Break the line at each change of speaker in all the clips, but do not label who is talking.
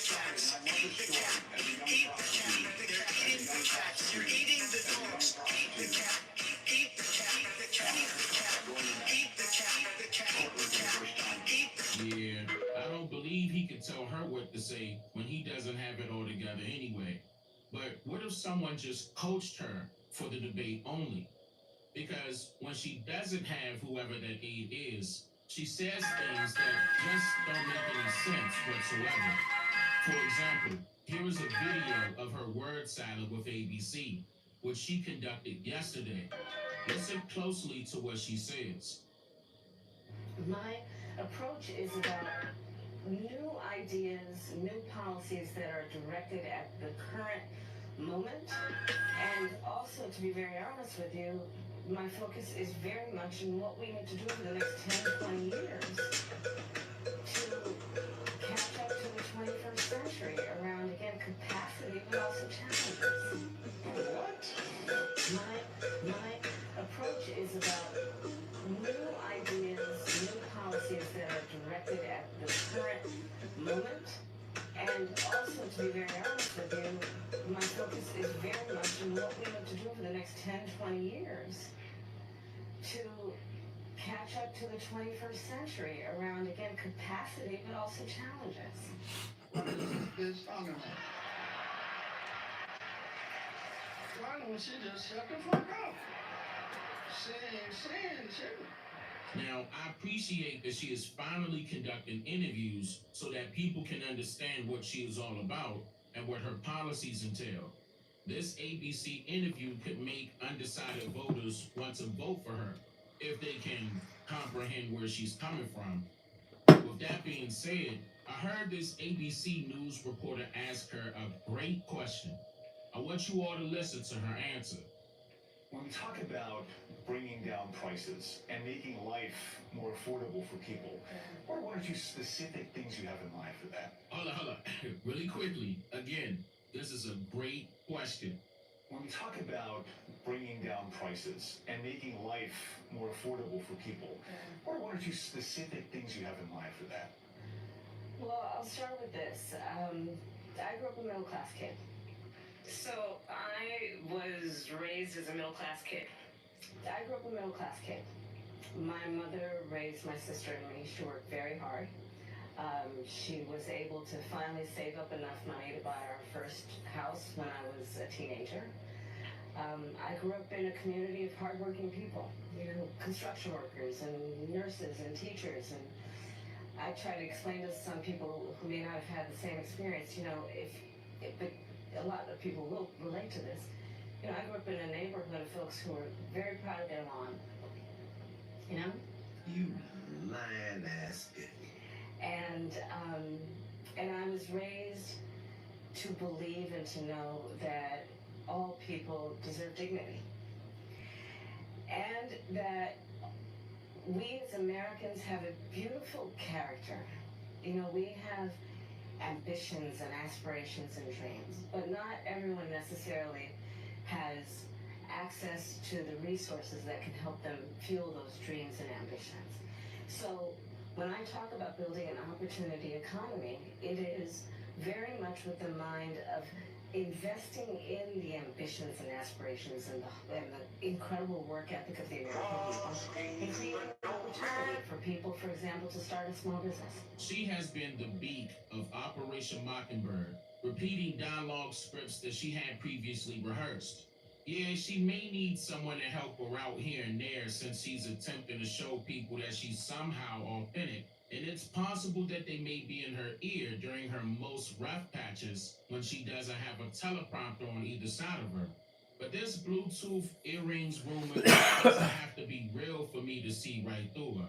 cats. Eat the cat. Eat the cat. They're eating the cats. You're eating the dogs. Eat the cat. Eat the cat. The cat. Eat the cat. Eat the cat. The cat. Eat the cat. Eat the
Yeah, I don't believe he could tell her what to say when he doesn't have it all together anyway. But what if someone just coached her for the debate only? Because when she doesn't have whoever that aide is, she says things that just don't make any sense whatsoever. For example, here is a video of her word salad with ABC, which she conducted yesterday. Listen closely to what she says. My approach is about new ideas, new policies that are directed at the current moment. And also, to be very honest with you, my focus is very much in what we need to do for the next 10, 20 years to catch up to the 21st century around, again, capacity, but also challenges. What? My approach is about new ideas, new policies that are directed at the current moment. And also, to be very honest with you, my focus is very much in what we need to do for the next 10, 20 years to catch up to the 21st century around, again, capacity, but also challenges. What is this talking about? Why don't you just shut the fuck up? Say. Now, I appreciate that she is finally conducting interviews so that people can understand what she is all about and what her policies entail. This ABC interview could make undecided voters want to vote for her if they can comprehend where she's coming from. With that being said, I heard this ABC News reporter ask her a great question. I want you all to listen to her answer. When we talk about bringing down prices and making life more affordable for people, what are one or two specific things you have in mind for that? Hold on. Really quickly, again, this is a great question. When we talk about bringing down prices and making life more affordable for people, what are one or two specific things you have in mind for that? Well, I'll start with this. I grew up a middle class kid. So I was raised as a middle class kid. I grew up a middle class kid. My mother raised my sister and me. She worked very hard. She was able to finally save up enough money to buy our first house when I was a teenager. I grew up in a community of hardworking people, construction workers and nurses and teachers. And I try to explain to some people who may not have had the same experience, but a lot of people will relate to this. I grew up in a neighborhood of folks who were very proud of their lawn. You know? You lying ass bitch. And I was raised to believe and to know that all people deserve dignity. And that we as Americans have a beautiful character. We have ambitions and aspirations and dreams, but not everyone necessarily has access to the resources that can help them fuel those dreams and ambitions. So when I talk about building an opportunity economy, it is very much with the mind of investing in the ambitions and aspirations and the incredible work ethic of the American people, and creating an opportunity for people, for example, to start a small business. She has been the beat of Operation Mockingbird, repeating dialogue scripts that she had previously rehearsed. Yeah, she may need someone to help her out here and there since she's attempting to show people that she's somehow authentic. And it's possible that they may be in her ear during her most rough patches when she doesn't have a teleprompter on either side of her. But this Bluetooth earrings rumor doesn't have to be real for me to see right through her.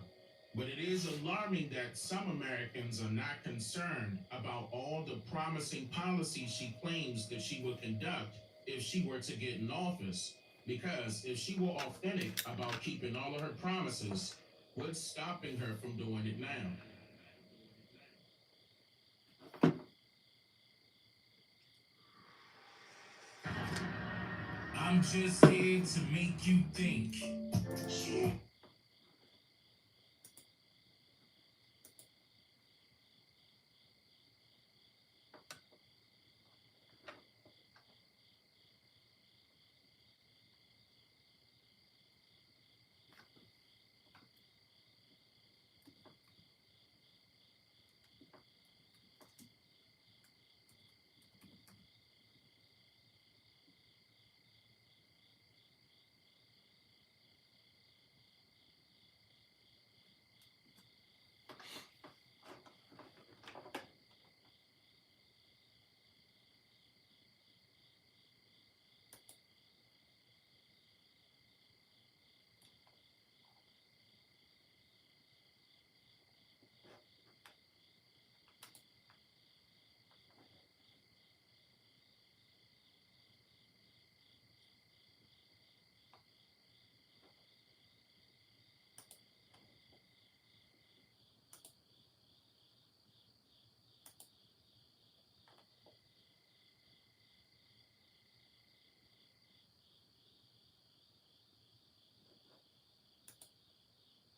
But it is alarming that some Americans are not concerned about all the promising policies she claims that she would conduct if she were to get in office. Because if she were authentic about keeping all of her promises, what's stopping her from doing it now? I'm just here to make you think.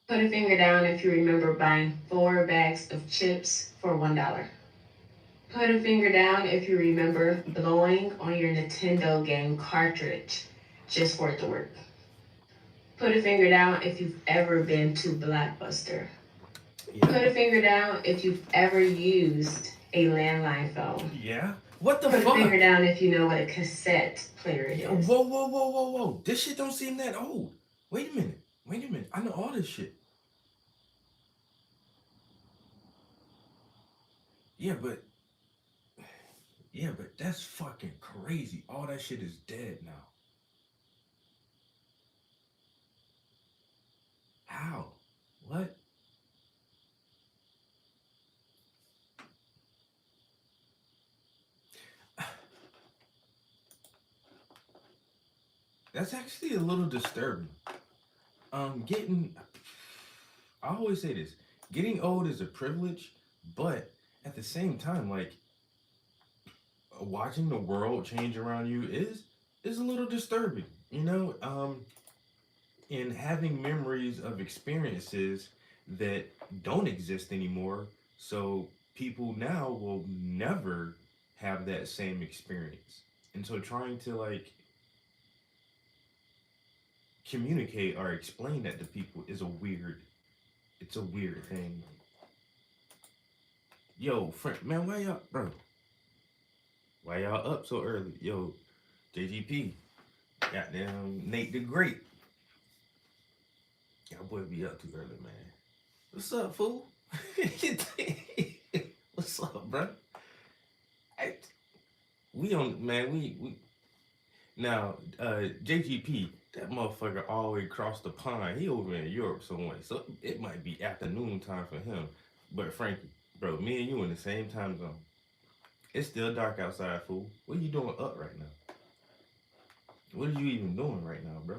Put a finger down if you remember buying 4 bags of chips for $1. Put a finger down if you remember blowing on your Nintendo game cartridge just for it to work. Put a finger down if you've ever been to Blockbuster.
Yeah.
Put a finger down if you've ever used a landline phone.
Yeah. What the
Put a finger
fuck?
down if you know what a cassette player
Yeah,
is.
whoa, whoa, whoa, whoa, whoa. This shit don't seem that old. Wait a minute. Wait a minute. I know all this shit. Yeah, but that's fucking crazy. All that shit is dead now. How? What? That's actually a little disturbing. Getting I always say this. Getting old is a privilege, but at the same time, like watching the world change around you is a little disturbing, you know? And having memories of experiences that don't exist anymore, so people now will never have that same experience. And so trying to like communicate or explain that to people is a weird it's a weird thing. Yo, friend, man, why y'all up so early? Yo, JGP, goddamn Nate the Great. Y'all boy be up too early, man. What's up, fool? What's up, bro? I, we on man, we now JGP, that motherfucker all the way across the pond. He over in Europe somewhere. So it might be afternoon time for him. But Frankie, bro, me and you in the same time zone. It's still dark outside, fool. What are you doing up right now? What are you even doing right now, bro?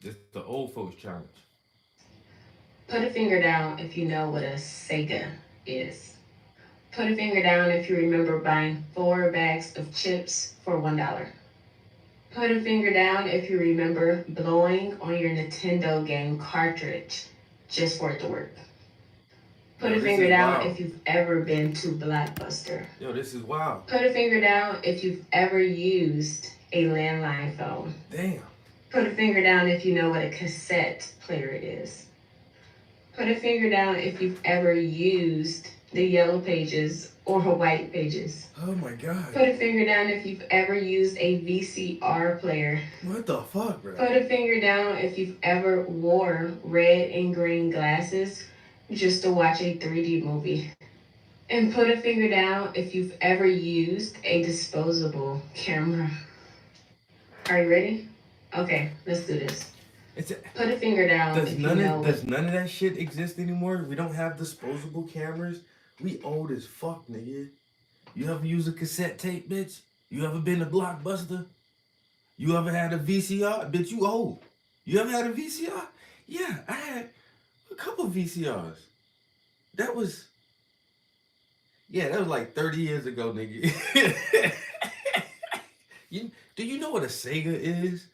It's the old folks challenge.
Put a finger down if you know what a Sega is. Put a finger down if you remember buying 4 bags of chips for $1. Put a finger down if you remember blowing on your Nintendo game cartridge just for it to work. Put
Yo,
a
this
finger
is
down
wild.
if you've ever been to Blockbuster.
Yo, this is wild.
Put a finger down if you've ever used a landline phone.
Damn.
Put a finger down if you know what a cassette player is. Put a finger down if you've ever used the yellow pages or white pages.
Oh my god.
Put a finger down if you've ever used a VCR player.
What the fuck, bro?
Put a finger down if you've ever wore red and green glasses just to watch a 3D movie. And put a finger down if you've ever used a disposable camera. Are you ready? Okay, let's do this.
It's
Put a finger down if you know.
does none of that shit exist anymore? We don't have disposable cameras. We old as fuck, nigga. You ever use a cassette tape, bitch? You ever been to Blockbuster? You ever had a VCR? Bitch, you old. You ever had a VCR? Yeah, I had a couple VCRs. That was that was like 30 years ago, nigga. Do you know what a Sega is?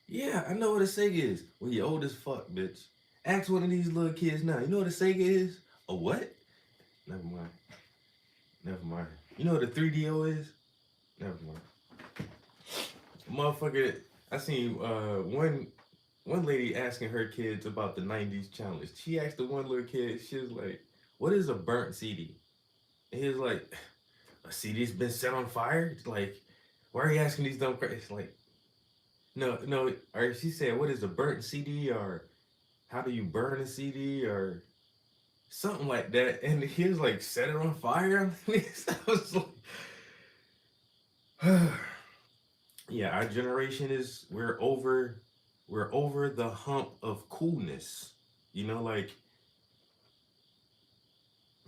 Yeah, I know what a Sega is. Well, you old as fuck, bitch. Ask one of these little kids now. You know what a Sega is? A what? Never mind. Never mind. You know what a 3DO is? Never mind. Motherfucker, I seen one lady asking her kids about the 90s challenge. She asked the one little kid, she was like, what is a burnt CD? And he was like, a CD's been set on fire? It's like, why are you asking these dumb questions? It's like, no, or she said, what is a burnt CD? Or how do you burn a CD? Or something like that. And he was like, set it on fire? I was like, yeah, our generation is we're over the hump of coolness. You know, like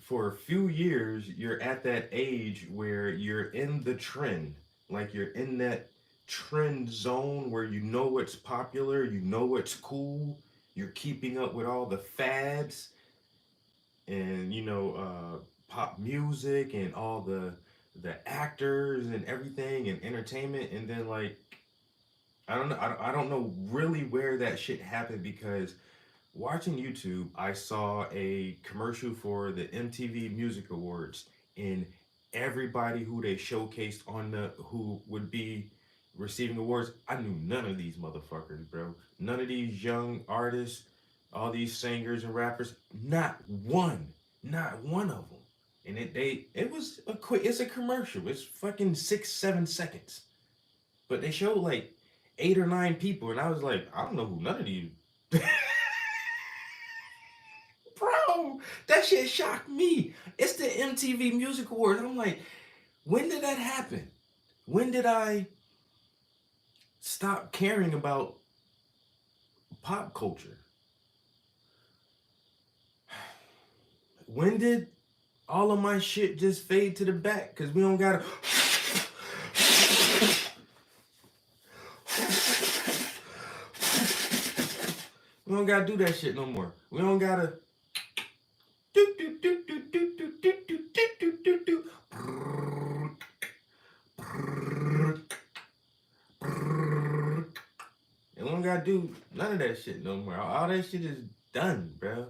for a few years you're at that age where you're in the trend. Like you're in that trend zone where you know what's popular, you know what's cool, you're keeping up with all the fads and pop music and all the actors and everything and entertainment, and then like I don't know, I don't know really where that shit happened because watching YouTube, I saw a commercial for the MTV Music Awards, and everybody who they showcased on the who would be receiving awards, I knew none of these motherfuckers, bro. None of these young artists, all these singers and rappers, not one of them. And it was a quick. It's a commercial. It's fucking 6 7 seconds, but they showed like 8 or 9 people, and I was like, I don't know who none of these. Bro, that shit shocked me. It's the MTV Music Awards. I'm like, when did that happen? When did I stop caring about pop culture? When did all of my shit just fade to the back? Because we don't gotta. We don't gotta do that shit no more. We don't gotta. And we don't gotta do none of that shit no more. All that shit is done, bro.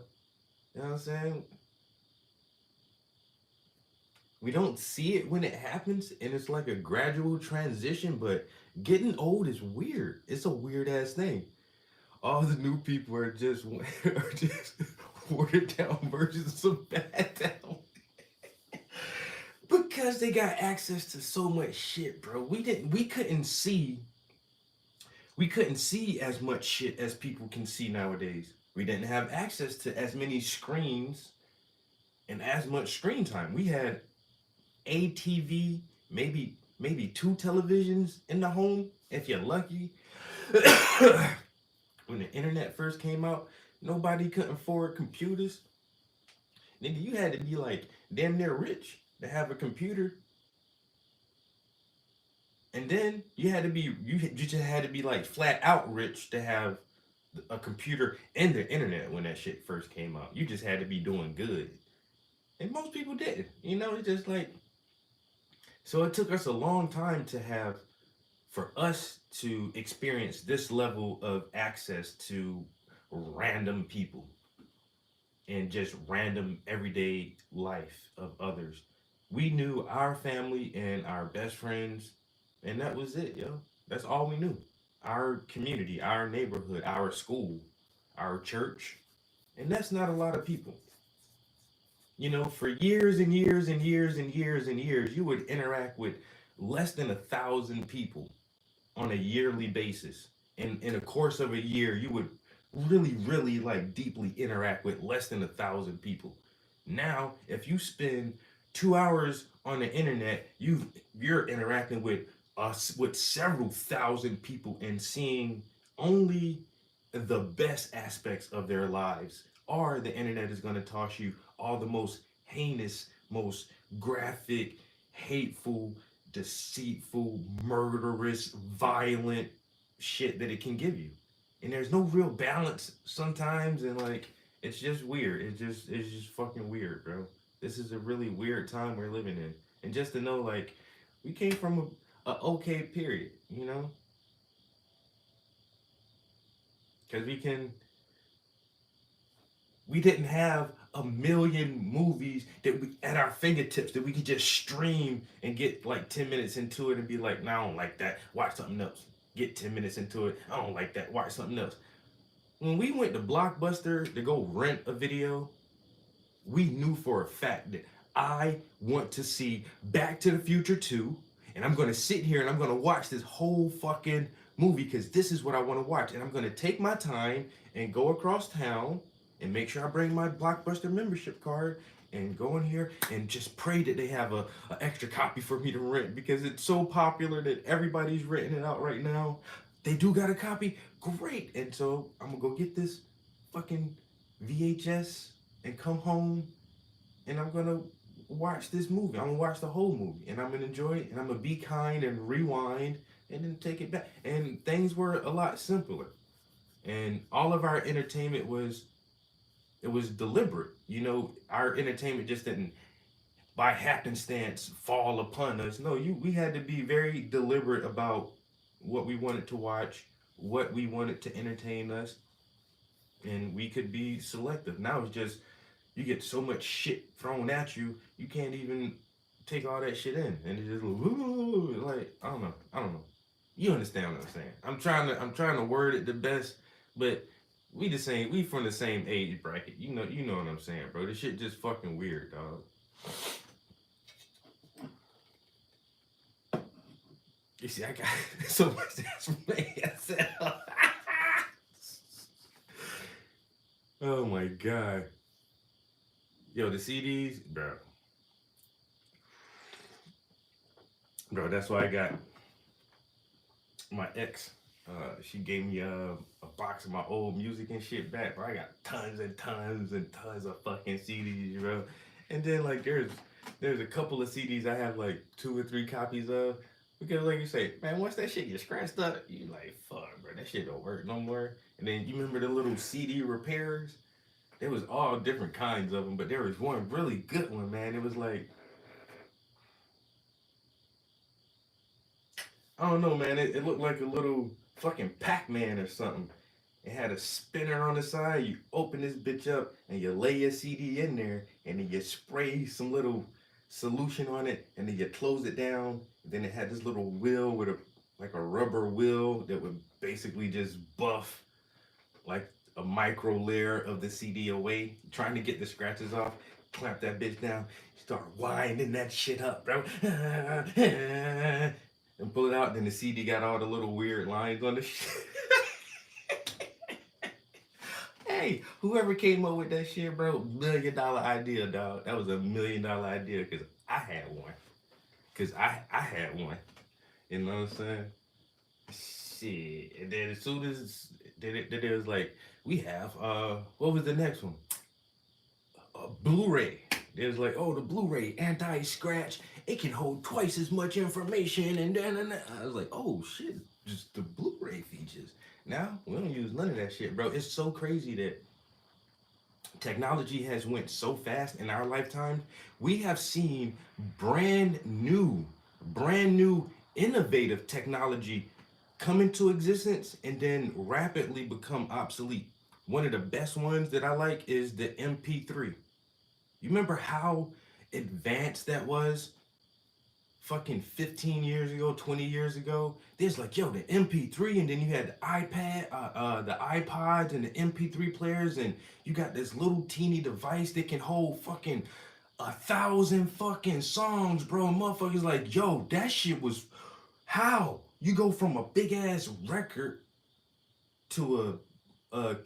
You know what I'm saying? We don't see it when it happens, and it's like a gradual transition, but getting old is weird. It's a weird ass thing. All the new people are just watered down versions of bad down. Because they got access to so much shit, bro. We couldn't see as much shit as people can see nowadays. We didn't have access to as many screens and as much screen time. We had a TV, maybe 2 televisions in the home, if you're lucky. When the internet first came out, nobody couldn't afford computers. Nigga, you had to be like damn near rich to have a computer. And then you just had to be like flat out rich to have a computer and the internet when that shit first came out. You just had to be doing good. And most people didn't. You know, it's just like, so it took us a long time for us to experience this level of access to random people and just random everyday life of others. We knew our family and our best friends, and that was it, yo. That's all we knew. Our community, our neighborhood, our school, our church, and that's not a lot of people. You know, for years and years and years and years and years, you would interact with less than 1,000 people on a yearly basis. In a course of a year, you would really like deeply interact with less than 1,000 people. Now, if you spend 2 hours on the internet, you're interacting with several thousand people and seeing only the best aspects of their lives. Or the internet is going to toss you all the most heinous, most graphic, hateful, deceitful, murderous, violent shit that it can give you. And there's no real balance sometimes, and like it's just weird. It's just fucking weird, bro. This is a really weird time we're living in. And just to know, like, we came from a okay period, you know? Because we didn't have a million movies that we at our fingertips that we could just stream and get like 10 minutes into it and be like, nah, I don't like that. Watch something else. Get 10 minutes into it. I don't like that. Watch something else. When we went to Blockbuster to go rent a video, we knew for a fact that I want to see Back to the Future 2, and I'm going to sit here and I'm going to watch this whole fucking movie because this is what I want to watch. And I'm going to take my time and go across town and make sure I bring my Blockbuster membership card and go in here and just pray that they have a extra copy for me to rent because it's so popular that everybody's renting it out right now. They do got a copy, great. And so I'm gonna go get this fucking VHS and come home and I'm gonna watch this movie. I'm gonna watch the whole movie and I'm gonna enjoy it and I'm gonna be kind and rewind and then take it back. And things were a lot simpler. And all of our entertainment was deliberate. You know, our entertainment just didn't by happenstance fall upon us. No, we had to be very deliberate about what we wanted to watch, what we wanted to entertain us, and we could be selective. Now it's just you get so much shit thrown at you, you can't even take all that shit in, and it's just like I don't know. You understand what I'm saying? I'm trying to word it the best, but we from the same age bracket. You know what I'm saying, bro. This shit just fucking weird, dog. You see, I got so much information. Oh my god. Yo, the CDs, bro. That's why I got my ex. She gave me a box of my old music and shit back, bro. I got tons and tons and tons of fucking CDs, bro. And then like there's a couple of CDs I have like 2 or 3 copies of. Because like you say, man, once that shit gets scratched up, you like, fuck, bro, that shit don't work no more. And then you remember the little CD repairers? There was all different kinds of them, but there was one really good one, man. It was like, I don't know, man. It looked like a little fucking Pac-Man or something. It had a spinner on the side. You open this bitch up and you lay your CD in there, and then you spray some little solution on it, and then you close it down. Then it had this little wheel with a rubber wheel that would basically just buff like a micro layer of the CD away, trying to get the scratches off. Clamp that bitch down, start winding that shit up, bro. And pull it out, then the CD got all the little weird lines on the shit. Hey, whoever came up with that shit, bro, $1 million idea, dog. That was $1 million idea because I had one. Because I had one. You know what I'm saying? Shit. And then as soon as it was like, we have, what was the next one? Blu-ray. It was like, oh, the Blu-ray anti-scratch. It can hold twice as much information, and then I was like, oh shit, just the Blu-ray features. Now we don't use none of that shit, bro. It's so crazy that technology has went so fast in our lifetime. We have seen brand new, innovative technology come into existence and then rapidly become obsolete. One of the best ones that I like is the MP3. You remember how advanced that was? Fucking 15 years ago, 20 years ago, there's like, yo, the MP3, and then you had the iPad, the iPods, and the MP3 players, and you got this little teeny device that can hold fucking 1,000 fucking songs, bro. And motherfuckers like, yo, that shit was how you go from a big ass record to the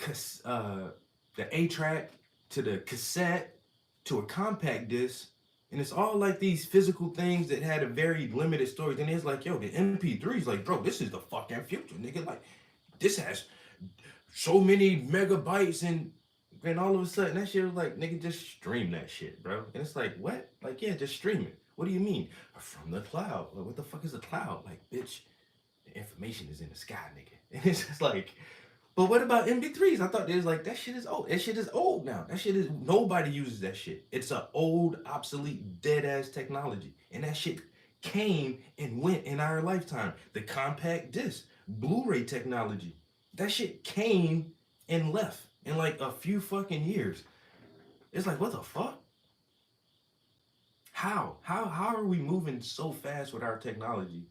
A track to the cassette to a compact disc. And it's all like these physical things that had a very limited storage. And it's like, yo, the MP3 is like, bro, this is the fucking future, nigga. Like, this has so many megabytes, and all of a sudden that shit was like, nigga, just stream that shit, bro. And it's like, what? Like, yeah, just stream it. What do you mean? From the cloud. Like, what the fuck is a cloud? Like, bitch, the information is in the sky, nigga. And it's just like, but what about MP3s? I thought it was like, that shit is old. That shit is old now. That shit is, nobody uses that shit. It's an old, obsolete, dead ass technology. And that shit came and went in our lifetime. The compact disc, Blu-ray technology. That shit came and left in like a few fucking years. It's like, what the fuck? How are we moving so fast with our technology?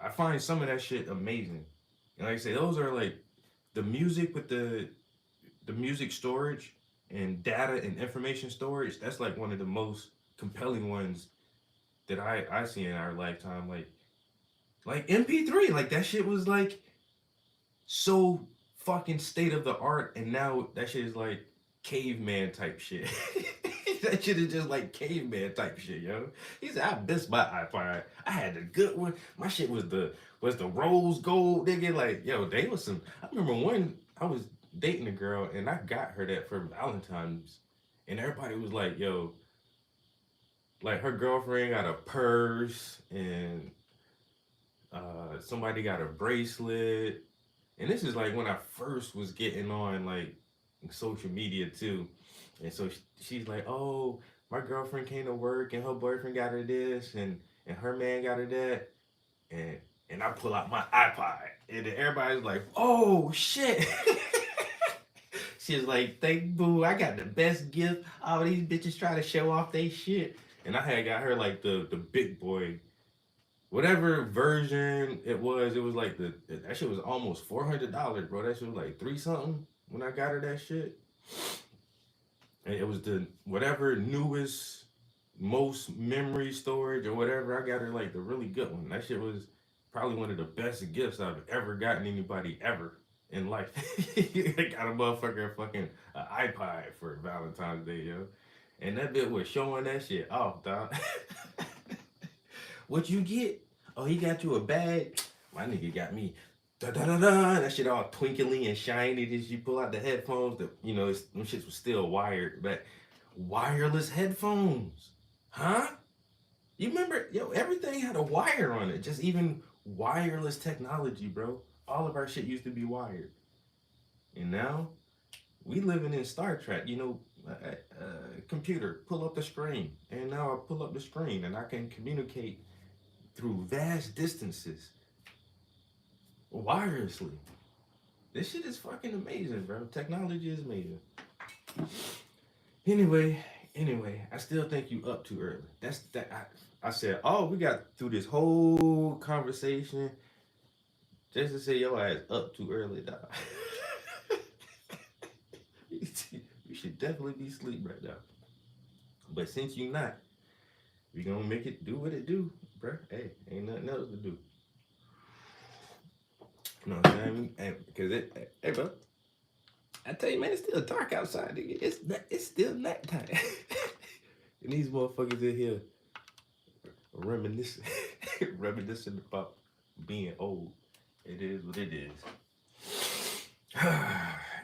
I find some of that shit amazing. And like I say, those are like the music with the music storage and data and information storage. That's like one of the most compelling ones that I see in our lifetime. Like MP3, like that shit was like so fucking state of the art, and now that shit is like caveman type shit. That shit is just like caveman type shit, yo. He said, I missed my iPod. I had the good one. My shit was the rose gold, nigga. Like, yo, they was some. I remember when I was dating a girl and I got her that for Valentine's, and everybody was like, yo, like her girlfriend got a purse, and somebody got a bracelet. And this is like when I first was getting on like social media too. And so she's like, "Oh, my girlfriend came to work and her boyfriend got her this and her man got her that." And and I pull out my iPod and then everybody's like, "Oh shit." She's like, "Thank boo, I got the best gift. All these bitches try to show off they shit." And I had got her like the big boy, whatever version it was like that shit was almost $400, bro. That shit was like three something when I got her that shit. And it was the whatever newest, most memory storage or whatever. I got her like the really good one. That shit was probably one of the best gifts I've ever gotten anybody ever in life. I got a motherfucker fucking iPod for Valentine's Day, yo. And that bit was showing that shit off, dog. What you get? Oh, he got you a bag. My nigga got me. Da da da da. That shit all twinkly and shiny. As you pull out the headphones, them shits was still wired, but wireless headphones, huh? You remember, yo? Everything had a wire on it. Just even wireless technology, bro. All of our shit used to be wired, and now we living in Star Trek. Computer, pull up the screen, and now I pull up the screen, and I can communicate through vast distances wirelessly. This shit is fucking amazing, bro. Technology is amazing. Anyway, I still think you up too early. That's that. I said, oh, we got through this whole conversation just to say your ass up too early, dog. You should definitely be asleep right now. But since you not, we gonna make it do what it do, bro. Hey, ain't nothing else to do. You know what I'm saying? Because hey, bro, I tell you, man, it's still dark outside. Nigga. It's still nighttime. And these motherfuckers in here reminiscing, reminiscing about being old. It is what it is.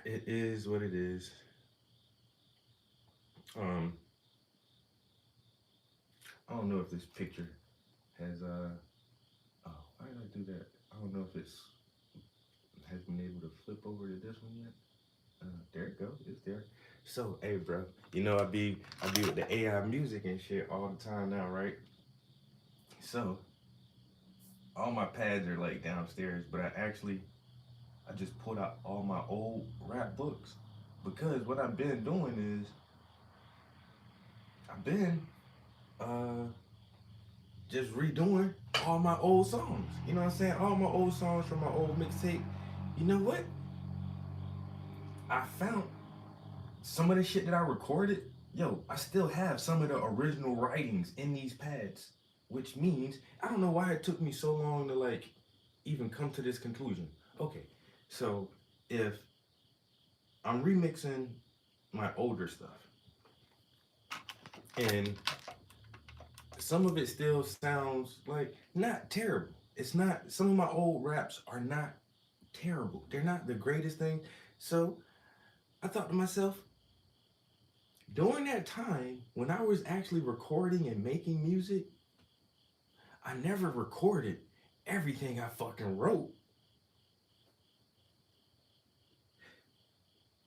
It is what it is. I don't know if this picture has oh, why did I do that? I don't know if it's has been able to flip over to this one yet. There it goes. It's there. So, hey, bro, I be with the AI music and shit all the time now, right? So, all my pads are like downstairs, but I just pulled out all my old rap books because what I've been doing is I've been just redoing all my old songs. You know what I'm saying? All my old songs from my old mixtape. You know what? I found some of the shit that I recorded. Yo, I still have some of the original writings in these pads, which means I don't know why it took me so long to like even come to this conclusion. Okay, so if I'm remixing my older stuff and some of it still sounds like not terrible. It's not, some of my old raps are not terrible. They're not the greatest thing. So I thought to myself, during that time when I was actually recording and making music, I never recorded everything I fucking wrote.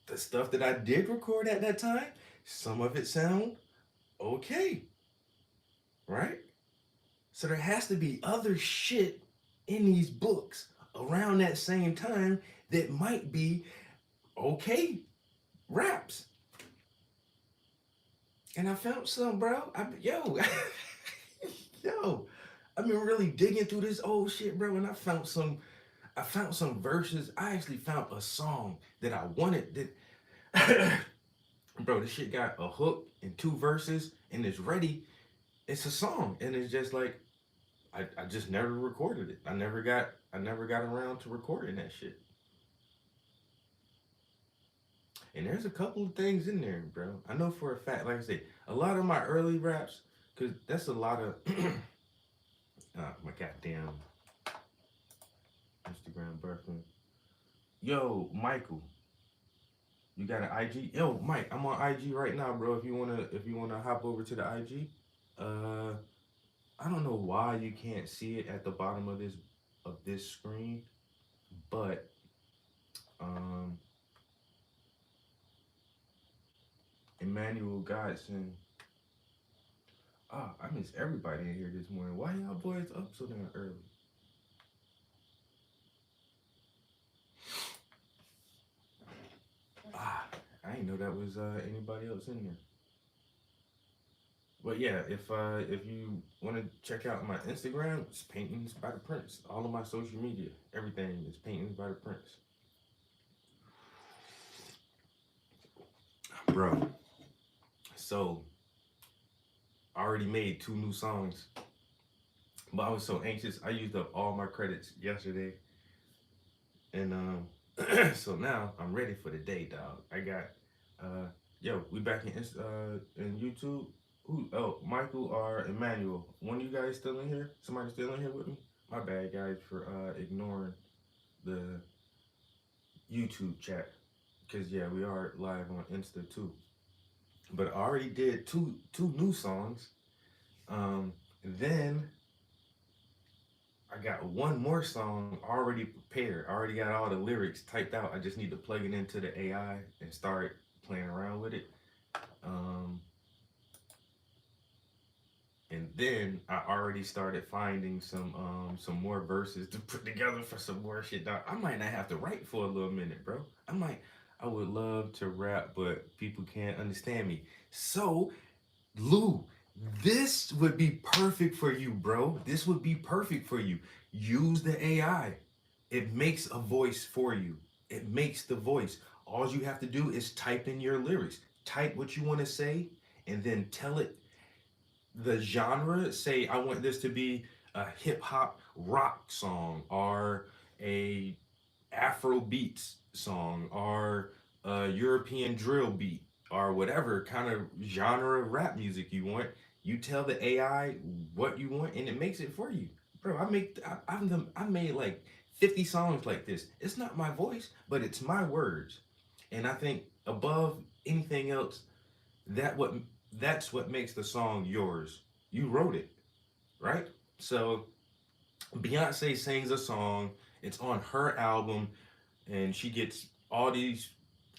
The stuff that I did record at that time, some of it sound okay, right? So there has to be other shit in these books around that same time that might be okay raps. And I found some, bro. Yo, I've been really digging through this old shit, bro, and I found some verses. I actually found a song that I wanted that bro, this shit got a hook and two verses and it's ready. It's a song and it's just like I just never recorded it. I never got around to recording that shit. And there's a couple of things in there, bro. I know for a fact, like I say, a lot of my early raps, cause that's a lot of my goddamn Instagram buffering. Yo, Michael, you got an IG? Yo, Mike, I'm on IG right now, bro. If you wanna hop over to the IG, I don't know why you can't see it at the bottom of this screen, but Emmanuel Godson. Ah, I miss everybody in here this morning. Why y'all boys up so damn early? Ah, I didn't know that was anybody else in there. But yeah, if you want to check out my Instagram, it's Paintings by the Prince. All of my social media, everything is Paintings by the Prince. Bro, so I already made 2 new songs, but I was so anxious. I used up all my credits yesterday, and so now I'm ready for the day, dog. I got yo, we back in YouTube. Who? Oh, Michael or Emmanuel. One of you guys still in here? Somebody still in here with me? My bad, guys, for ignoring the YouTube chat. Cause yeah, we are live on Insta too. But I already did two new songs. Then I got one more song already prepared. I already got all the lyrics typed out. I just need to plug it into the AI and start playing around with it. And then I already started finding some more verses to put together for some more shit. Dog. I might not have to write for a little minute, bro. I would love to rap, but people can't understand me. So, Lou, this would be perfect for you, bro. This would be perfect for you. Use the AI. It makes a voice for you. It makes the voice. All you have to do is type in your lyrics. Type what you want to say and then tell it the genre. Say, I want this to be a hip hop rock song or a Afro beats song or a European drill beat or whatever kind of genre of rap music you want. You tell the AI what you want and it makes it for you. Bro, I made like 50 songs like this. It's not my voice, but it's my words. And I think above anything else, that what that's what makes the song yours. You wrote it, right? So Beyonce sings a song, it's on her album, and she gets all these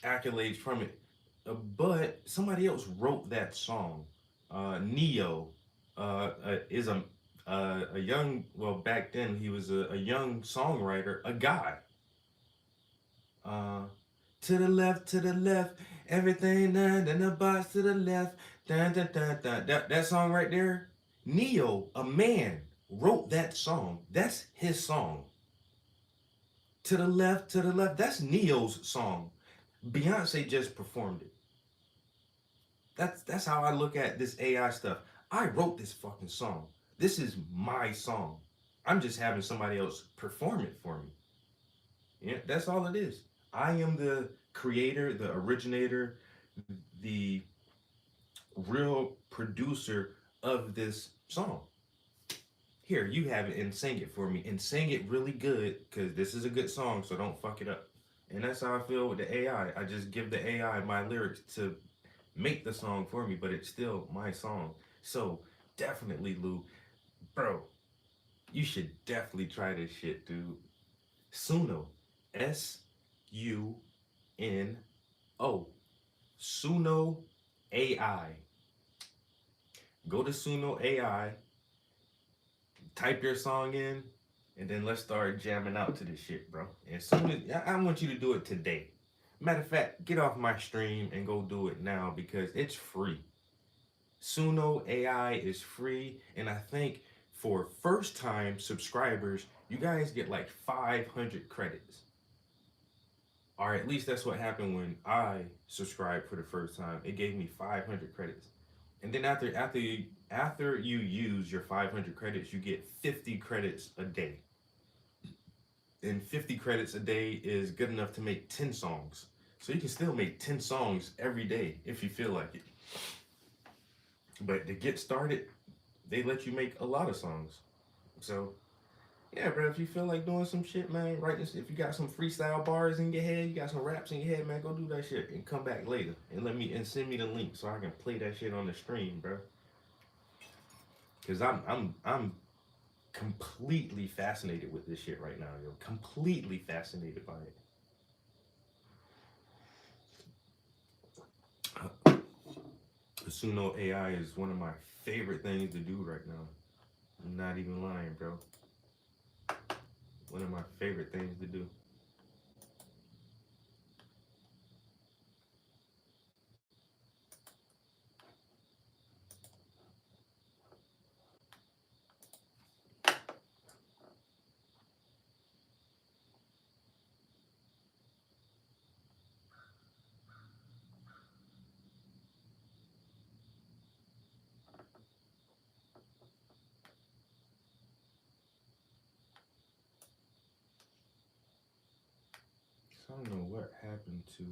accolades from it. But somebody else wrote that song. Neo is a young, well, back then he was a young songwriter, a guy. Uh, to the left, everything done, then the box to the left, dun, dun, dun, dun. That song right there, Neo, a man, wrote that song. That's his song. To the left, that's Neo's song. Beyonce just performed it. That's how I look at this AI stuff. I wrote this fucking song. This is my song. I'm just having somebody else perform it for me. Yeah, that's all it is. I am the creator, the originator, the real producer of this song. Here, you have it and sing it for me and sing it really good because this is a good song, so don't fuck it up. And that's how I feel with the AI. I just give the AI my lyrics to make the song for me, but it's still my song. So definitely, Lou, bro, you should definitely try this shit, dude. Suno, Suno, Suno AI. Go to Suno AI, type your song in, and then let's start jamming out to this shit, bro. As soon as I want you to do it today. Matter of fact, get off my stream and go do it now because it's free. Suno AI is free, and I think for first time subscribers, you guys get like 500 credits. Or at least that's what happened when I subscribed for the first time. It gave me 500 credits. And then after you use your 500 credits, you get 50 credits a day. And 50 credits a day is good enough to make 10 songs. So you can still make 10 songs every day if you feel like it. But to get started, they let you make a lot of songs. So yeah, bro, if you feel like doing some shit, man, write this. If you got some freestyle bars in your head, you got some raps in your head, man, go do that shit and come back later and send me the link so I can play that shit on the stream, bro. Cause I'm completely fascinated with this shit right now, yo. Completely fascinated by it. Suno AI is one of my favorite things to do right now. I'm not even lying, bro. One of my favorite things to do. So I don't know what happened to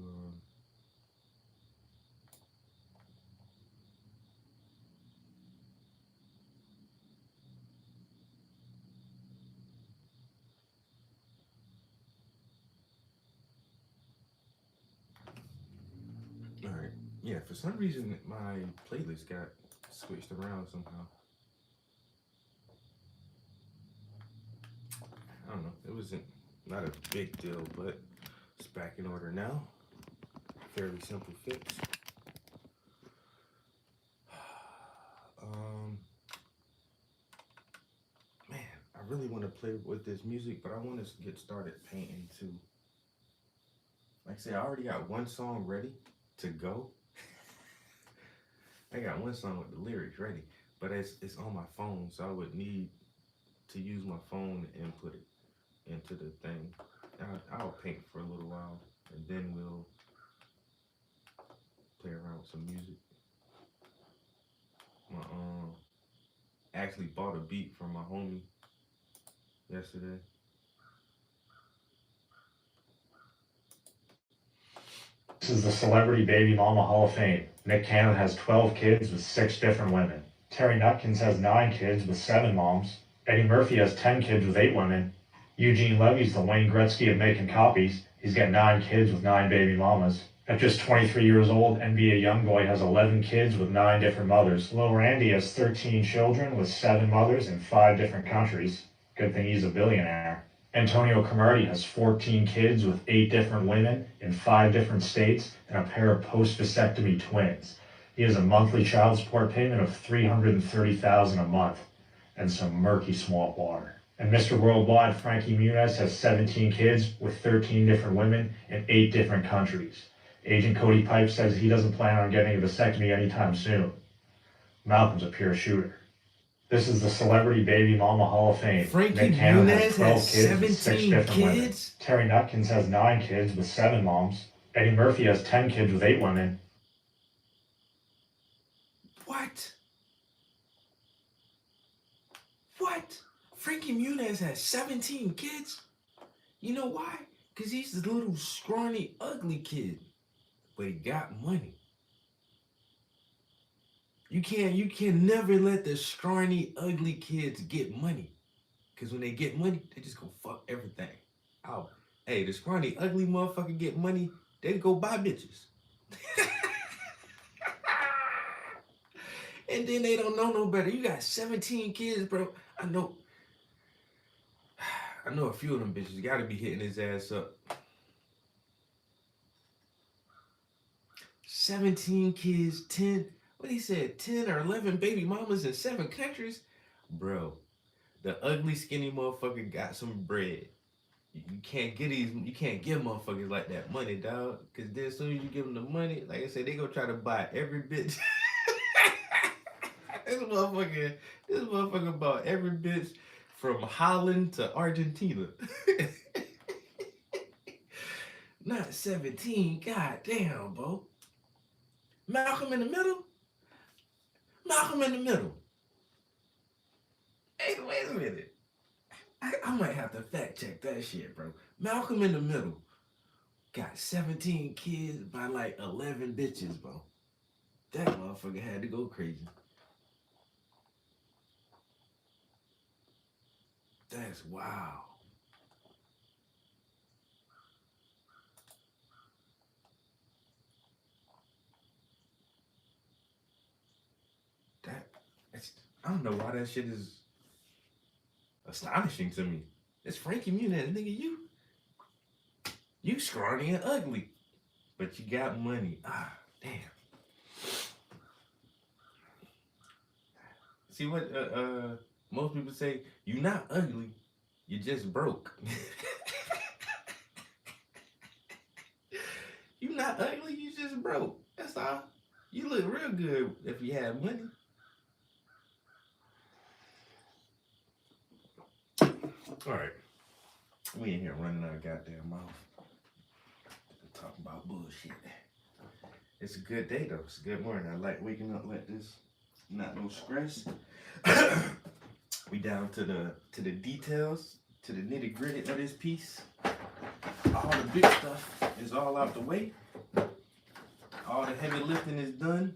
all right. Yeah, for some reason my playlist got switched around somehow. I don't know. It wasn't not a big deal, but it's back in order now. Fairly simple fix. Man, I really want to play with this music, but I want to get started painting too. Like I said, I already got one song ready to go. I got one song with the lyrics ready, but it's on my phone, so I would need to use my phone to input it into the thing. I'll paint for a little while, and then we'll play around with some music. My actually bought a beat from my homie yesterday.
This is the Celebrity Baby Mama Hall of Fame. Nick Cannon has 12 kids with 6 different women. Terry Nutkins has 9 kids with 7 moms. Eddie Murphy has 10 kids with 8 women. Eugene Levy's the Wayne Gretzky of making copies. He's got 9 kids with 9 baby mamas. At just 23 years old, NBA YoungBoy has 11 kids with 9 different mothers. Lil Randy has 13 children with 7 mothers in 5 different countries. Good thing he's a billionaire. Antonio Cromartie has 14 kids with 8 different women in 5 different states and a pair of post-vasectomy twins. He has a monthly child support payment of $330,000 a month and some murky swamp water. And Mr. Worldwide, Frankie Muniz, has 17 kids with 13 different women in 8 different countries. Agent Cody Pipe says he doesn't plan on getting a vasectomy anytime soon. Malcolm's a pure shooter. This is the Celebrity Baby Mama Hall of Fame.
Frankie
Nick Cannon
Muniz
has 12
has
kids with 6
17
different women.
kids?
Terry Nutkins has 9 kids with 7 moms. Eddie Murphy has 10 kids with 8 women.
What? What? Frankie Muniz has 17 kids? You know why? Because he's the little scrawny, ugly kid. But he got money. You can never let the scrawny, ugly kids get money. Because when they get money, they just go fuck everything. Oh, hey, the scrawny, ugly motherfucker get money, they go buy bitches. And then they don't know no better. You got 17 kids, bro. I know a few of them bitches gotta be hitting his ass up. 17 kids, 10, what he said, 10 or 11 baby mamas in 7 countries? Bro, the ugly, skinny motherfucker got some bread. You can't give motherfuckers like that money, dog. Because then as soon as you give them the money, like I said, they gonna try to buy every bitch. This motherfucker bought every bitch from Holland to Argentina. Not 17, god damn, bro. Malcolm in the Middle? Malcolm in the Middle. Hey, wait a minute. I might have to fact check that shit, bro. Malcolm in the Middle got 17 kids by like 11 bitches, bro. That motherfucker had to go crazy. That's wow. I don't know why that shit is astonishing to me. It's Frankie Muniz, nigga. You scrawny and ugly, but you got money. Ah, damn. See what most people say, you're not ugly, you just broke. You're not ugly, you just broke. That's all. You look real good if you have money. Alright. We in here running our goddamn mouth. Talking about bullshit. It's a good day though. It's a good morning. I like waking up like this. Not no stress. We down to the details, to the nitty gritty of this piece. All the big stuff is all out the way. All the heavy lifting is done.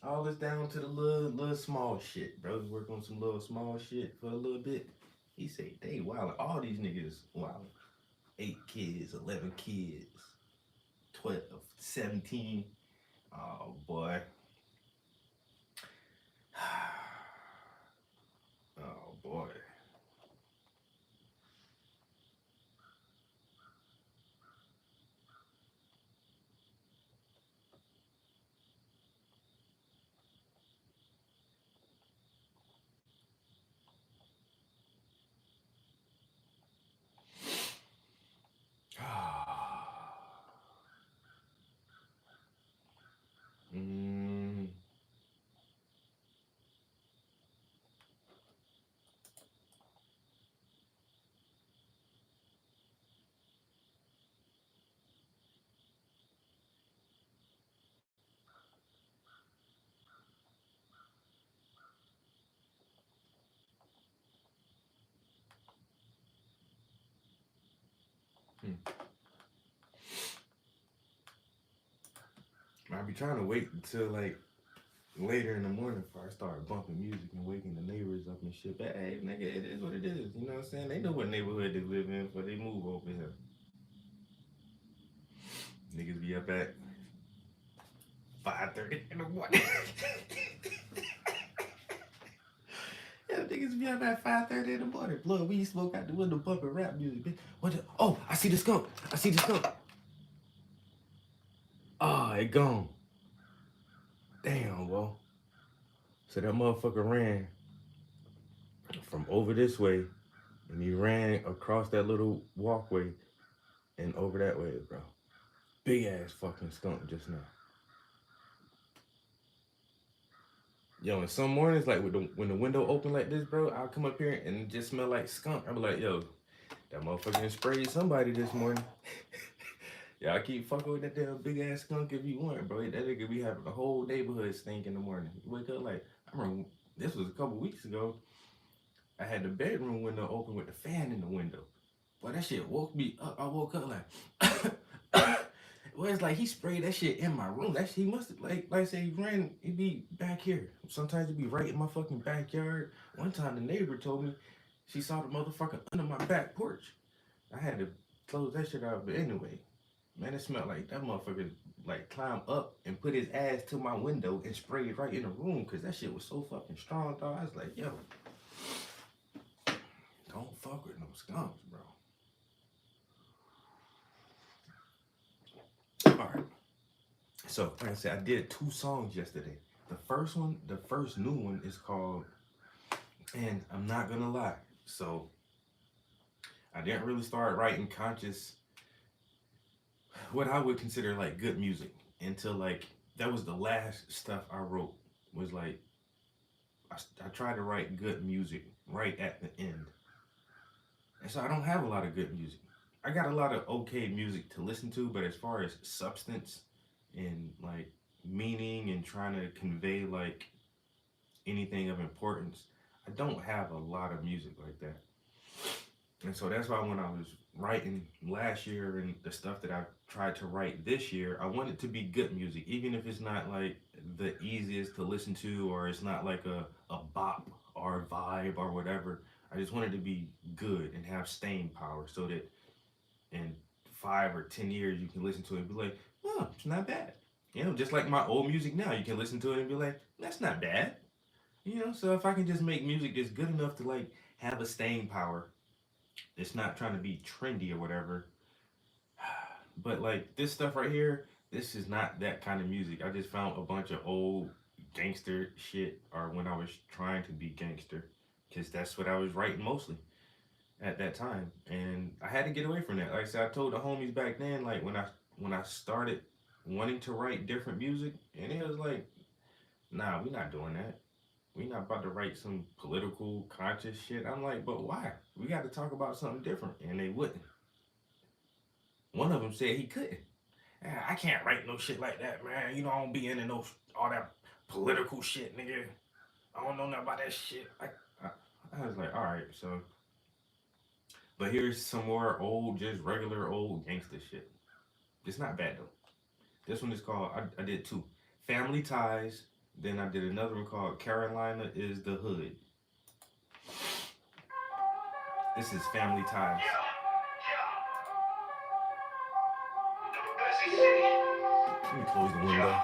All this down to the little small shit. Bro, work on some little small shit for a little bit. He said, they wild. All these niggas wild. 8 kids, 11 kids, 12, 17. Oh boy. Oh boy. Mm. I be trying to wait until like later in the morning before I start bumping music and waking the neighbors up and shit. But hey, nigga, it is what it is. You know what I'm saying? They know what neighborhood they live in before they move over here. Niggas be up at 5:30 in the morning. Yeah, niggas be up at 5:30 in the morning. Blood weed smoke out the window, bumping rap music. Bitch. What the? Oh, I see the skunk. I see the skunk. Ah, it gone. Damn, bro. So that motherfucker ran from over this way, and he ran across that little walkway and over that way, bro. Big ass fucking skunk just now. Yo, and some mornings, like when the window open like this, bro, I'll come up here and it just smell like skunk. I'll be like, yo, that motherfucker sprayed somebody this morning. Y'all keep fucking with that damn big ass skunk if you want, bro. That nigga be having the whole neighborhood stink in the morning. You wake up like, I remember this was a couple weeks ago. I had the bedroom window open with the fan in the window. Boy, that shit woke me up. I woke up like, well, it's like he sprayed that shit in my room. That shit, he must have, like I said, he ran, he'd be back here. Sometimes he'd be right in my fucking backyard. One time the neighbor told me she saw the motherfucker under my back porch. I had to close that shit out, but anyway, man, it smelled like that motherfucker like climbed up and put his ass to my window and sprayed right in the room because that shit was so fucking strong, dog. I was like, yo, don't fuck with no skunks, bro. All right. So, like I said, I did 2 songs yesterday. The first one, the first new one is called, and I'm not gonna lie. So, I didn't really start writing conscious, what I would consider like good music until like, that was the last stuff I wrote was like, I tried to write good music right at the end. And so I don't have a lot of good music. I got a lot of okay music to listen to, but as far as substance and like meaning and trying to convey like anything of importance, I don't have a lot of music like that. And so that's why when I was writing last year and the stuff that I tried to write this year, I want it to be good music, even if it's not like the easiest to listen to or it's not like a bop or a vibe or whatever. I just want it to be good and have staying power so that in 5 or 10 years you can listen to it and be like, oh, it's not bad. You know, just like my old music now, you can listen to it and be like, that's not bad. You know, so if I can just make music that's good enough to like have a staying power, it's not trying to be trendy or whatever. But like this stuff right here, this is not that kind of music. I just found a bunch of old gangster shit or when I was trying to be gangster, because that's what I was writing mostly at that time, and I had to get away from that. Like I said, I told the homies back then, like when I started wanting to write different music, and it was like, nah, we not doing that. We not about to write some political conscious shit. I'm like, but why? We got to talk about something different, and they wouldn't. One of them said he couldn't. I can't write no shit like that, man. You know, I don't be into no all that political shit, nigga. I don't know nothing about that shit. I was like, all right, so. But here's some more old, just regular old gangster shit. It's not bad though. This one is called, I did two. Family Ties. Then I did another one called Carolina is the Hood. This is Family Ties. Let me close the window.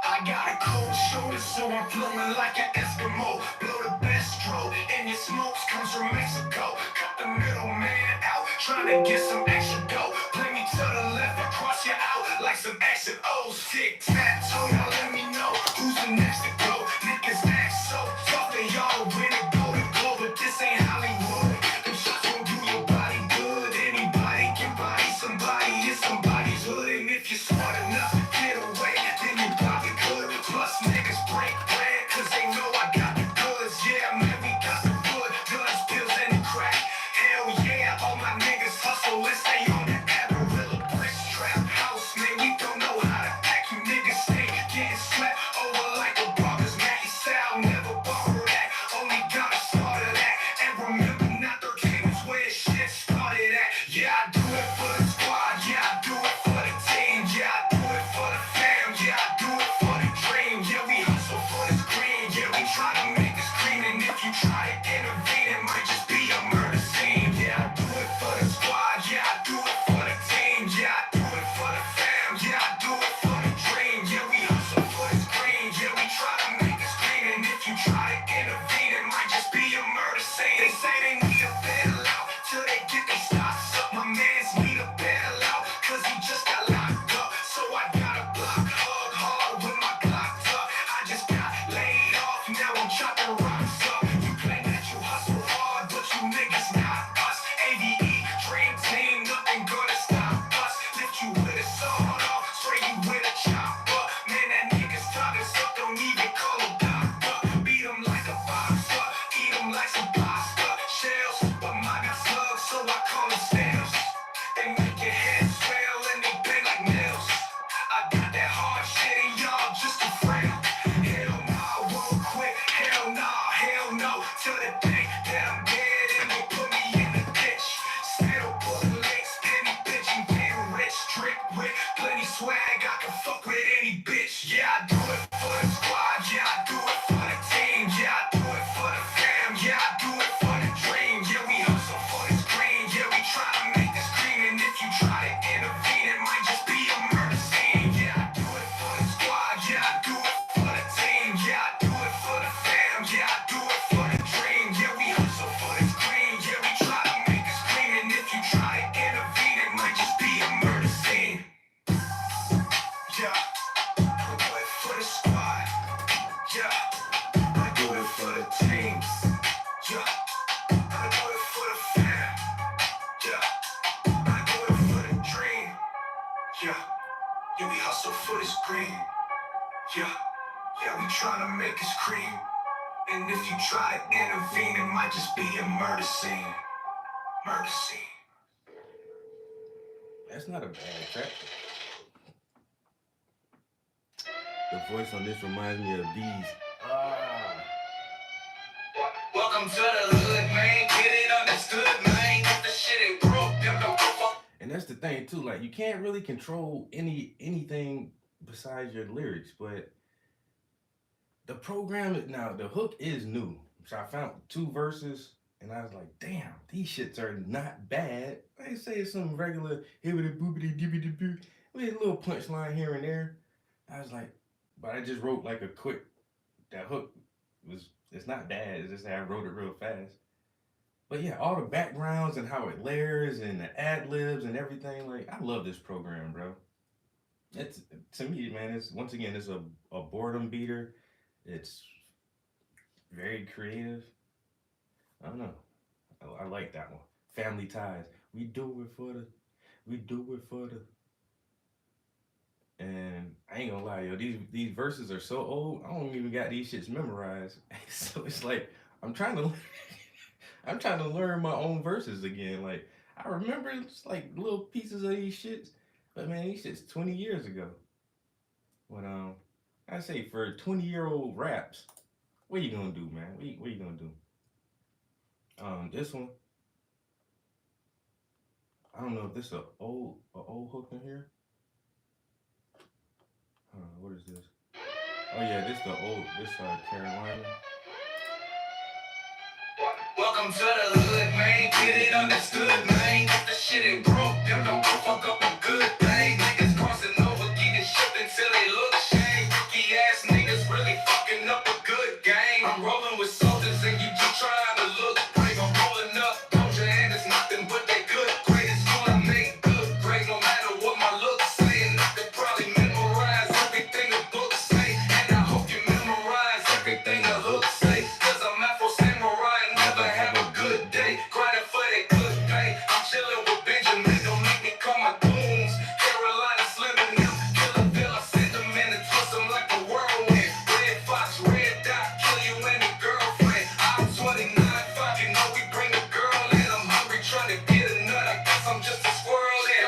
I got a cold shoulder, so I'm flowing like an Eskimo. Blow the best stroke, and your smokes comes from Mexico. Cut the middleman out, trying to get some extra dough. Play me to the left and cross you out like some X and O's. Tic tac toe, y'all let me know who's the next to go. Niggas act so tough, they all win a golden glow, but this ain't Hollywood. Them shots won't do your body good. Anybody can body somebody in somebody's hood, and if you're smart enough to get away, then you probably could. Plus niggas break bread, cause they know I got the goods. Yeah, man, we got some wood, guns, pills, and the crack. Hell yeah, all my niggas hustle, let's stay on that Amarillo brick trap house. Man, we don't know how to act, you niggas stay getting swept over like a Barbers. Matty Sal never borrow that, only got a start of that. And remember, not 13 is where this shit started at. Yeah, I do it for the squad, yeah, I do it for the team, yeah, I do it for the fam, yeah, I do it for the dream. Yeah, we hustle for this green, yeah, we try to make this green, and if you try to intervene, it might just be a murder scene. Yeah, I do it for the squad, yeah, I do it for the team, yeah, I do it for the fam, yeah, I do it for the dream. Yeah, we hustle for this green, yeah, we try to make this green, and if you try to intervene, it might just be a murder scene. They say they need a bail out till they get their stocks up. My mans need a bail out, cause he just got locked up. So I got a block hug hard with my Glock tuck. I just got laid off, now I'm chopping rocks up. You claim that you hustle hard, but you niggas not us. AVE, dream team, nothing gonna stop us. Lift you with a sword off, spray you with a chopper. Man, that nigga's talking up, don't even call a doctor. Beat him like a boxer, eat him like some pasta. Shells, but mine got slugs, so I call them snails. They make your head swell and they bang like nails. I got that hard shit and y'all just a frail. Hell nah, I won't quit. Hell nah, hell no. Till the day that I'm dead and they put me in the ditch. Still pulling licks, any bitch and getting rich. Drip with plenty swag, I can fuck with any bitch. Yeah, I do it for the squad, yeah, I do it for the team, yeah, I do it for the fam, yeah, I do it for the dream. Yeah, we hustle for this green, yeah, we try to make this green, and if you try to intervene, it might just be a murder scene. Yeah, I do it for the squad, yeah, I do it for the team, yeah, I do it for the fam, yeah, I do it for the dream. Yeah, we hustle for this green, yeah, we try to make this green, and if you try to intervene, it might just be a murder scene. Yeah, I do it for the squad, yeah, I do it for the team, yeah, I do it for the fam, yeah, I do it for the dream, yeah, yeah, we hustle for this green, yeah, yeah, we tryna make this cream, and if you try to intervene, it might just be a murder scene, murder scene.
That's not a bad track. The voice on this reminds me of these.
Welcome to the hood, man. Get it understood, man. If the shit ain't broke, then don't go fuck.
And that's the thing too. Like you can't really control anything besides your lyrics, but the program now the hook is new. So I found two verses and I was like, damn, these shits are not bad. I say it's some regular hibbity boopity dibbity boo with a little punchline here and there. I was like, but I just wrote like a quick that hook it's not bad. It's just that I wrote it real fast. But yeah, all the backgrounds and how it layers and the ad libs and everything. Like, I love this program, bro. It's to me, man. It's once again, it's a boredom beater. It's very creative. I don't know. I like that one. Family ties. We do it for the. We do it for the. And I ain't gonna lie, yo. These verses are so old. I don't even got these shits memorized. So it's like I'm trying to. I'm trying to learn my own verses again. Like I remember just like little pieces of these shits, but man, these shits 20 years ago. But I say for 20-year-old raps, what you gonna do, man? What you gonna do? This one, I don't know if this is a old hook in here. What is this? Oh yeah, this Carolina.
Welcome to the hood, man. Get it understood, man. If the shit ain't broke, them don't go fuck up a good thing. Niggas crossing over, getting shipped until they look shame. Rookie ass niggas really fucking up a good game. I'm rolling with soldiers and you keep trying to look brave. I'm rolling up, don't your hand is nothing but they good. Great is gonna make good grade no matter what my looks say. And I could probably memorize everything the book say. And I hope you memorize everything the hook say. Cause I'm Afro Samurai and never have a good day. Grinding for that good pay. I'm chilling with Benjamin, don't make me call my goons. Carolina slimming them, Killer Bill, I send them in and twist them like a whirlwind. Red Fox, red dot, kill you and your girlfriend. I'm 29, 5, you know we bring a girl in. I'm hungry, trying to get a nut, I guess I'm just a squirrel in.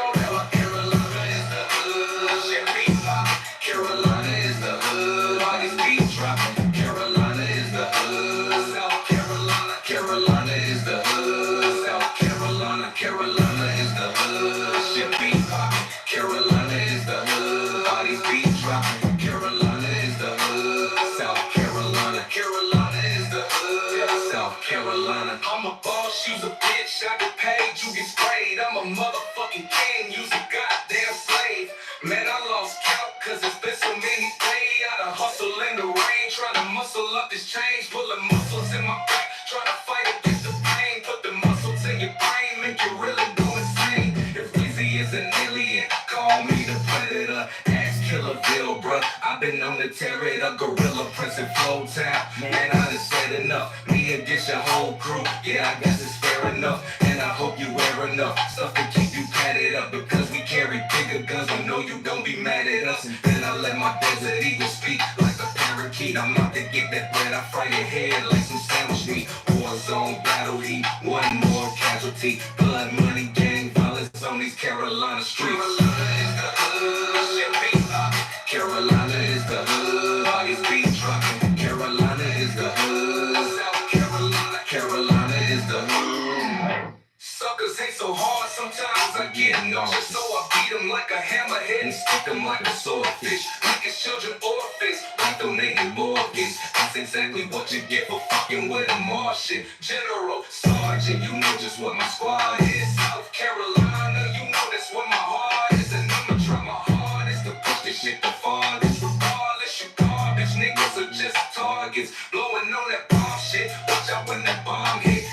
Carolina is the hood, shit be pop. Carolina is the hood, all these beats dropping. Carolina is the hood, South Carolina. Carolina is the hood, South Carolina. Carolina is the hood, shit be poppin'. Carolina is the hood, all these beats dropping. Carolina is the hood, South Carolina. Carolina is the hood, South Carolina. I'm a boss, you's a bitch, I get paid, you get sprayed. I'm a motherfucking king, you's a goddamn slave. Man, I lost count, cause it's been so many days. I done hustle in the rain, trying to muscle up this change. Pulling muscles in my back, trying to fight against the pain. Put the muscles in your brain, make you really go insane. If Weezy is an alien, call me the predator. Ask Killer Bill, bruh. I've been known to tear it up, Gorilla Prince and Flow Town. Man, I done said enough. Me against your whole crew, yeah, I guess it's fair enough. And I hope you wear enough stuff to keep you padded up. Because we carry bigger guns, we know you gon' be mad at us. And then I let my desert eagle speak like a parakeet. I'm out to get that bread, I fry your head like some sandwich meat. War zone, battle heat, one more casualty. Blood, money, gang violence on these Carolina streets. Carolina is the hood, shit be poppin'. Carolina is the hood, all these beats dropping. Carolina is the hood, South Carolina. Carolina is the hood. Suckers hate so hard, sometimes I get nauseous. So I beat them like a hammerhead and stick them like a swordfish. Making children orphans, like donating mortgage. That's exactly what you get for fucking with a Martian. General, Sergeant, you know just what my squad is. South Carolina, you know that's where my heart is. And I'ma try my hardest to push this shit the farthest. Regardless, you garbage, niggas are just targets. Blowing on that bomb shit, watch out when that bomb hit.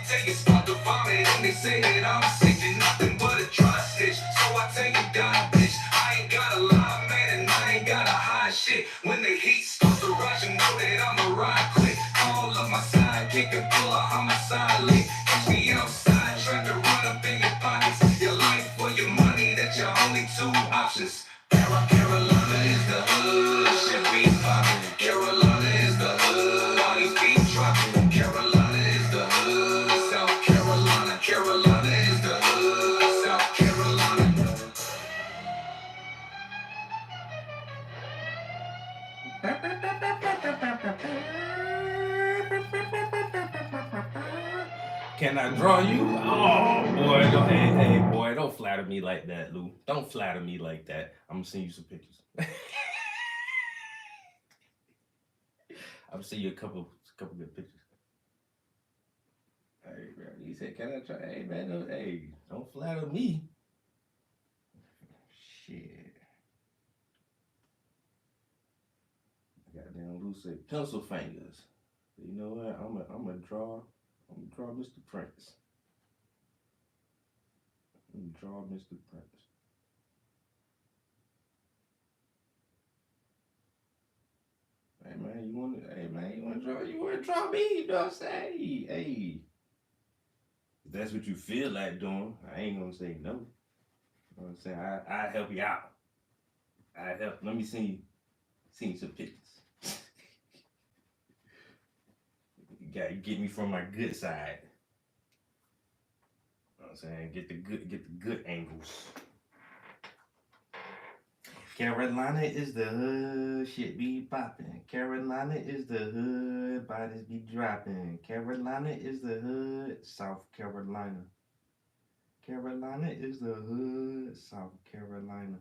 Till you start to vomit and they say that I'm sick and nothing but a dry stitch. So I tell you die, bitch. I ain't got a lie, man, and I ain't got a hide shit. When the heat starts to rise, you know that I'ma ride quick. All of my sidekick and pull a homicide lick. Catch me outside, trying to run up in your pockets. Your life or your money, that's your only two options. Carolina is the hood, shit be poppin'. Carolina is the hood, all these beats dropping. Carolina is the hood, South Carolina. Carolina is the hood, South Carolina.
Can I draw you? Oh boy, hey boy, don't flatter me like that, Lou. Don't flatter me like that. I'm gonna send you some pictures. I'm gonna send you a couple good pictures. Hey man, he said, "Can I try?" Hey man, hey, don't flatter me. Shit. Goddamn Lou said pencil fingers. You know what? I'm gonna draw Mr. Prince. I'm gonna draw Mr. Prince. Hey man, you wanna draw me, you know what I'm saying? Hey. If that's what you feel like doing, I ain't gonna say no. You know what I'm saying? I help you out. I help. Let me see some pictures. You gotta get me from my good side. You know what I'm saying? Get the good angles. Carolina is the hood, shit be poppin'. Carolina is the hood, bodies be dropping. Carolina is the hood, South Carolina. Carolina is the hood, South Carolina.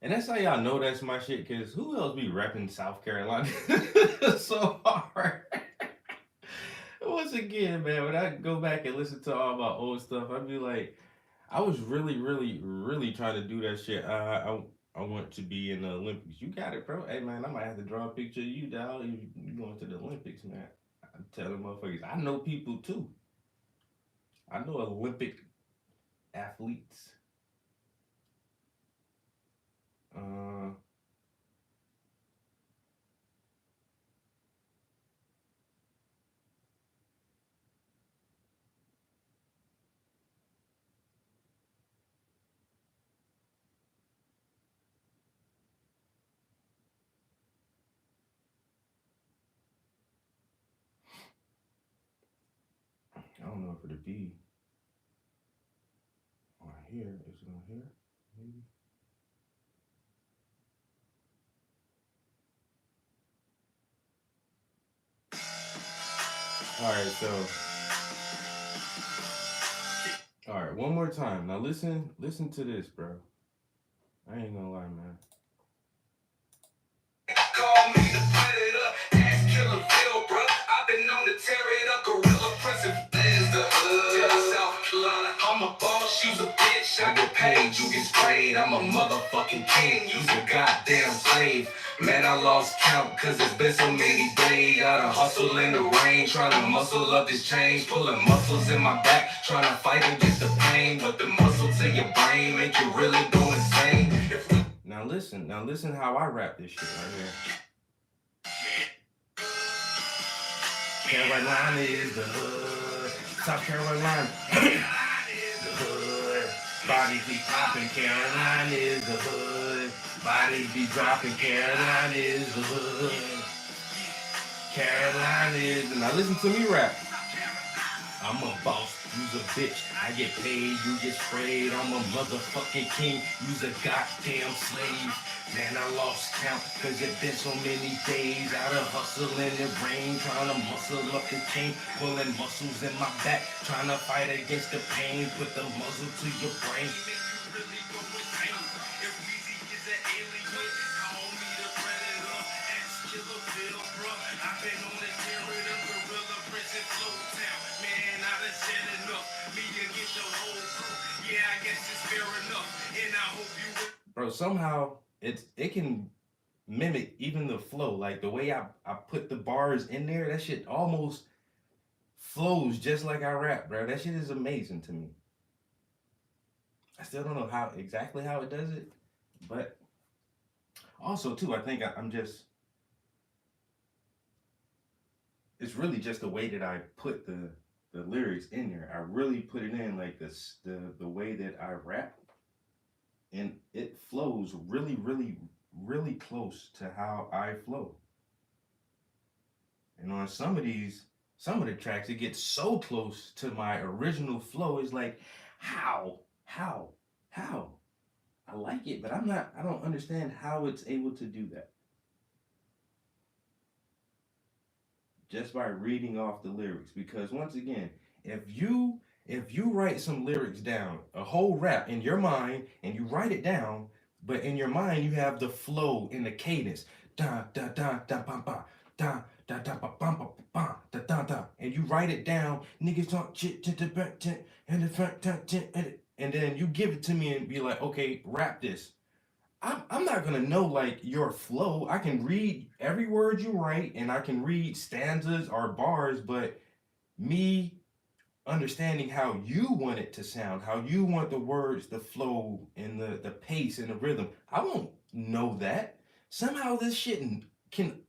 And that's how y'all know that's my shit, cause who else be rapping South Carolina so hard? Once again, man, when I go back and listen to all my old stuff, I'd be like, I was really trying to do that shit. I want to be in the Olympics. You got it, bro. Hey man, I might have to draw a picture of you, dog. You going to the Olympics, man. I'm telling motherfuckers, I know people too. I know Olympic athletes. I don't know if it'll be on here. Is it on here? Maybe. All right, one more time. Now listen to this, bro. I ain't gonna lie, man.
Call me to put it up, ass killer Phil, bro. I've been known to tear it up, gorilla prison is the hood. South Carolina, I'm a boss, you's a bitch. I get paid, you get sprayed. I'm a motherfucking king, you's a goddamn slave. Man, I lost count, cause it's been so many days. Gotta hustle in the rain, trying to muscle up this change. Pulling muscles in my back, trying to fight against the pain. But the muscle to your brain make you really go insane.
Now listen how I rap this shit right here. Carolina is the hood, South Carolina is the hood. Bodies be popping, Carolina is the hood. Bodies be dropping, Carolina is the hood. Carolina is. Now listen to me rap. I'm a boss, you's a bitch. I get paid, you get sprayed. I'm a motherfucking king, you's a goddamn slave. Man, I lost count, cause it been so many days. Out of hustle in the rain, trying to muscle up the chain. Pulling muscles in my back, trying to fight against the pain. Put the muzzle to your brain. Bro, somehow it can mimic even the flow. Like the way I put the bars in there, that shit almost flows just like I rap, bro. That shit is amazing to me. I still don't know exactly how it does it, but also too, I think I'm just, it's really just the way that I put the lyrics in there. I really put it in like this, the way that I rap, and it flows really close to how I flow. And on some of the tracks, it gets so close to my original flow. It's like, how? I like it, but I don't understand how it's able to do that. Just by reading off the lyrics. Because once again, if you write some lyrics down, a whole rap in your mind, and you write it down, but in your mind you have the flow and the cadence, da da da da ba ba da da da ba ba ba ba da da da, and you write it down, niggas talk shit to the back and the front and then you give it to me and be like, okay, rap this. I'm not gonna know like your flow. I can read every word you write and I can read stanzas or bars, but me understanding how you want it to sound, how you want the words to flow and the pace and the rhythm, I won't know that. Somehow this shit can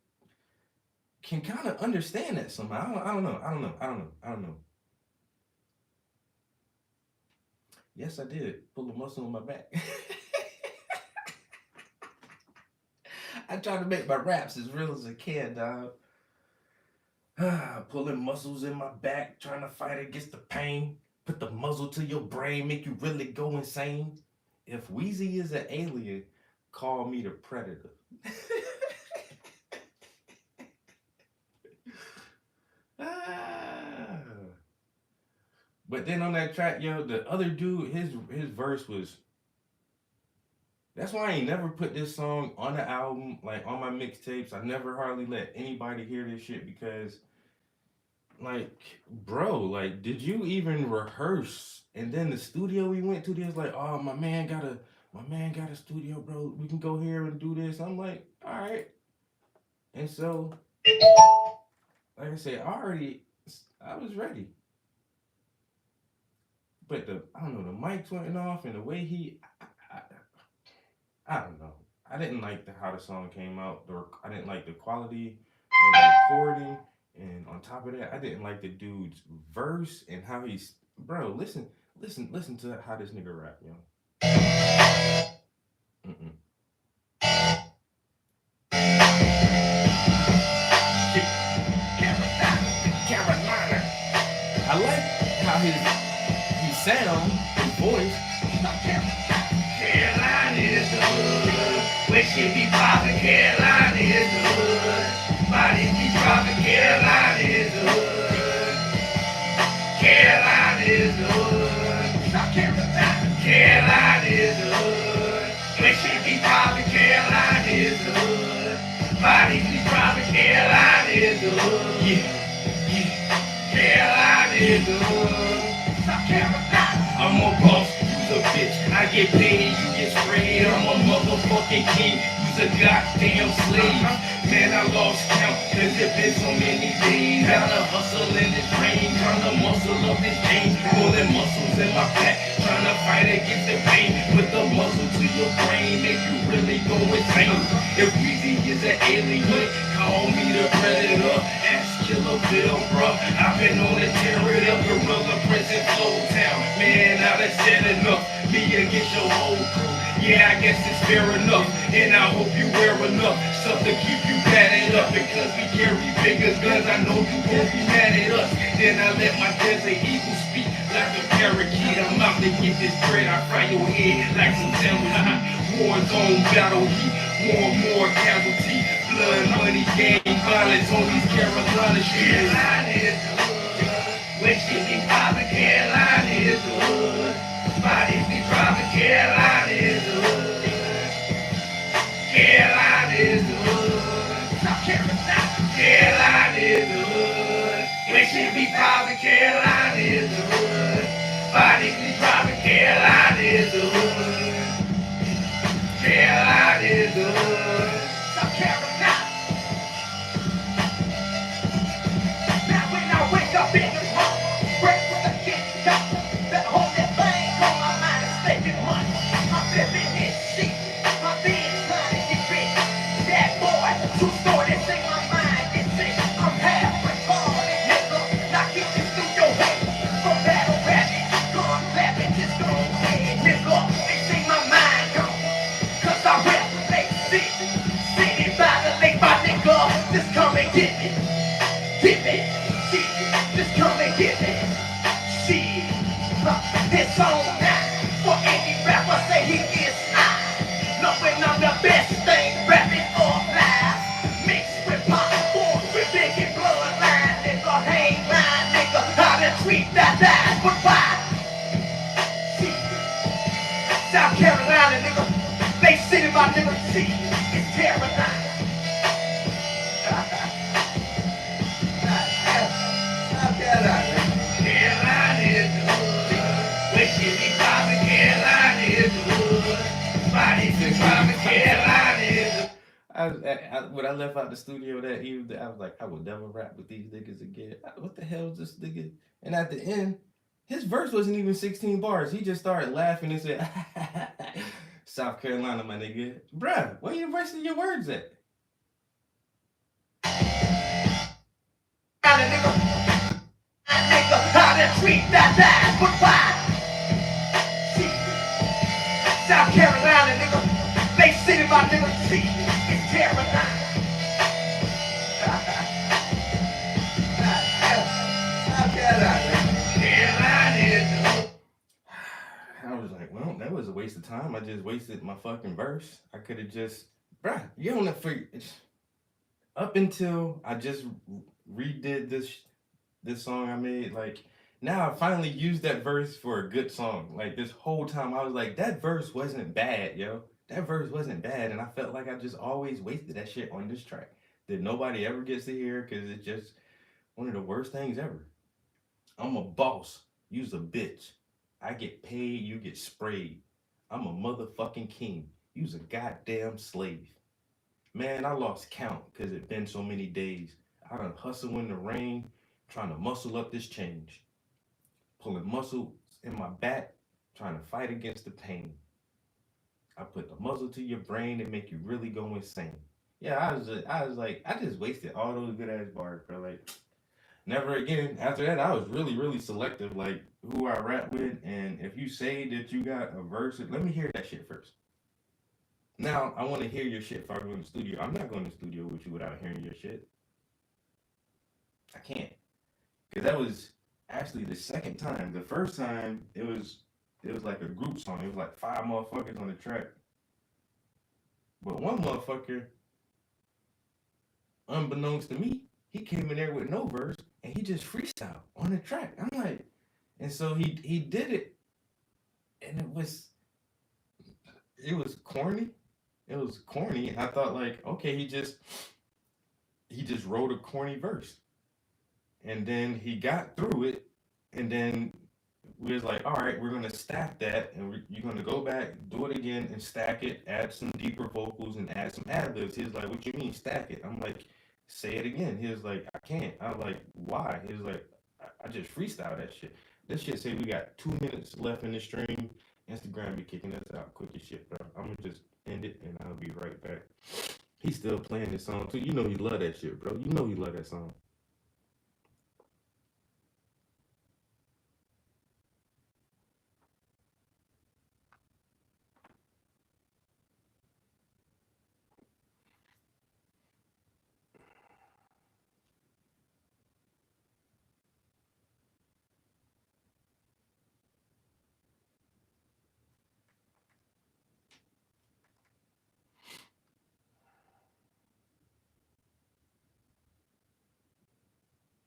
kind of understand that somehow. I don't know. Yes, I did pull a muscle on my back. I try to make my raps as real as I can, dog. Pulling muscles in my back, trying to fight against the pain. Put the muzzle to your brain, make you really go insane. If Wheezy is an alien, call me the Predator. But then on that track, yo, the other dude, his verse was. That's why I ain't never put this song on the album, like on my mixtapes. I never hardly let anybody hear this shit because, like, bro, like, did you even rehearse? And then the studio we went to, there's like, oh, my man got a studio, bro. We can go here and do this. I'm like, all right. And so, like I said, I was ready. But I don't know, the mics went off and the way I don't know. I didn't like how the song came out. I didn't like the quality of the recording. And on top of that, I didn't like the dude's verse and how he's, bro, listen to how this nigga rap, yo. Carolina. I like how he sound, his voice.
Carolina is the hood. Where shit be poppin', Carolina is the hood. Bodies be droppin', Carolina is the hood. Carolina is the hood. South Carolina. Carolina is the hood. Where shit be poppin', Carolina is the hood. Bodies be droppin', Carolina is the hood. Yeah. Carolina is the hood. South Carolina. I'm a boss, you's a bitch. I get paid, you get sprayed. I'm a motherfucking king, you's a goddamn slave. Man, I lost count, cause it been so many days. Gotta hustle in this rain, trying to muscle up this game. Pulling muscles in my back, trying to fight against the pain. Put the muscle to your brain, make you really go insane. If Weezy is an alien, call me the Predator. Ask Killer Bill, bruh. I've been on the terror of Gorilla Prison Flow Town. Man, now that's said enough. Me against your whole crew. Yeah, I guess it's fair enough. And I hope you wear enough stuff to keep you padded up. Because we carry bigger guns, I know you won't be mad at us. Then I let my desert eagle speak like a parakeet. I'm out to get this bread, I fry your head like some sandwich. War zone battle heat, more casualty. Blood, money, gang, violence on these Carolina streets. Carolina is the hood. Where shit be poppin', Carolina is the hood. Bodies be droppin', Carolina is the hood. Carolina is the hood. South Carolina. Carolina is the hood. Where shit be poppin', Carolina is the hood. Bodies be droppin', Carolina is the hood. Carolina is the hood. South Carolina. Now when I wake up in the morning, breakfast I get up. That whole that thing on my mind is making money. I'm living this shit. My bed's trying to get rich. That boy, true story, this ain't my mind. This shit, I'm half retarded, nigga. Now get this through your head. From battle rapping, gun clapping, just go ahead, nigga. This ain't my mind, gone. Cause I rap Lake City. City by the lake, my nigga. Just come and get me. Get me. See, just come and get me. See, it's on now. For any rapper say he is high. Knowing I'm the best thing rapping off live. Mixed with pop, with big and bloodline, nigga. Hang line, nigga. How to treat that die, but why? See, South Carolina, nigga. They City, my nigga. See, it's Carolina. South Carolina. Carolina is the hood. Where shit be poppin', Carolina is the hood. Bodies be droppin', Carolina is the
When I left out the studio that evening, I was like, I will never rap with these niggas again. What the hell is this nigga? And at the end, his verse wasn't even 16 bars. He just started laughing and said, South Carolina, my nigga. Bruh, where you resting your words at?
treat that bad, but why? See, South Carolina, nigga. Bay City, my nigga. See, it's Carolina. South Carolina. Carolina.
I was like, well, that was a waste of time. I just wasted my fucking verse. I could have just, bruh, you don't have to. Up until I just redid this song I made, like now I finally used that verse for a good song. Like this whole time I was like, that verse wasn't bad, yo. That verse wasn't bad, and I felt like I just always wasted that shit on this track that nobody ever gets to hear because it's just one of the worst things ever. I'm a boss. You's a bitch. I get paid, you get sprayed. I'm a motherfucking king. You's a goddamn slave. Man, I lost count because it been so many days. I done hustle in the rain, trying to muscle up this change. Pulling muscle in my back, trying to fight against the pain. I put the muzzle to your brain and make you really go insane. Yeah, I was like, I just wasted all those good ass bars, bro. Like, never again. After that, I was really selective, like who I rap with, and if you say that you got a verse, let me hear that shit first. Now I want to hear your shit if I go in the studio. I'm not going to the studio with you without hearing your shit. I can't, because that was actually the second time. The first time it was like a group song. It was like five motherfuckers on the track, but one motherfucker, unbeknownst to me, he came in there with no verse and he just freestyle on the track. I'm like, and so he did it, and it was corny. It was corny, and I thought like, okay, he just wrote a corny verse, and then he got through it, and then we was like, all right, we're gonna stack that, and you're gonna go back, do it again, and stack it, add some deeper vocals, and add some ad libs. He's like, what you mean stack it? I'm like, say it again. He was like, I can't. I was like, why? He was like, I just freestyle that shit. This shit say we got 2 minutes left in the stream. Instagram be kicking us out quick as shit, bro. I'm gonna just end it, and I'll be right back. He's still playing this song too. You know he love that shit, bro. You know he love that song.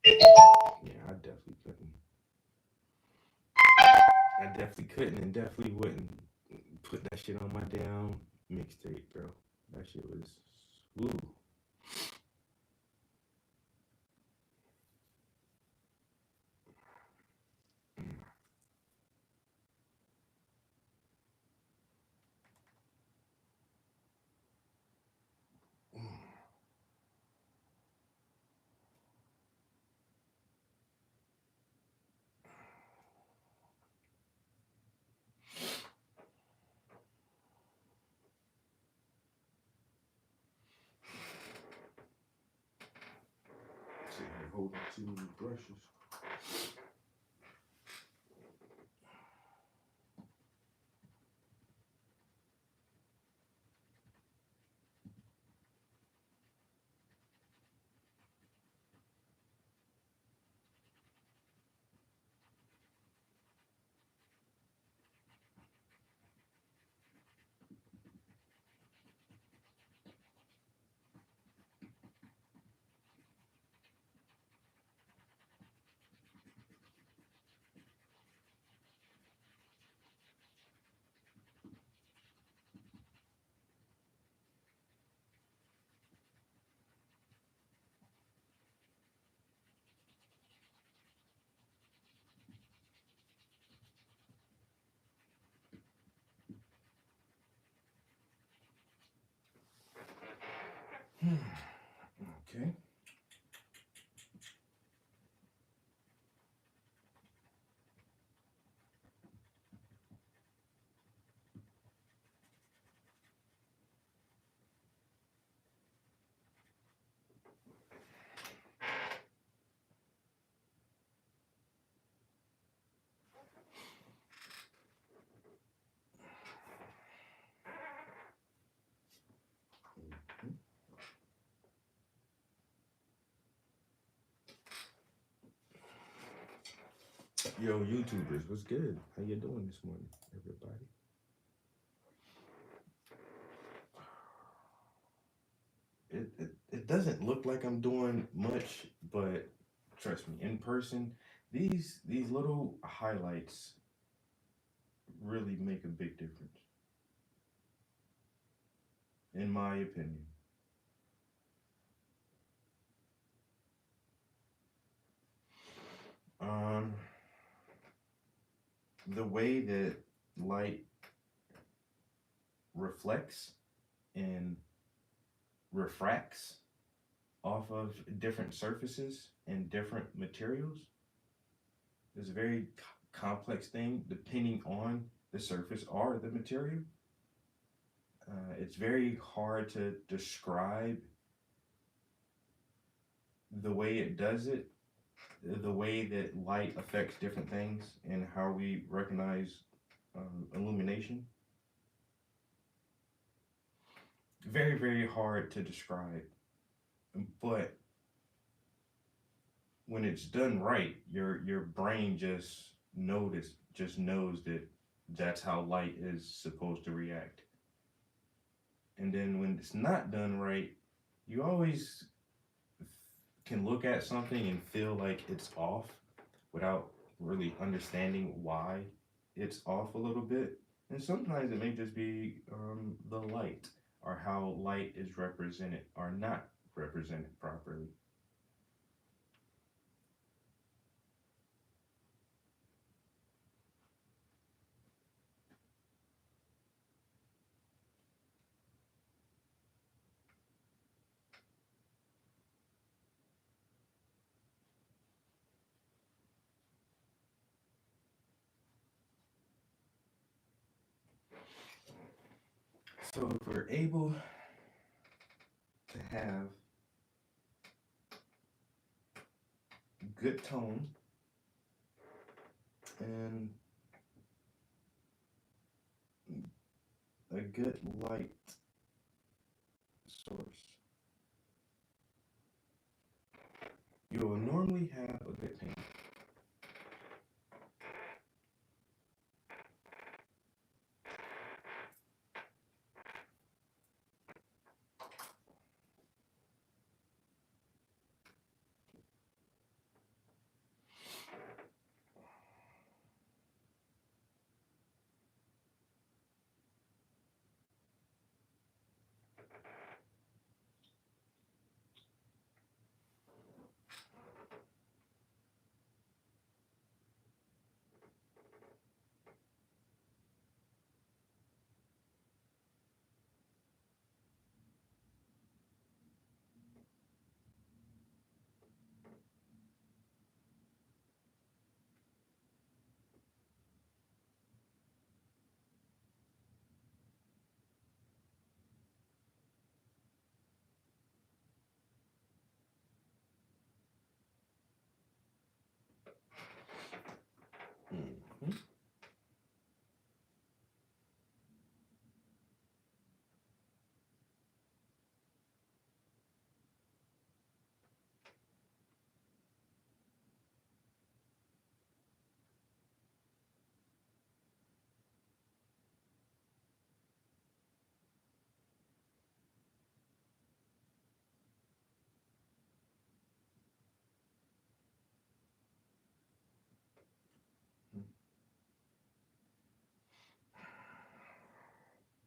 Yeah, I definitely couldn't, and definitely wouldn't put that shit on my damn mixtape, bro. That shit was, woo. See, I hold on too many brushes. Okay. Yo, YouTubers, what's good? How you doing this morning, everybody? It doesn't look like I'm doing much, but trust me, in person, these little highlights really make a big difference, in my opinion. Um, the way that light reflects and refracts off of different surfaces and different materials is a very complex thing depending on the surface or the material. It's very hard to describe the way it does it, the way that light affects different things, and how we recognize illumination. Very, very hard to describe. But when it's done right, your brain just knows that that's how light is supposed to react. And then when it's not done right, you always can look at something and feel like it's off without really understanding why it's off a little bit. And sometimes it may just be the light or how light is represented or not represented properly. So if we're able to have good tone and a good light source, you will normally have a good painting. Mhm.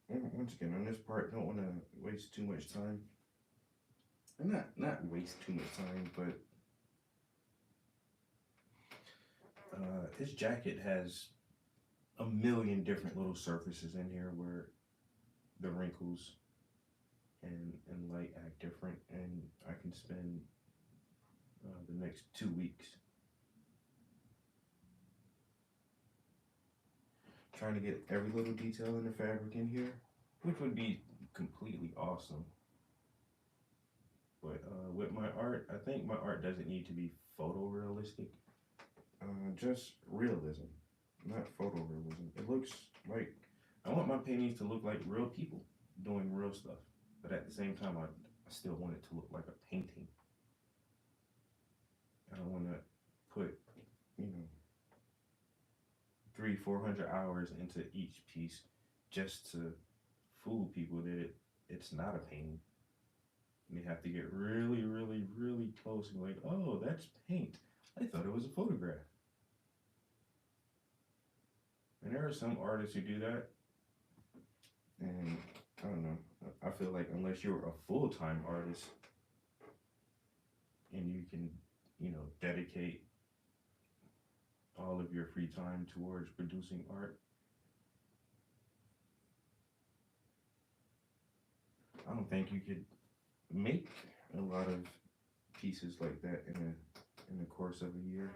Once again, on this part, don't want to waste too much time. And not waste too much time, but his jacket has a million different little surfaces in here where the wrinkles and light act different, and I can spend the next 2 weeks trying to get every little detail in the fabric in here, which would be completely awesome. But with my art, I think my art doesn't need to be photorealistic, just realism, not photorealism. It looks like I want my paintings to look like real people doing real stuff, but at the same time, I still want it to look like a painting. I don't want to put, you know, 400 hours into each piece just to fool people that it's not a painting. You have to get really, really, really close and like, oh, that's paint. I thought it was a photograph. And there are some artists who do that. And I don't know. I feel like unless you're a full-time artist and you can, dedicate all of your free time towards producing art, I don't think you could make a lot of pieces like that in the course of a year.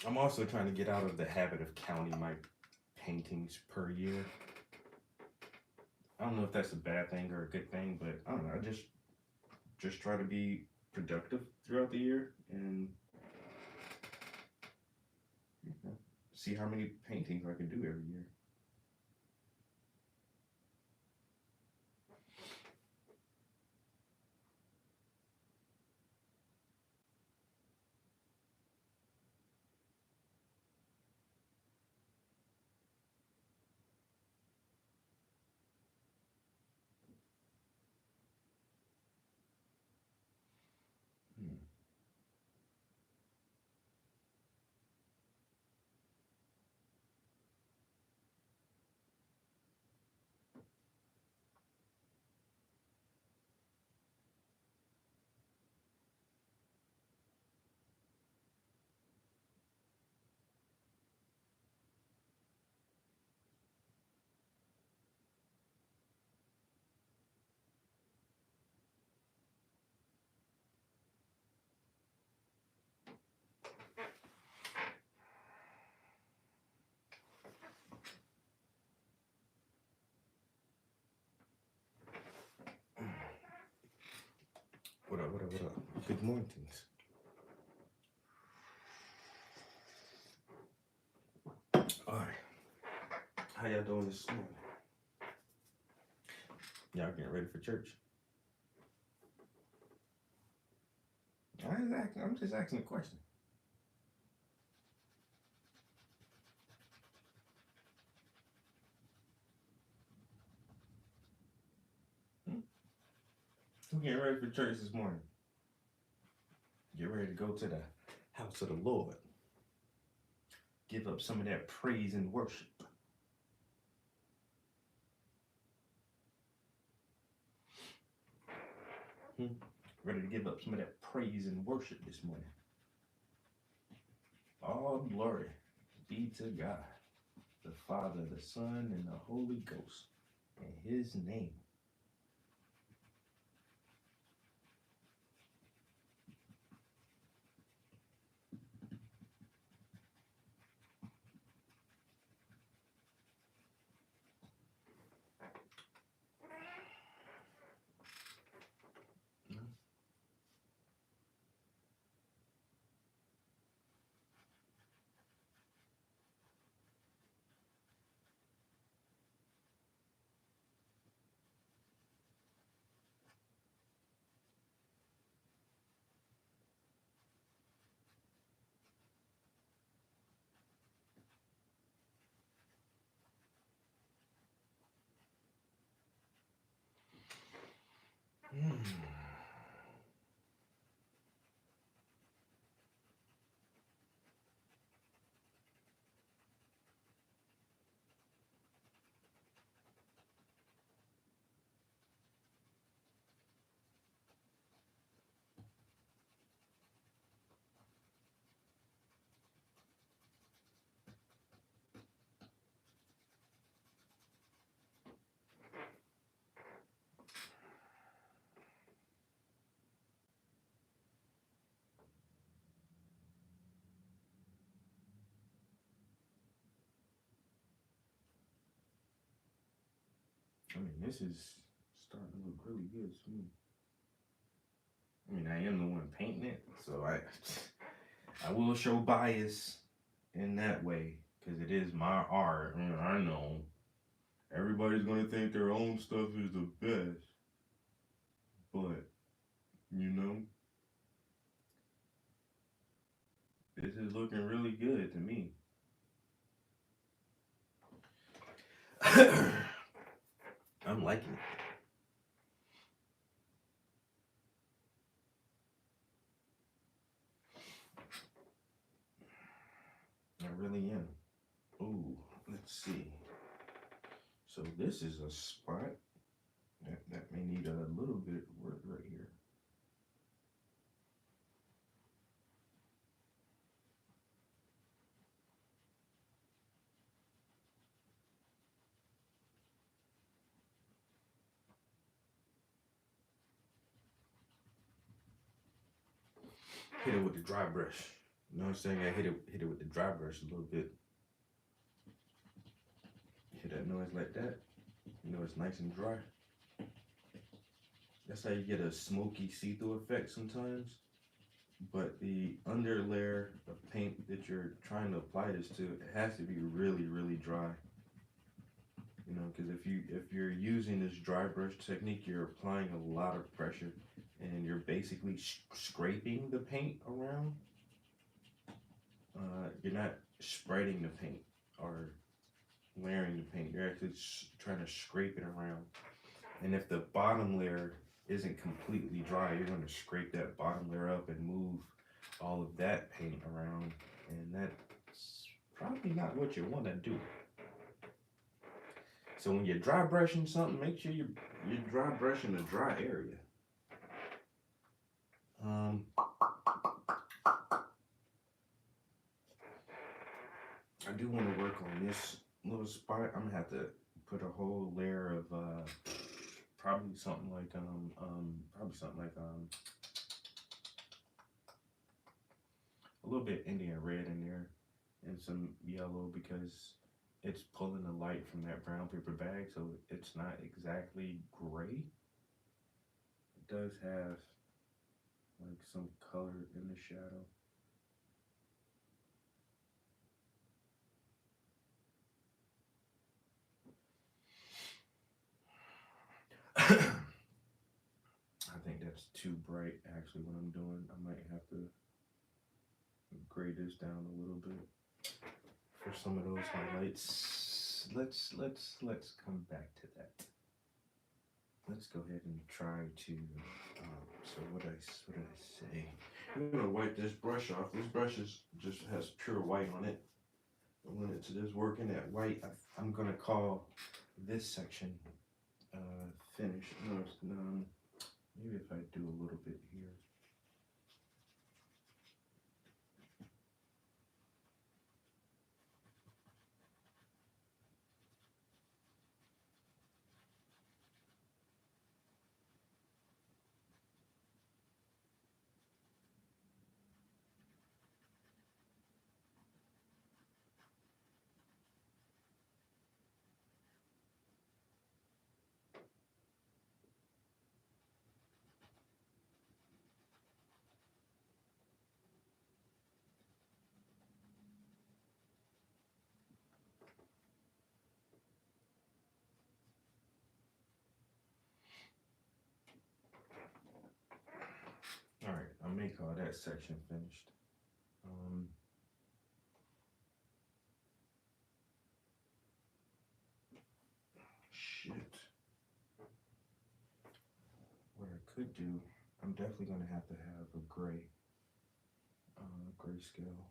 I'm also trying to get out of the habit of counting my paintings per year. I don't know if that's a bad thing or a good thing, but I don't know. I just try to be productive throughout the year and see how many paintings I can do every year. Hmm. What up, what up, what up? Good mornings. Alright. How y'all doing this morning? Y'all getting ready for church? I'm just asking a question. Who getting ready for church this morning? Get ready to go to the house of the Lord. Give up some of that praise and worship. Ready to give up some of that praise and worship this morning. All glory be to God, the Father, the Son, and the Holy Ghost, in His name. I mean, this is starting to look really good to me. I mean, I am the one painting it, so I will show bias in that way because it is my art. I know Everybody's gonna think their own stuff is the best, but you know, this is looking really good to me. I'm liking it. I really am. Ooh, let's see. So this is a spot that may need a little bit of work right here. Hit it with the dry brush. You know what I'm saying? I hit it with the dry brush a little bit. Hear that noise like that? You know it's nice and dry. That's how you get a smoky see-through effect sometimes. But the under layer of paint that you're trying to apply this to, it has to be really, really dry. You know, because if you're using this dry brush technique, you're applying a lot of pressure, and you're basically scraping the paint around. You're not spreading the paint or layering the paint. You're actually trying to scrape it around. And if the bottom layer isn't completely dry, you're going to scrape that bottom layer up and move all of that paint around, and that's probably not what you want to do. So when you're dry brushing something, make sure you're dry brushing the dry area. I do want to work on this little spot. I'm gonna have to put a whole layer of probably something like a little bit Indian red in there and some yellow, because it's pulling the light from that brown paper bag, so it's not exactly gray. It does have like some color in the shadow. I think that's too bright actually what I'm doing. I might have to gray this down a little bit for some of those highlights. Let's come back to that. Let's go ahead and try to so what did I say? I'm gonna wipe this brush off. This brush just has pure white on it. And when it's just working at white, I'm gonna call this section finished. No, it's done. Maybe if I do a little bit here. All right, I'll make all that section finished. Shit. What I could do, I'm definitely gonna have to have a gray grayscale.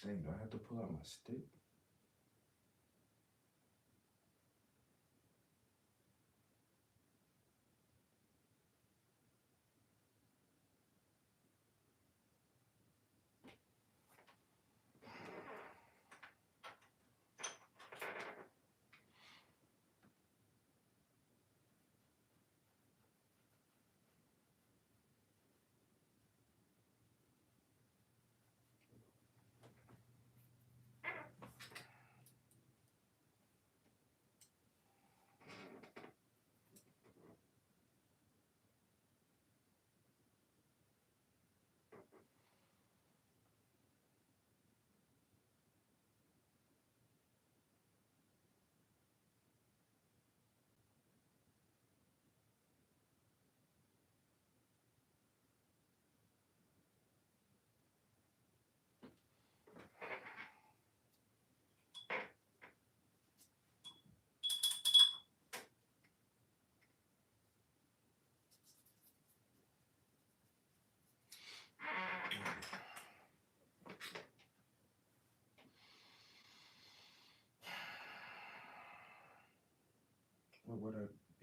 Dang, do I have to pull out my stick?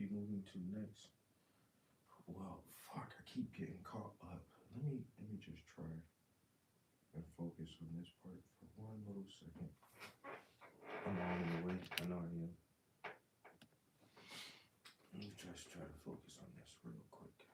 be moving to next? Well, fuck, I keep getting caught up. Let me just try and focus on this part for one little second. I'm all in the way. I know I am. Let me just try to focus on this real quick.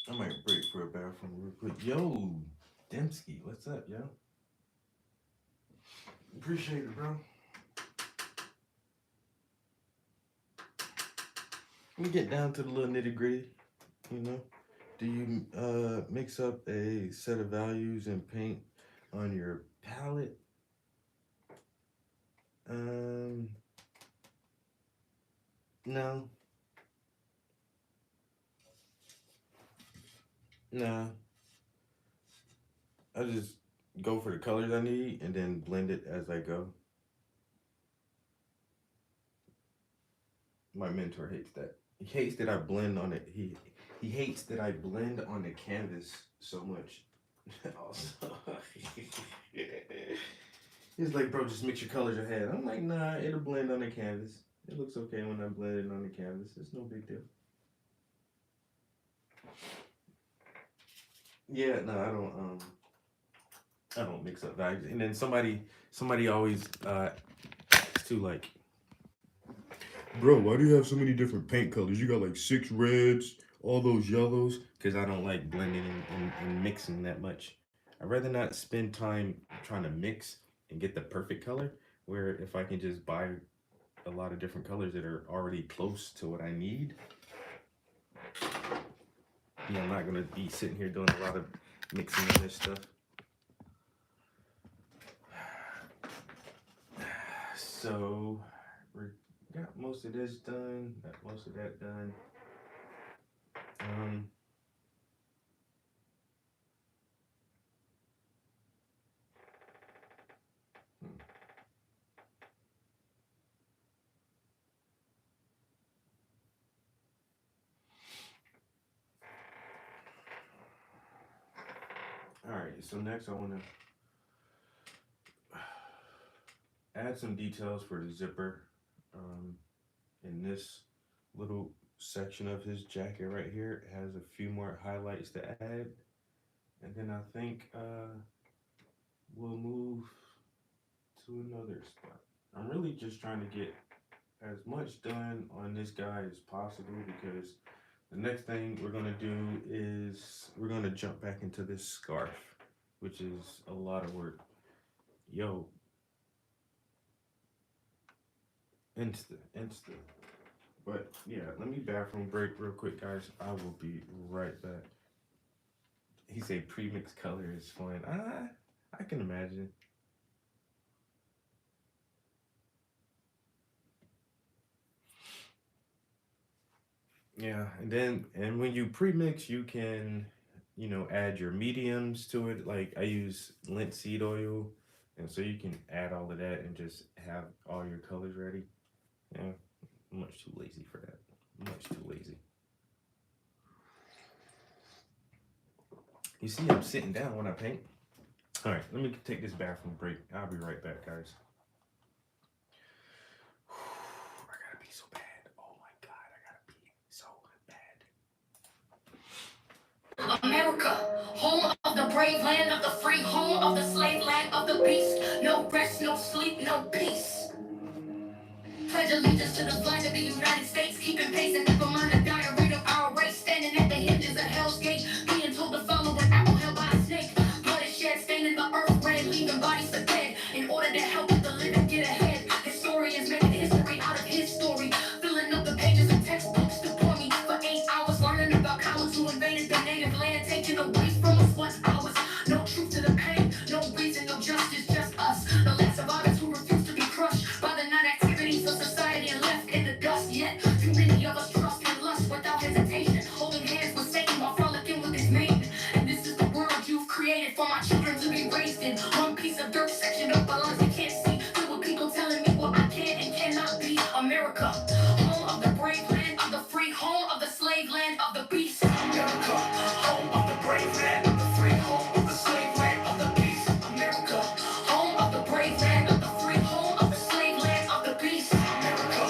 I might break for a bathroom real quick. Yo, Dembski, what's up, yo? Appreciate it, bro. We get down to the little nitty gritty, you know. Do you mix up a set of values and paint on your palette? No. Nah. I just go for the colors I need and then blend it as I go. My mentor hates that. He hates that I blend on it. He hates that I blend on the canvas so much. Also, he's like, bro, just mix your colors ahead. I'm like, nah, it'll blend on the canvas. It looks okay when I blend it on the canvas. It's no big deal. Yeah, no, I don't mix up values. And then somebody always asks too, like, bro, why do you have so many different paint colors? You got like 6 reds, all those yellows. Because I don't like blending and mixing that much. I'd rather not spend time trying to mix and get the perfect color, where if I can just buy a lot of different colors that are already close to what I need, I'm not going to be sitting here doing a lot of mixing on this stuff. So we got most of this done, got most of that done. All right, so next I want to add some details for the zipper in this little section of his jacket right here. It has a few more highlights to add, and then I think we'll move to another spot. I'm really just trying to get as much done on this guy as possible, because the next thing we're gonna do is we're gonna jump back into this scarf, which is a lot of work. Yo, insta. But yeah, let me bathroom break real quick, guys. I will be right back. He said pre-mixed color is fun. I can imagine. Yeah, and when you pre-mix, you can, add your mediums to it. Like I use linseed oil, and so you can add all of that and just have all your colors ready. Yeah, I'm much too lazy for that. Much too lazy. You see, I'm sitting down when I paint. All right, let me take this bathroom break. I'll be right back, guys. I gotta pee so bad. Oh my God, I gotta pee so bad.
America, home of the brave, land of the free, home of the slave, land of the beast. No rest, no sleep, no peace. Pledge allegiance to the flag of the United States, keeping pace and never mind the diary of our race, standing at the hinges of Hell's Gate, being told the taking away from us what's ours. No truth to the pain, no reason, no justice, just us. The last survivors who refuse to be crushed by the non-activities of society and left in the dust. Yet, too many of us trust and lust without hesitation, holding hands with Satan while frolicking with his maiden. And this is the world you've created for my children to be raised in. One piece of dirt section of our lives we can't see. Filled with people telling me what I can and cannot be. America, home of the brave, land of the free, home of the slave, land of the beast.
America, home of the brave, land of the free, home of the slave, land of the beast.
America, home of the brave, land of the free, home of the slave, land of the beast.
America,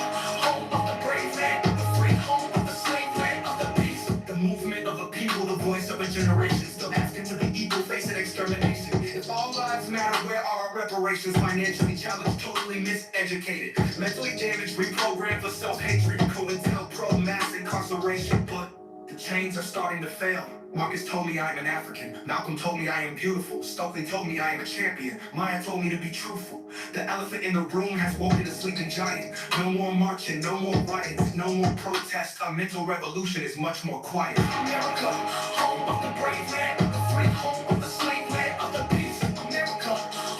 home of the brave, land of the free, home of the slave, land of the beast. The movement of a people, the voice of a generation, still asking to be equal, facing extermination. If all lives matter, where are our reparations? Financially challenged, totally miseducated, mentally damaged, reprogrammed for self-hatred, COINTELPRO, mass incarceration. But the chains are starting to fail. Marcus told me I'm an African. Malcolm told me I am beautiful. Stokely told me I am a champion. Maya told me to be truthful. The elephant in the room has woken a sleeping giant. No more marching, no more riots, no more protests. A mental revolution is much more quiet. America, home of the brave, land of the free, home of the slave, land of the beast.
America,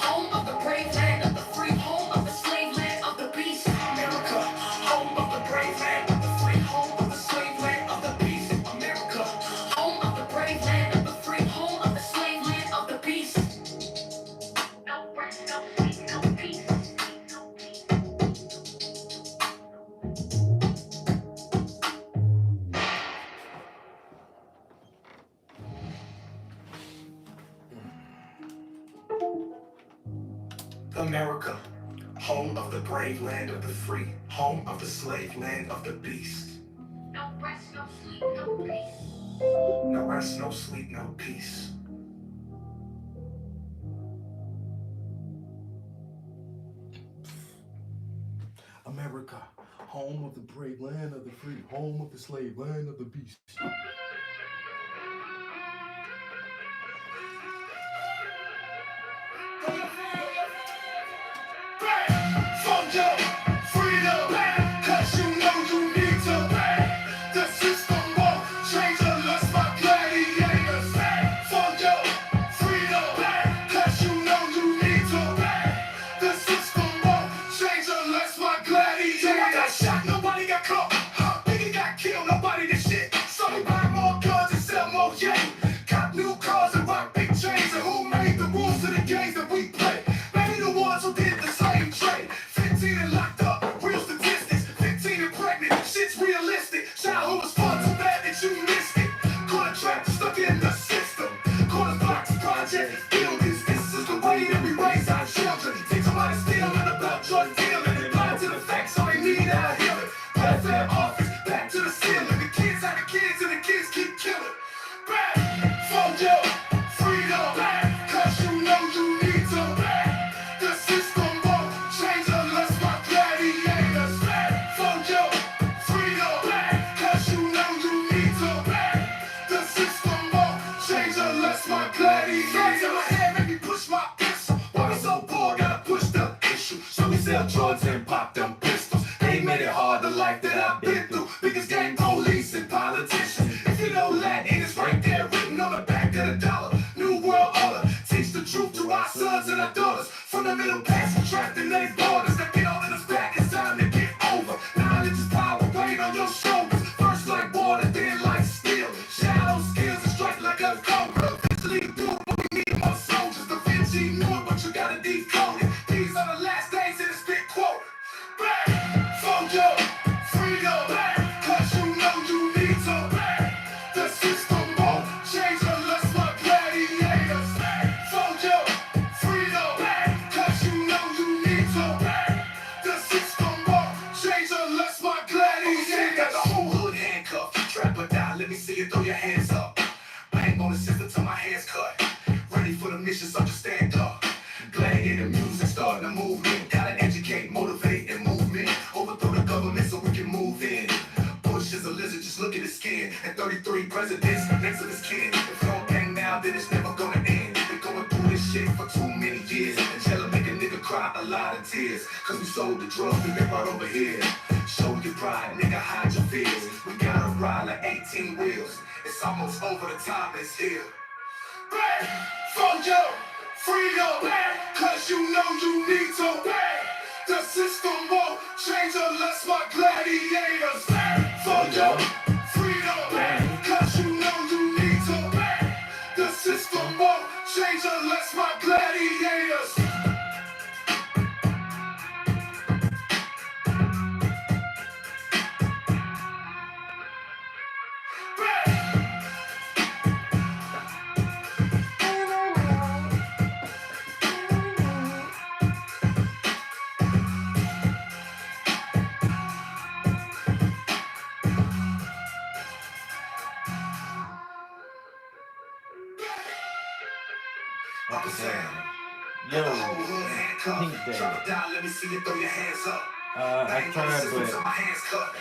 home of the brave, land of the free, home of the slave, land of the beast.
America, home of the brave, land of the free, home of the slave, land of the beast.
America, home of the brave, land of the free, home of the slave, land of the beast. No rest, no peace, no peace.
America, home of the brave, land of the free, home of the slave, land of the beast.
No rest, no sleep, no peace.
No rest, no sleep, no peace.
America, home of the brave, land of the free, home of the slave, land of the beast.
From your freedom, cause you know you need to. The system won't change unless my gladiators. From your freedom, cause you know you need to. The system won't change unless my gladiators. Nobody got shot, nobody got caught. Nigga got killed, nobody did shit. So we buy more guns and sell more yay. Got new cars and rock big chains. And who made the rules of the games that we play? Maybe the ones who did the slave trade. 15 and locked up, real statistics. 15 and pregnant, shit's realistic. Childhood was fun, too bad that you missed it. Caught a trap, stuck in the system. Corner blocks, project buildings. This is the way that we raise our children. Teach them how to steal and about drug dealing. And blind to the facts, so they need our healing. Welfare office, back to the ceiling. The kids have the kids and the kids keep killing. Back from your freedom, cause you know you need to. The system won't change unless my gladiators. From your freedom, cause you know you need to. The system won't change unless my gladiators. Drugs in my head make me push my pencil. Why we so poor, gotta push the issue. So we sell drugs and pop them pistols. They made it hard, the life that I've been through. Biggest gang police and politicians. If you know Latin, it's right there written on the back of the dollar. New world order, teach the truth to our sons and our daughters. From the middle class, we trapped in their borders. That get all in us back, it's time to get over. Knowledge is power, weight on your shoulders. First like water, then like steel. Shadow skills and strike like a cobra. Eventually do it, but we need more soldiers. Da Vinci knew it, but you gotta decode it. These are the last days in the spit quote. From your freedom, cause you know you need to. The system won't change unless my gladiators. From your freedom, cause you know you need to. The system won't change unless my gladiators. Got the whole hood handcuffed. Trap or die, let me see you throw your hands up. Bang on the system till my hands cut. Ready for the mission, so just stand up. Gladiator music, starting a movement. Gotta educate, motivate, and movement. Overthrow the government so we can move in. Bush is a lizard, just look at his skin. And 33 presidents next to his kin. If we don't bang now, then it's never gonna end. Been going through this shit for too many years. And jail make a nigga cry a lot of tears. Cause we sold the drugs we been brought over here. Show your pride, nigga, hide your fears. We gotta ride. ride like 18 wheels. It's almost over, the time is here. Bang! For your freedom, bang! Cause you know you need to, bang! The system won't change unless my gladiators, bang! For your freedom, bang! Cause you know you need to, bang! The system won't change unless my gladiators.
Uncle Sam. Yo, Pink Day.
Drop it down, let me see you throw your hands up.
I tried, but
my hands cut.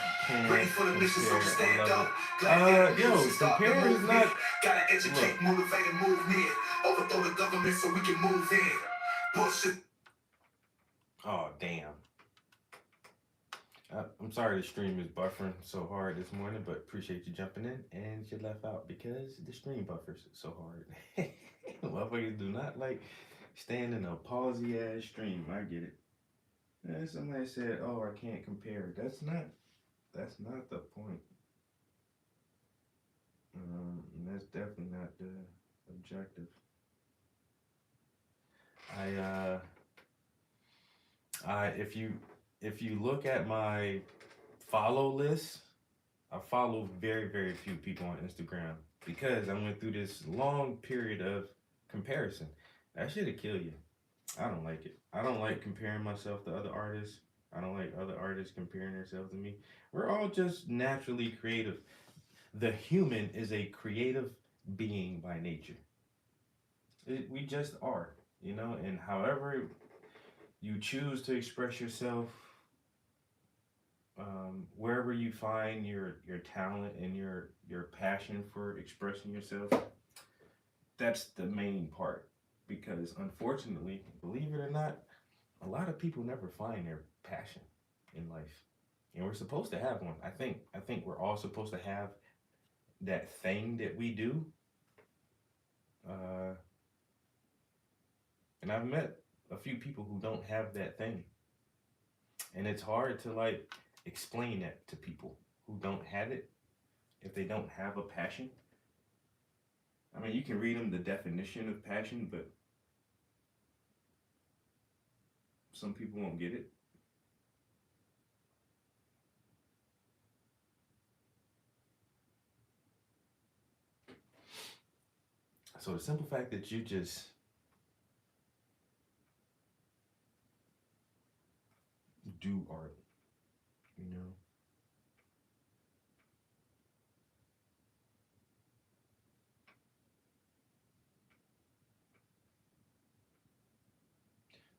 Ready for the mission, so
compare.
stand
I love
up.
it.
Glad
Yo,
you start the
compare is
movement.
not.
Gotta educate,
Look.
motivate, and move near. Overthrow the government so we can move in. Bullshit.
Oh damn. I'm sorry the stream is buffering so hard this morning, but appreciate you jumping in and you left out because the stream buffers so hard. Motherfuckers do not like staying in a palsy ass stream. I get it. And somebody said, "Oh, I can't compare." That's not the point. And that's definitely not the objective. If you look at my follow list, I follow very, very few people on Instagram because I went through this long period of comparison. That shit'll kill you. I don't like it. I don't like comparing myself to other artists. I don't like other artists comparing themselves to me. We're all just naturally creative. The human is a creative being by nature. We just are, you know, and however you choose to express yourself, wherever you find your talent and your passion for expressing yourself, that's the main part. Because unfortunately, believe it or not, a lot of people never find their passion in life, and we're supposed to have one. I think we're all supposed to have that thing that we do. And I've met a few people who don't have that thing, and it's hard to like explain that to people who don't have it. If they don't have a passion, I mean, you can read them the definition of passion, but some people won't get it. So the simple fact that you just do art, you know,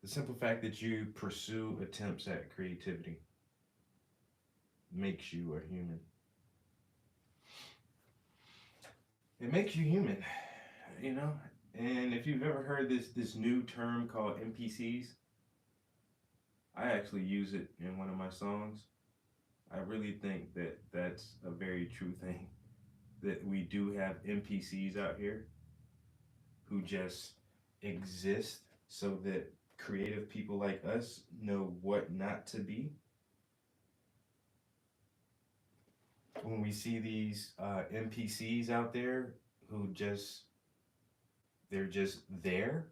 the simple fact that you pursue attempts at creativity makes you a human. It makes you human, you know. And if you've ever heard this new term called NPCs, I actually use it in one of my songs. I really think that that's a very true thing. That we do have NPCs out here who just exist so that creative people like us know what not to be. When we see these NPCs out there who they're just there,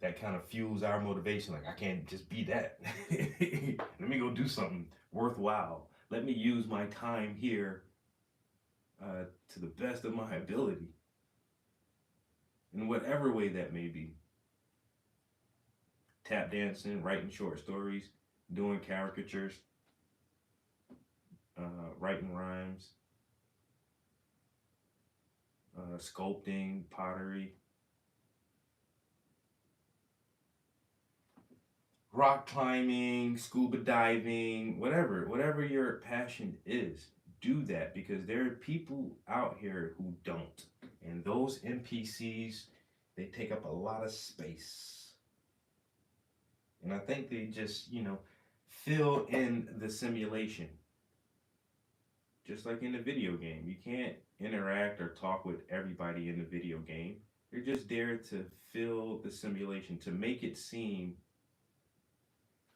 that kind of fuels our motivation. Like, I can't just be that. Let me go do something worthwhile. Let me use my time here to the best of my ability, in whatever way that may be. Tap dancing, writing short stories, doing caricatures, writing rhymes, sculpting, pottery, rock climbing, scuba diving, whatever your passion is, do that, because there are people out here who don't. And those NPCs, they take up a lot of space. And I think they just, you know, fill in the simulation. Just like in the video game, you can't interact or talk with everybody in the video game. You're just there to fill the simulation, to make it seem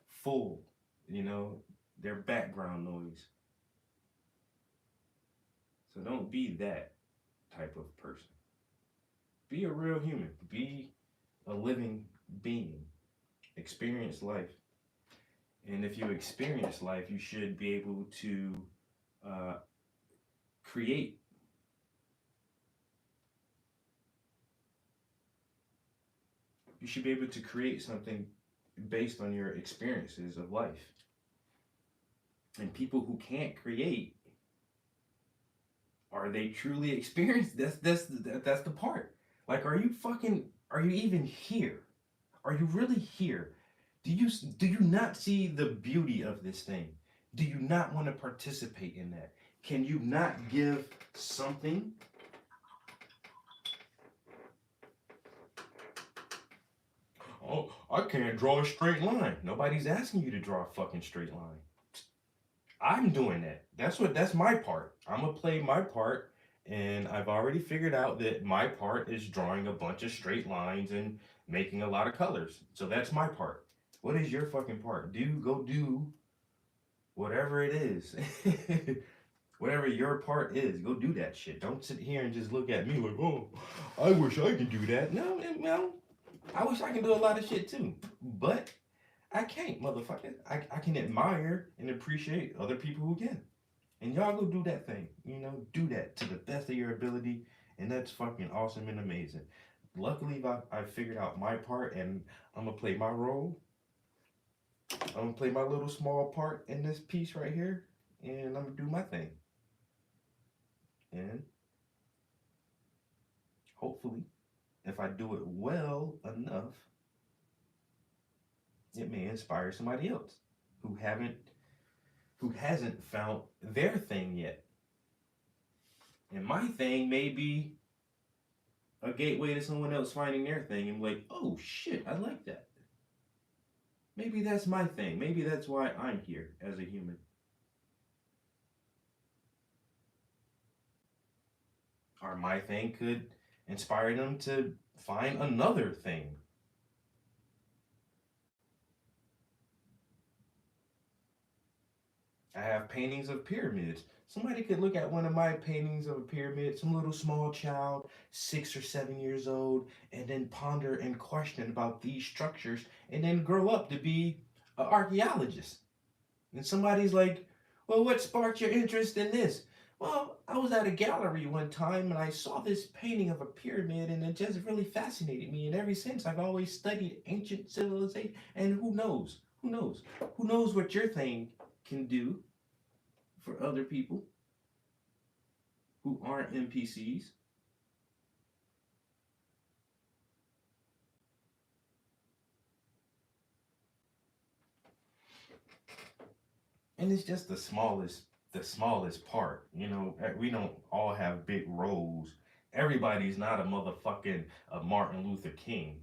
full, you know, their background noise. So don't be that type of person. Be a real human. Be a living being. Experience life. And if you experience life, you should be able to uh, create. You should be able to create something based on your experiences of life. And people who can't create, are they truly experienced? That's the part. Like, are you even here? Are you really here? Do you not see the beauty of this thing? Do you not want to participate in that? Can you not give something? Oh, I can't draw a straight line. Nobody's asking you to draw a fucking straight line. I'm doing that. That's my part. I'm gonna play my part, and I've already figured out that my part is drawing a bunch of straight lines and making a lot of colors. So that's my part. What is your fucking part? Go do whatever it is. Whatever your part is, go do that shit. Don't sit here and just look at me like, oh, I wish I could do that. No, no, I wish I could do a lot of shit too. But I can't, motherfucker. I can admire and appreciate other people who can. And y'all go do that thing. You know, do that to the best of your ability. And that's fucking awesome and amazing. Luckily, I figured out my part, and I'm going to play my role. I'm going to play my little small part in this piece right here. And I'm going to do my thing. And hopefully, if I do it well enough, it may inspire somebody else who hasn't found their thing yet. And my thing may be a gateway to someone else finding their thing and like, oh shit, I like that. Maybe that's my thing. Maybe that's why I'm here as a human. Or my thing could inspire them to find another thing. I have paintings of pyramids. Somebody could look at one of my paintings of a pyramid, some little small child, 6 or 7 years old, and then ponder and question about these structures, and then grow up to be an archaeologist. And somebody's like, well, what sparked your interest in this? Well, I was at a gallery one time and I saw this painting of a pyramid, and it just really fascinated me. And ever since, I've always studied ancient civilization. And who knows? Who knows? Who knows what your thing can do for other people who aren't NPCs? And it's just the smallest part. You know, we don't all have big roles. Everybody's not a motherfucking Martin Luther King.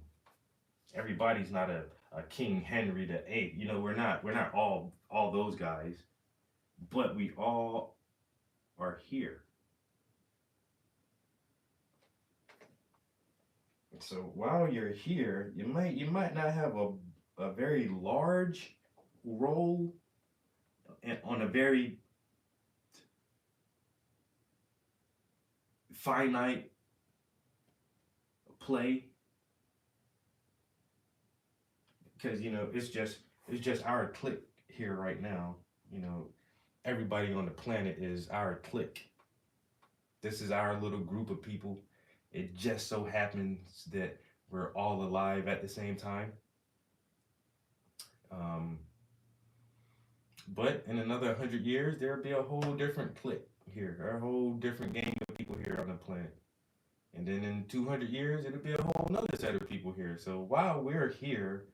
Everybody's not a King Henry the Eighth. You know, we're not all those guys, but we all are here. So while you're here, you might not have a very large role on a very finite play, because you know it's just our clique here right now. You know, everybody on the planet is our clique. This is our little group of people. It just so happens that we're all alive at the same time. But in another 100 years, there'll be a whole different clique here, a whole different gang of people here on the planet. And then in 200 years, it'll be a whole nother set of people here. So while we're here,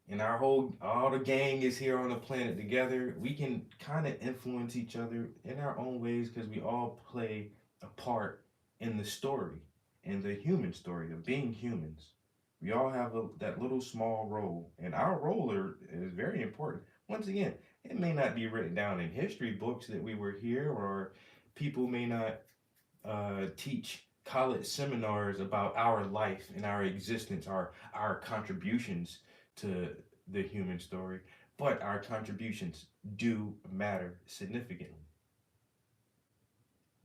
and all the gang is here on the planet together, we can kind of influence each other in our own ways, because we all play a part in the story, in the human story of being humans. We all have that little small role, and our role is very important. Once again, It may not be written down in history books that we were here, or people may not teach college seminars about our life and our existence, our contributions to the human story, but our contributions do matter significantly,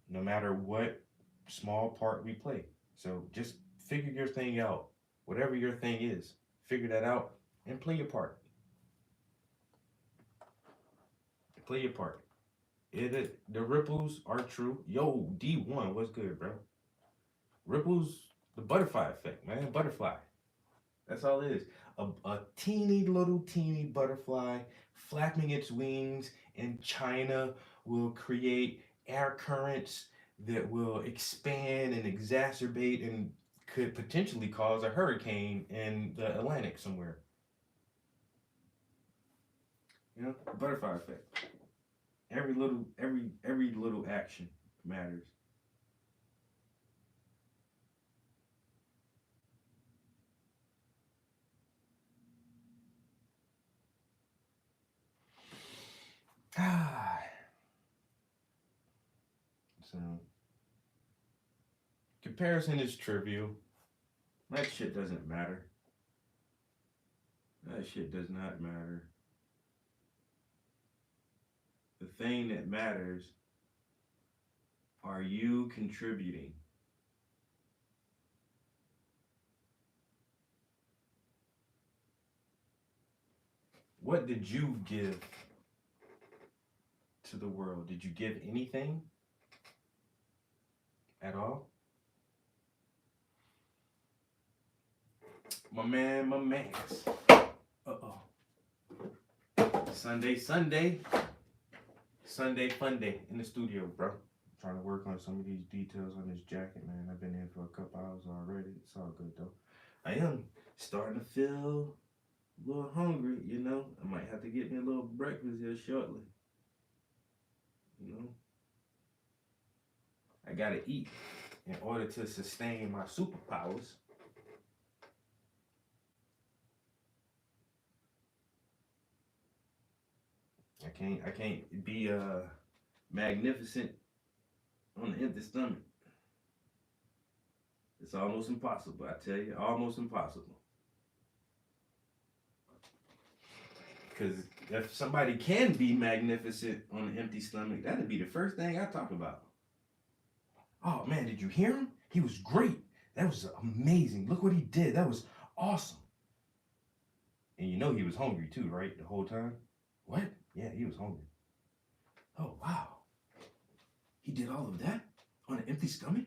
no matter what small part we play. So just figure your thing out. Whatever your thing is, figure that out and play your part. Play your part. The ripples are true. Yo, D1, what's good, bro? Ripples, the butterfly effect, man. Butterfly. That's all it is. A teeny little teeny butterfly flapping its wings in China will create air currents that will expand and exacerbate and could potentially cause a hurricane in the Atlantic somewhere. You know, butterfly effect. Every little action matters. Ah, so comparison is trivial. That shit doesn't matter. That shit does not matter. The thing that matters, are you contributing? What did you give to the world? Did you give anything at all? My man, my mans. Uh-oh. Sunday fun day in the studio, bro. Trying to work on some of these details on this jacket, man. I've been in for a couple hours already. It's all good, though. I am starting to feel a little hungry, you know. I might have to get me a little breakfast here shortly. You know, I gotta eat in order to sustain my superpowers. I can't be magnificent on an empty stomach. It's almost impossible, I tell you, almost impossible. Because if somebody can be magnificent on an empty stomach, that'd be the first thing I talk about. Oh man, did you hear him? He was great. That was amazing. Look what he did. That was awesome. And you know he was hungry too, right? The whole time? What? Yeah, he was hungry. Oh, wow. He did all of that on an empty stomach?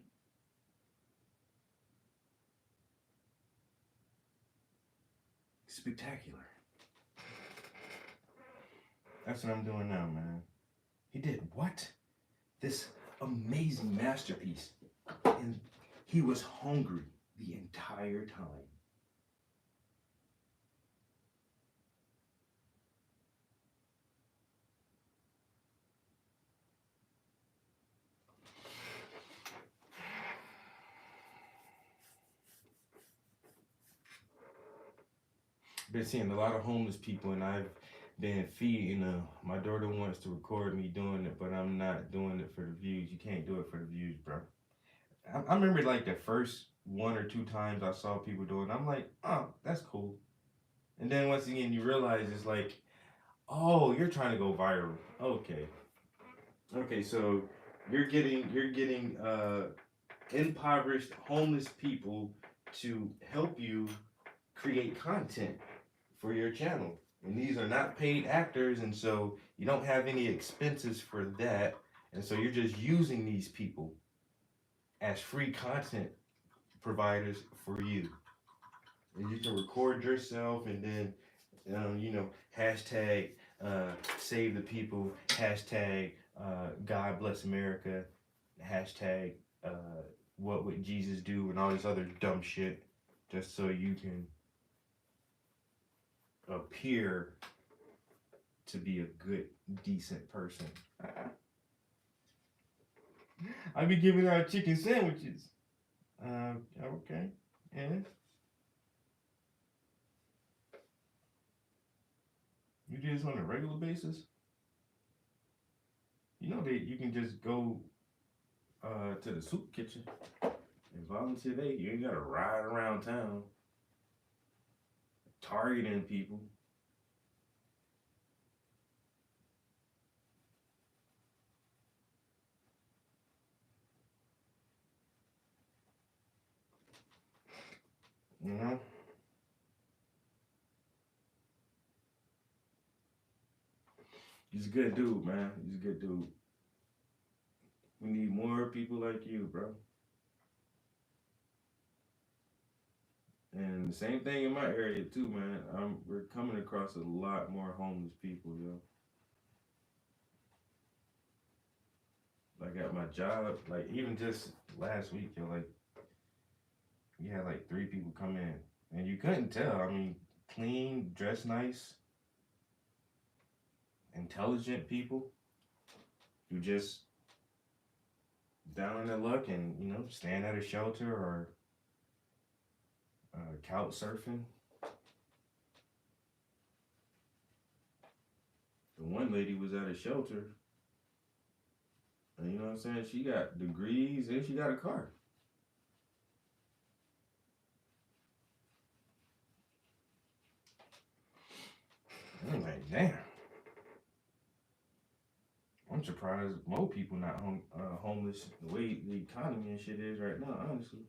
Spectacular. That's what I'm doing now, man. He did what? This amazing masterpiece. And he was hungry the entire time. Been seeing a lot of homeless people, and I've been feeding them. My daughter wants to record me doing it, but I'm not doing it for the views. You can't do it for the views, bro. I remember like the first 1 or 2 times I saw people doing it, I'm like, oh, that's cool. And then once again, you realize it's like, oh, you're trying to go viral. Okay. Okay, so you're getting impoverished homeless people to help you create content for your channel. And these are not paid actors, and so you don't have any expenses for that. And so you're just using these people as free content providers for you. And you can record yourself and then, hashtag save the people, hashtag God bless America, hashtag what would Jesus do, and all this other dumb shit, just so you can appear to be a good, decent person. I be giving out chicken sandwiches. Okay. And you do this on a regular basis? You know that you can just go to the soup kitchen and volunteer there. You ain't gotta ride around town targeting people. You know? He's a good dude, man. He's a good dude. We need more people like you, bro. And the same thing in my area too, man. We're coming across a lot more homeless people, yo. Like at my job, like even just last week, yo, like we had like 3 people come in, and you couldn't tell. I mean, clean, dressed nice, intelligent people who just down on their luck and staying at a shelter or couch surfing. The one lady was at a shelter, and you know what I'm saying? She got degrees and she got a car. I'm like, damn. I'm surprised more people not homeless the way the economy and shit is right now, honestly.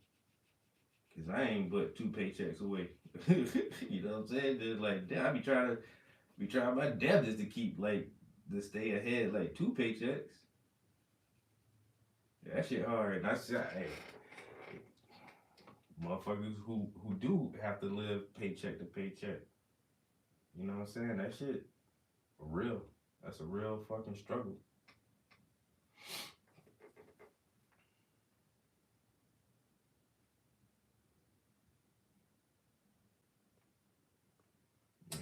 Cause I ain't but 2 paychecks away. You know what I'm saying? Just like, damn, I be trying my damnedest to keep like to stay ahead, like 2 paychecks. Yeah, that shit hard. And I said, hey, motherfuckers who do have to live paycheck to paycheck. You know what I'm saying? That shit real. That's a real fucking struggle.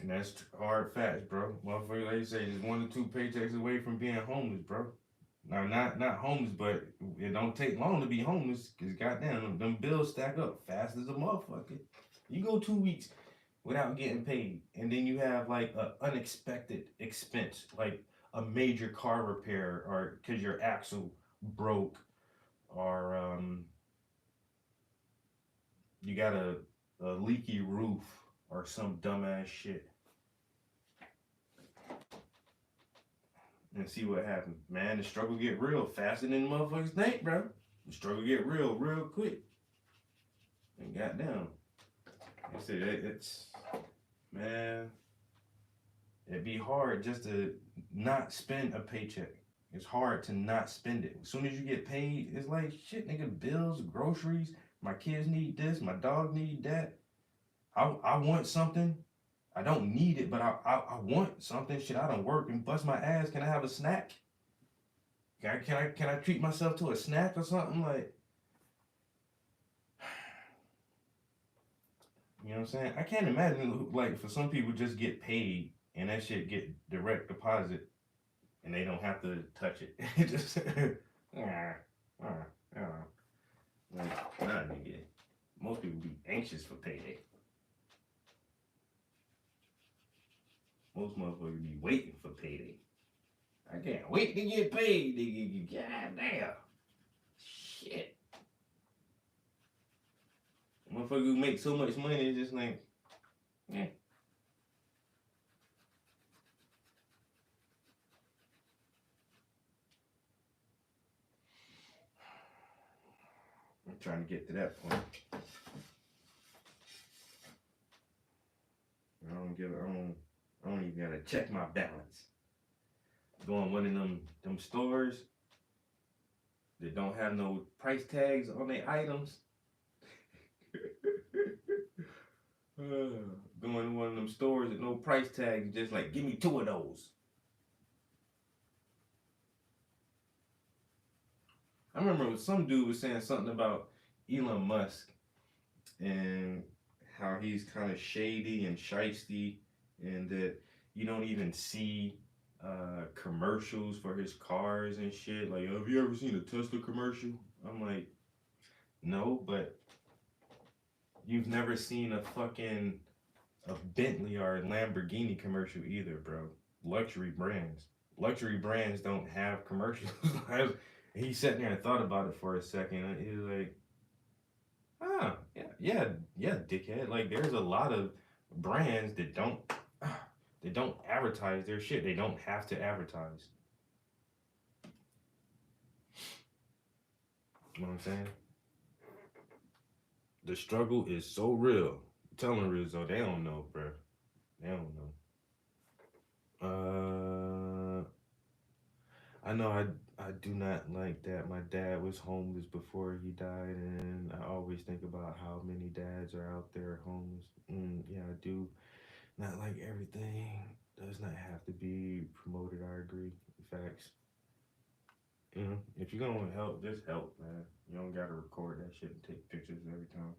And that's hard facts, bro. Motherfucker, like you say, just 1 or 2 paychecks away from being homeless, bro. Now, not homeless, but it don't take long to be homeless, cause goddamn, them bills stack up fast as a motherfucker. You go 2 weeks without getting paid, and then you have like an unexpected expense, like a major car repair, or cause your axle broke, or you got a leaky roof, or some dumbass shit. And see what happens. Man, the struggle get real faster than motherfuckers think, bro. The struggle get real quick. And goddamn. I said, it's, man, it'd be hard just to not spend a paycheck. It's hard to not spend it. As soon as you get paid, it's like, shit, nigga, bills, groceries, my kids need this, my dog need that. I want something. I don't need it, but I want something. Shit, I don't work and bust my ass. Can I have a snack? Can I treat myself to a snack or something? Like, you know what I'm saying? I can't imagine, like, for some people just get paid and that shit get direct deposit and they don't have to touch it. It just, like, nah, nigga. Most people be anxious for payday. Most motherfuckers be waiting for payday. I can't wait to get paid, nigga. God damn. Shit. Motherfucker who make so much money is just like, yeah. I'm trying to get to that point. I don't even gotta check my balance. Go in one of them stores that don't have no price tags on their items. Going to one of them stores with no price tags, just like, give me 2 of those. I remember some dude was saying something about Elon Musk and how he's kind of shady and shisty, and that you don't even see commercials for his cars and shit. Like, have you ever seen a Tesla commercial? I'm like, no, but you've never seen a Bentley or a Lamborghini commercial either, bro. Luxury brands. luxury brands don't have commercials. He sat there and thought about it for a second. And he was like, "Ah, yeah, dickhead. Like, there's a lot of brands that don't advertise their shit. They don't have to advertise. You know what I'm saying? The struggle is so real. I'm telling Rizzo, they don't know, bro. They don't know. I know I do not like that my dad was homeless before he died, and I always think about how many dads are out there homeless. Yeah, I do not like everything. Does not have to be promoted. I agree. Facts. If you're gonna help, just help, man. You don't gotta record that shit and take pictures every time.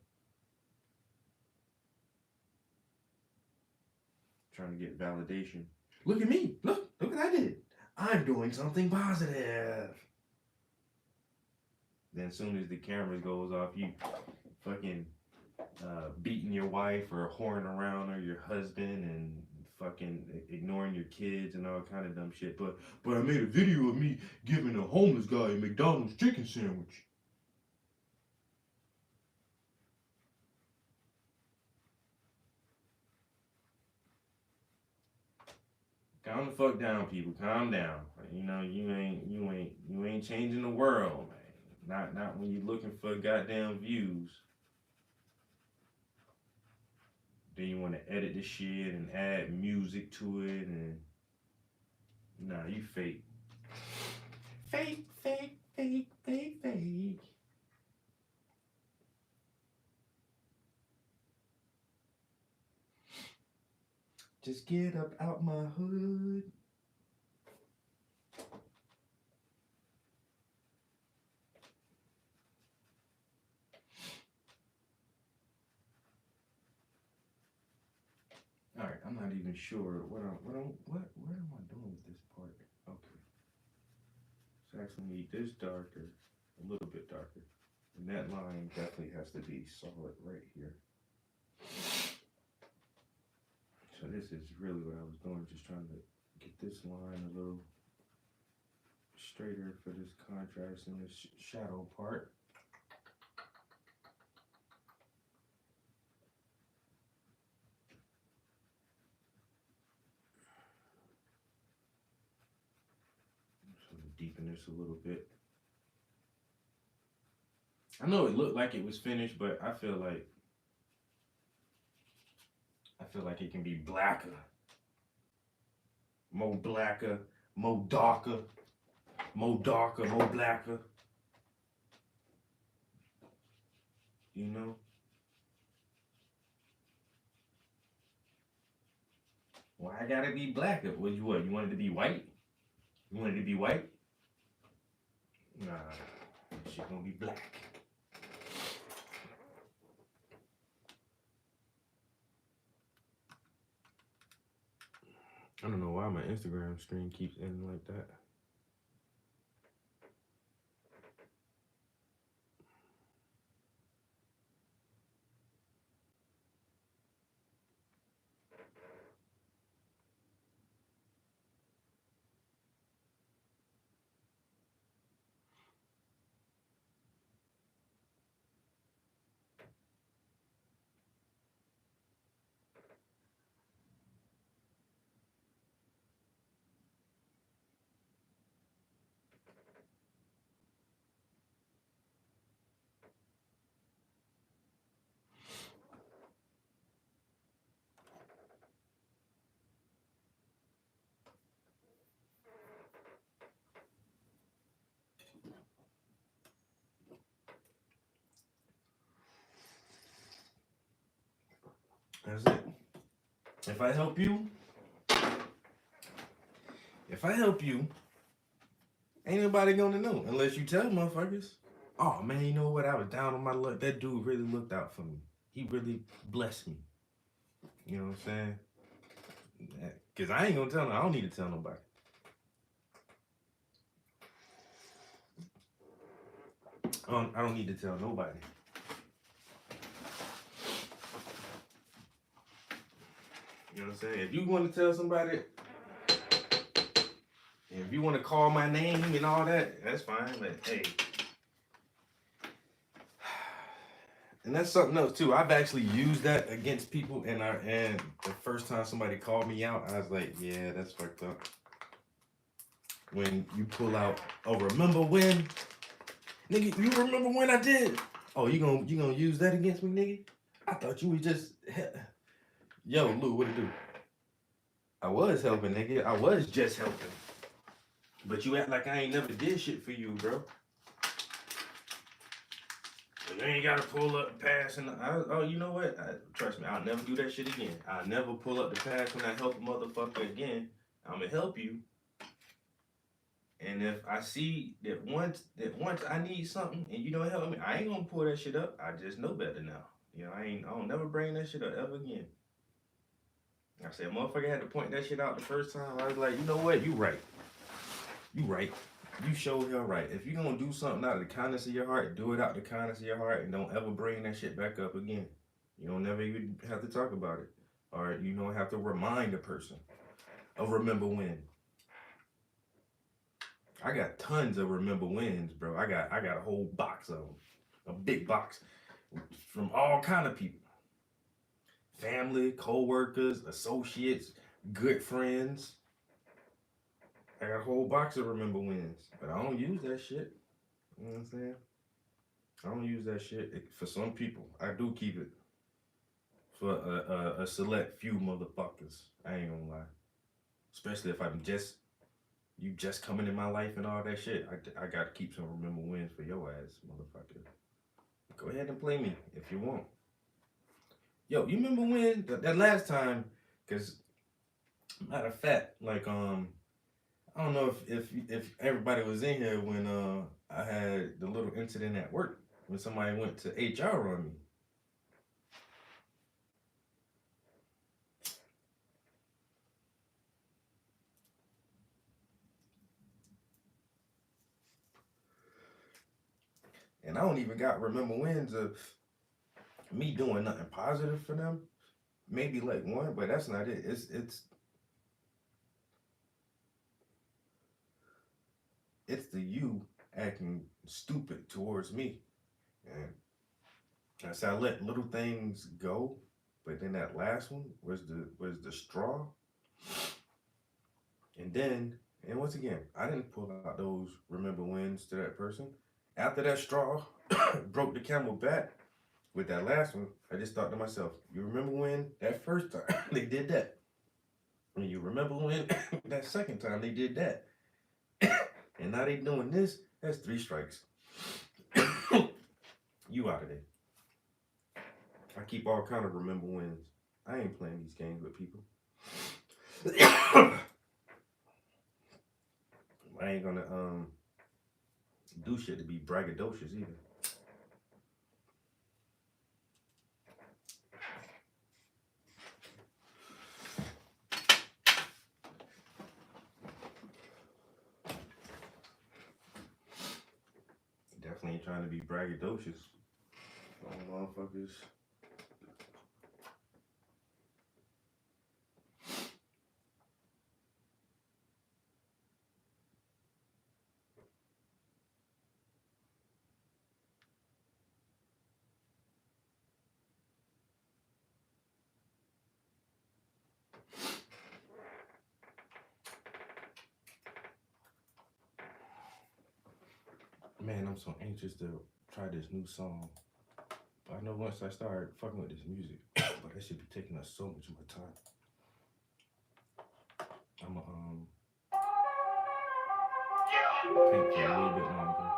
Trying to get validation. Look at me. Look what I did. I'm doing something positive. Then as soon as the camera goes off, you fucking beating your wife or whoring around or your husband and fucking ignoring your kids and all kind of dumb shit. But I made a video of me giving a homeless guy a McDonald's chicken sandwich. Calm the fuck down, people. Calm down. You know, you ain't changing the world, man. Not when you're looking for goddamn views. Then you want to edit the shit and add music to it, and nah, you fake. Fake. Just get up out my hood. All right, I'm not even sure what am I doing with this part? Okay, so actually need this darker, a little bit darker, and that line definitely has to be solid right here. So this is really what I was doing, just trying to get this line a little straighter for this contrast in this shadow part. So deepen this a little bit. I know it looked like it was finished, but I feel like it can be blacker. More blacker, more darker, more blacker. You know? Why I gotta be blacker? What? You want it to be white? You want it to be white? Nah, shit gonna be black. I don't know why my Instagram screen keeps ending like that. That's it. If I help you, ain't nobody gonna know unless you tell motherfuckers. Oh man, you know what? I was down on my luck. That dude really looked out for me. He really blessed me. You know what I'm saying? Cause I ain't gonna tell. I don't need to tell nobody. I don't need to tell nobody. You know what I'm saying? If you want to tell somebody, If you want to call my name and all that, that's fine. But hey, and that's something else too. I've actually used that against people, and the first time somebody called me out, I was like, yeah, that's fucked up. When you pull out, oh, remember when, nigga? You remember when I did? Oh, you gonna use that against me, nigga? I thought you was just, yo, Lou, what it do? I was helping, nigga. I was just helping. But you act like I ain't never did shit for you, bro. You ain't gotta pull up the pass and oh, you know what? Trust me, I'll never do that shit again. I'll never pull up the pass when I help a motherfucker again. I'ma help you. And if I see that once I need something and you don't help me, I ain't gonna pull that shit up. I just know better now. You know, I don't never bring that shit up ever again. I said, motherfucker had to point that shit out the first time. I was like, you know what? You right. You right. You sure you're right. If you're gonna do something out of the kindness of your heart, do it out of the kindness of your heart, and don't ever bring that shit back up again. You don't never even have to talk about it. Or you don't have to remind a person of remember when. I got tons of remember wins, bro. I got a whole box of them. A big box from all kind of people. Family, co-workers, associates, good friends. I got a whole box of remember wins, but I don't use that shit. You know what I'm saying? I don't use that shit. For some people, I do keep it. For a select few motherfuckers, I ain't gonna lie. Especially if you just coming in my life and all that shit. I gotta keep some remember wins for your ass, motherfucker. Go ahead and play me if you want. Yo, you remember when that last time? Cause matter of fact, like I don't know if everybody was in here when I had the little incident at work when somebody went to HR on me. And I don't even got remember wins of me doing nothing positive for them. Maybe like one, but that's not it. It's the you acting stupid towards me. And I said I let little things go, but then that last one was the straw. And once again, I didn't pull out those remember wins to that person. After that straw broke the camel back with that last one, I just thought to myself, you remember when that first time they did that? And you remember when that second time they did that? And now they doing this, that's 3 strikes. You out of there. I keep all kind of remember wins. I ain't playing these games with people. I ain't gonna do shit to be braggadocious either. Definitely ain't trying to be braggadocious. Oh, motherfuckers. Man, I'm so anxious to try this new song. But I know once I start fucking with this music, but that should be taking up so much more time. I'ma paint for a little bit longer.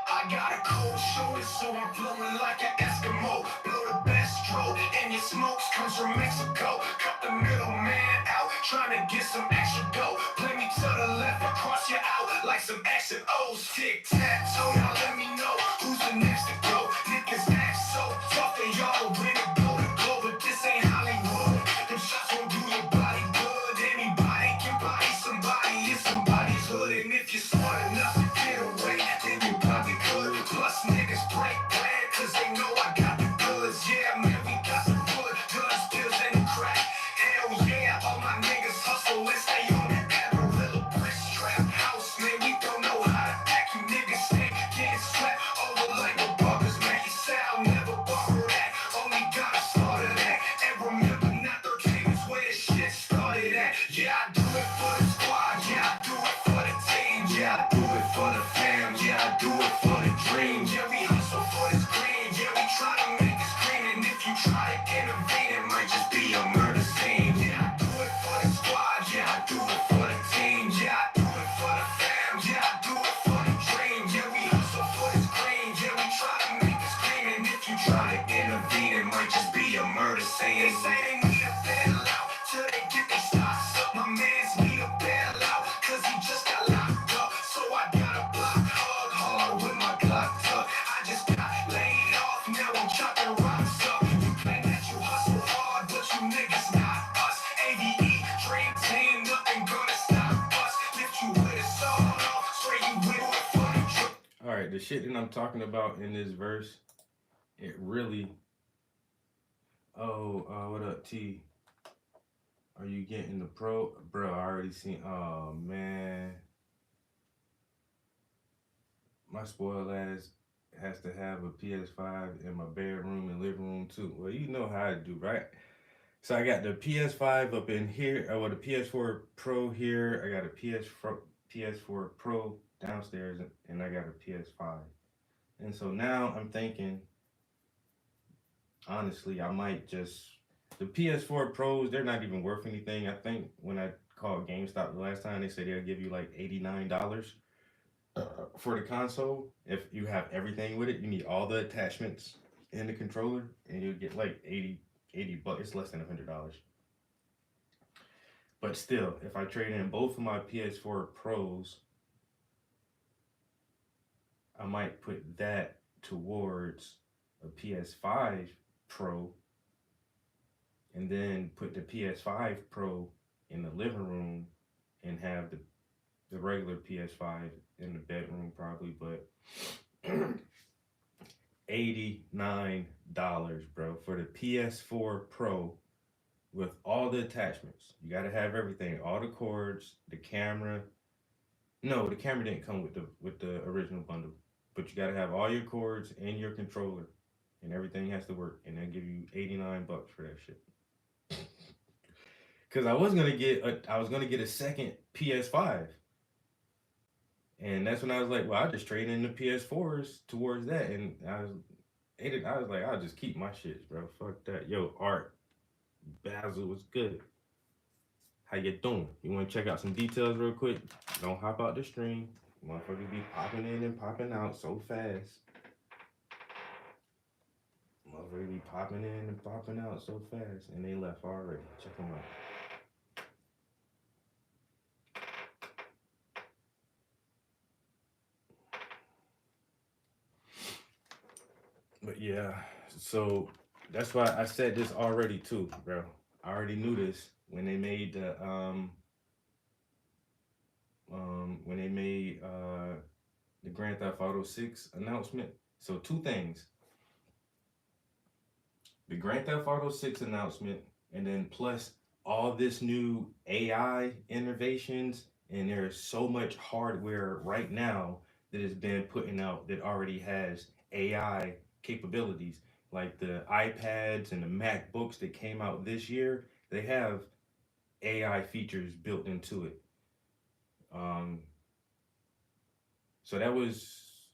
I got a cold shoulder, so I'm blowing like an Eskimo. Blow the best stroke, and your smokes comes from Mexico. Cut the middleman out, trying to get some extra dough. Play me to the left, across your out like some X and O's. Tic-tac-toe, now let me know who's the next to go. Niggas act so tough, they all win it, blow the glow, but this ain't Hollywood. Them shots won't do your body good. Anybody can body somebody in somebody's hood, and if you're smart enough to get away, then you probably could. Plus niggas break bread, cause they know I got the good. for the fam, yeah, I do it for the dream. Yeah, we hustle for this green, yeah, we try to make this green. And if you try to innovate, it might just be a murder scene. Yeah, I do it for the squad, yeah, I do it for the team. Yeah, I do it for the fam, yeah, I do it for the dream. Yeah, we hustle for this green, yeah, we try to make this green. And if you try to innovate, it might just be a murder scene. They say they need a bailout till they get their stocks up. My mans need a bailout, cause he just got locked up. So I got a block hug hard with my Glock tuck. I just got laid off, now I'm chopping rocks up. You claim that you hustle hard, but you niggas not us. ADE, dream team, nothing gonna stop us. Lift you with a sword off, spray you with it for the drip.
All right, the shit that I'm talking about in this verse, it really. Oh, what up, T? Are you getting the pro? Bro, I already seen. Oh, man. My spoiled ass has to have a PS5 in my bedroom and living room, too. Well, you know how I do, right? So I got the PS5 up in here. Well, the PS4 Pro here. I got a PS4 Pro downstairs, and I got a PS5. And so now I'm thinking, honestly, I might just. The PS4 Pros, they're not even worth anything. I think when I called GameStop the last time, they said they'll give you like $89 for the console. If you have everything with it, you need all the attachments in the controller, and you'll get like 80 bucks. It's less than $100. But still, if I trade in both of my PS4 Pros, I might put that towards a PS5 Pro, and then put the PS5 Pro in the living room and have the regular PS5 in the bedroom probably, but $89, bro, for the PS4 Pro with all the attachments. You gotta have everything, all the cords, the camera. No, the camera didn't come with the original bundle, but you gotta have all your cords and your controller, and everything has to work, and they'll give you $89 for that shit. Cause I was gonna get a second PS5, and that's when I was like, well, I'll just trade in the PS4s towards that, and I was like, I'll just keep my shits, bro. Fuck that. Yo, Art Basil was good. How you doing? You want to check out some details real quick? Don't hop out the stream. Motherfuckers be popping in and popping out so fast. Motherfuckers be popping in and popping out so fast, and they left already. Check them out. But yeah, so that's why I said this already too, bro. I already knew this when they made the Grand Theft Auto 6 announcement. So two things. The Grand Theft Auto 6 announcement, and then plus all this new AI innovations, and there's so much hardware right now that has been putting out that already has AI capabilities, like the iPads and the MacBooks that came out this year. They have AI features built into it. So that was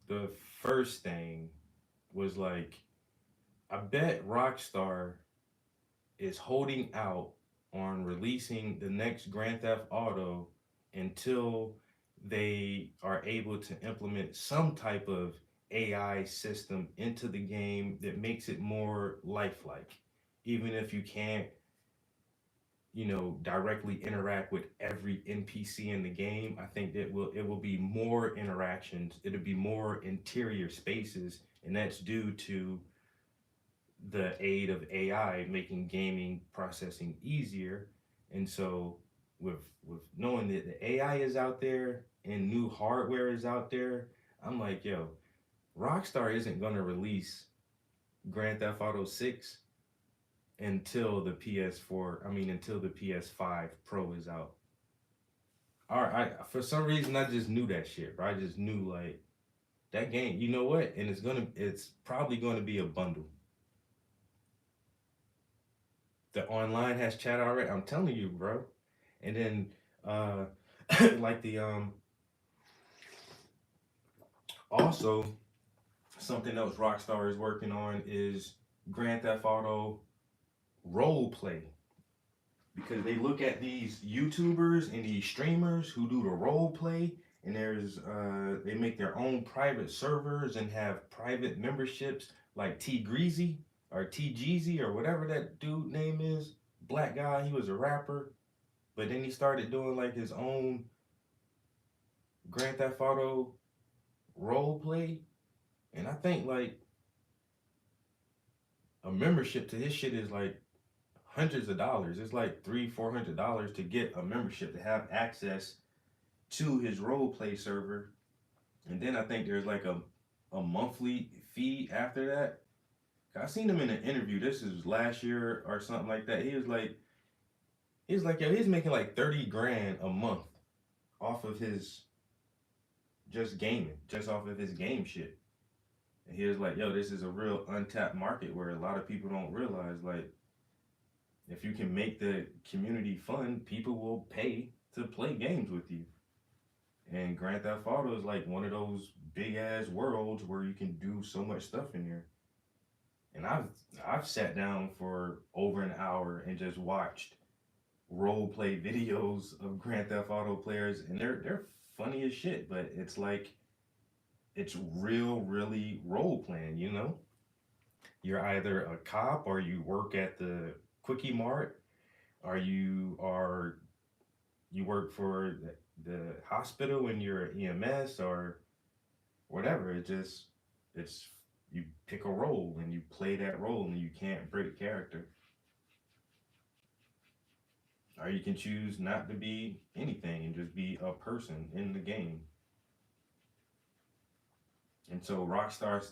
the first thing. Was like, I bet Rockstar is holding out on releasing the next Grand Theft Auto until they are able to implement some type of AI system into the game that makes it more lifelike. Even if you can't, directly interact with every NPC in the game, I think that it will be more interactions. It'll be more interior spaces, and that's due to the aid of AI making gaming processing easier. And so with knowing that the AI is out there and new hardware is out there, I'm like, yo, Rockstar isn't gonna release Grand Theft Auto 6 until the PS5 Pro is out. All right, for some reason I just knew that shit, bro. I just knew like that game. You know what? And it's probably gonna be a bundle. The online has chat already. I'm telling you, bro. And then like the Also, something else Rockstar is working on is Grand Theft Auto role play, because they look at these YouTubers and these streamers who do the role play, and they make their own private servers and have private memberships like T Greasy or T Jeezy or whatever that dude name is. Black guy, he was a rapper, but then he started doing like his own Grand Theft Auto role play, and I think like a membership to his shit is like hundreds of dollars. It's like $300-400 to get a membership to have access to his role play server. And then I think there's like a monthly fee after that. I seen him in an interview. This is last year or something like that. Yo, he's making like 30 grand a month off of his just gaming, just off of his game shit. And he was like, yo, this is a real untapped market where a lot of people don't realize, like, if you can make the community fun, people will pay to play games with you. And Grand Theft Auto is like one of those big ass worlds where you can do so much stuff in there. And I've sat down for over an hour and just watched role play videos of Grand Theft Auto players, and they're funny as shit, but it's like it's really role playing, you know? You're either a cop or you work at the Quickie Mart, or you work for the hospital and you're EMS or whatever. It's you pick a role and you play that role and you can't break character. Or you can choose not to be anything and just be a person in the game. And so Rockstar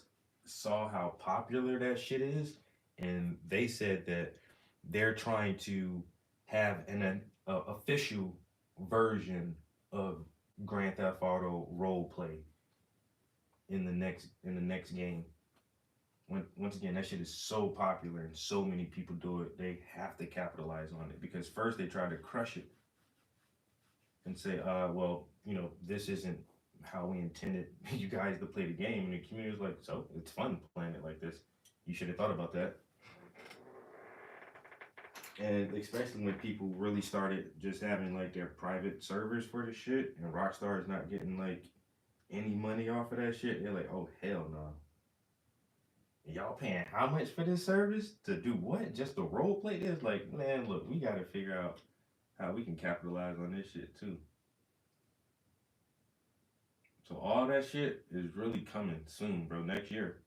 saw how popular that shit is, and they said that they're trying to have an official version of Grand Theft Auto role play in the next game. Once again, that shit is so popular and so many people do it, they have to capitalize on it, because first they tried to crush it and say, well, you know, this isn't how we intended you guys to play the game. And the community was like, so it's fun playing it like this. You should have thought about that. And especially when people really started just having like their private servers for the shit, and Rockstar is not getting like any money off of that shit, they're like, oh hell no. Y'all paying how much for this service to do what? Just to role play this? Like, man, look, we gotta figure out how we can capitalize on this shit too. So all that shit is really coming soon, bro. Next year.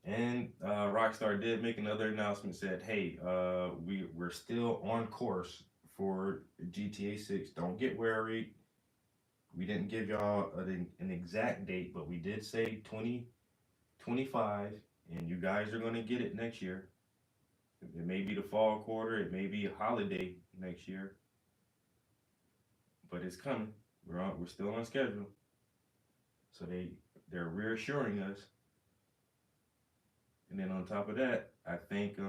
And Rockstar did make another announcement. Said, hey, we're still on course for GTA 6. Don't get worried. We didn't give y'all an exact date, but we did say 2025, and you guys are going to get it next year. It may be the fall quarter, it may be a holiday next year, but it's coming. We're still on schedule. So they're reassuring us. And then on top of that, I think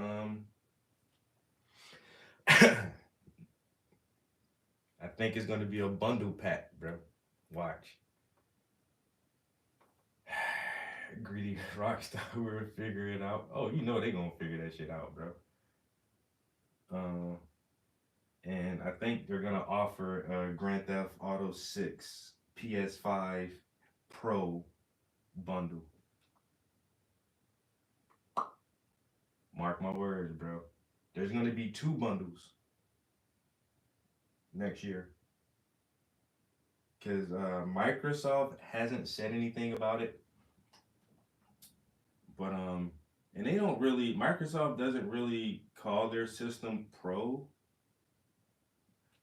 I think it's gonna be a bundle pack, bro. Watch. Greedy Rockstar will figure it out. Oh, you know they gonna figure that shit out, bro. And I think they're gonna offer a Grand Theft Auto 6 PS5 Pro bundle. Mark my words, bro. There's gonna be 2 bundles next year. Because Microsoft hasn't said anything about it. But and they don't really, Microsoft doesn't really call their system Pro.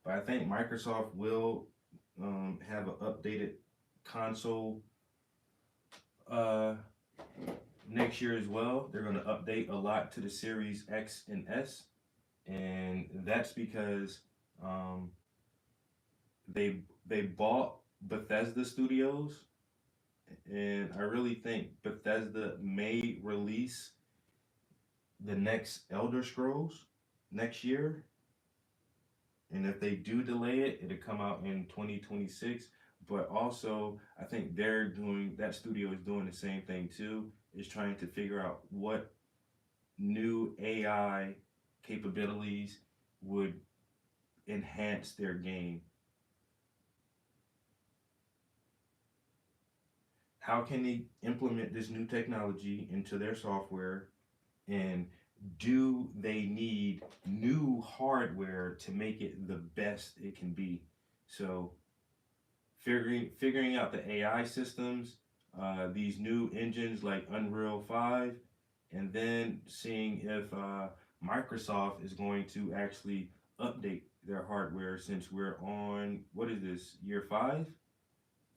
But I think Microsoft will have an updated console next year as well. They're going to update a lot to the Series X and S, and that's because they bought Bethesda Studios, and I really think Bethesda may release the next Elder Scrolls next year. And if they do delay it, it'll come out in 2026. but also I think that studio is doing the same thing too, is trying to figure out what new AI capabilities would enhance their game. How can they implement this new technology into their software, and do they need new hardware to make it the best it can be? So figuring out the AI systems, these new engines like Unreal 5, and then seeing if Microsoft is going to actually update their hardware, since we're on, what is this, year 5?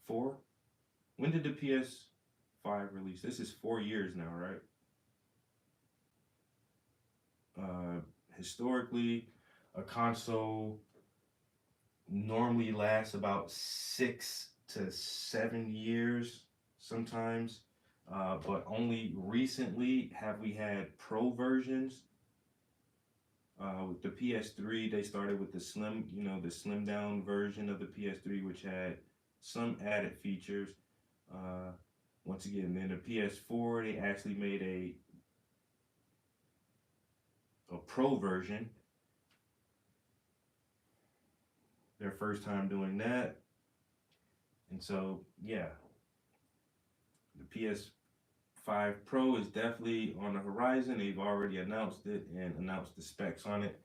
4? When did the PS5 release? This is 4 years now, right? Uh, Historically, a console normally lasts about 6 to 7 years sometimes. But only recently have we had pro versions. With the PS3, they started with the slim, the slim down version of the PS3, which had some added features. Uh, Once again, then the PS4, they actually made a pro version. Their first time doing that, and so yeah, the PS5 Pro is definitely on the horizon. They've already announced it and announced the specs on it,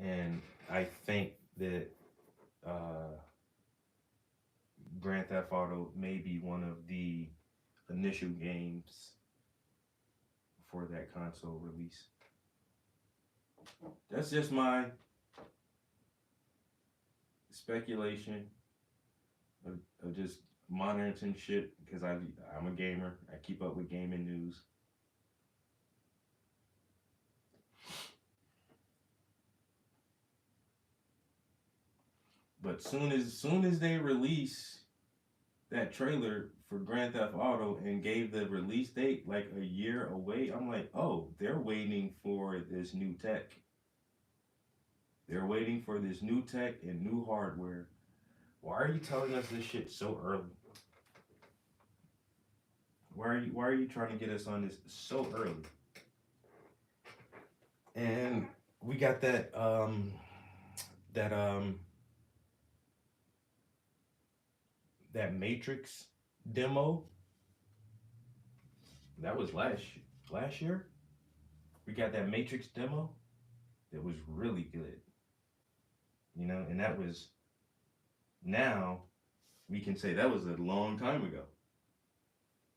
and I think that uh, Grand Theft Auto may be one of the initial games for that console release. That's just my speculation of just monitoring some shit, because I'm a gamer. I keep up with gaming news. But soon as they release that trailer for Grand Theft Auto and gave the release date like a year away, I'm like, oh, they're waiting for this new tech. They're waiting for this new tech and new hardware. Why are you telling us this shit so early? Why are you trying to get us on this so early? And we got that that Matrix demo. That was last year. We got that Matrix demo that was really good. And that was, now we can say that was a long time ago.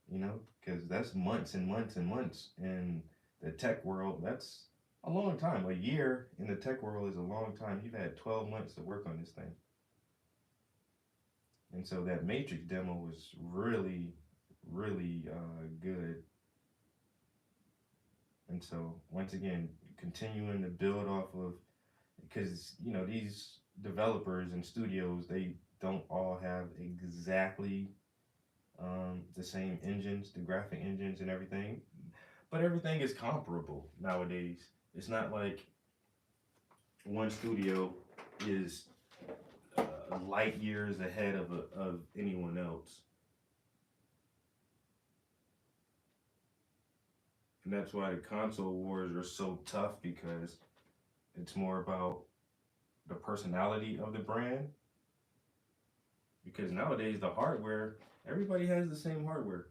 Because that's months and months and months in the tech world. That's a long time. A year in the tech world is a long time. You've had 12 months to work on this thing. And so that Matrix demo was really, really good. And so once again, continuing to build off of, because these developers and studios, they don't all have exactly the same engines, the graphic engines and everything, but everything is comparable nowadays. It's not like one studio is light years ahead of anyone else. And that's why the console wars are so tough, because it's more about the personality of the brand. Because nowadays the hardware, everybody has the same hardware,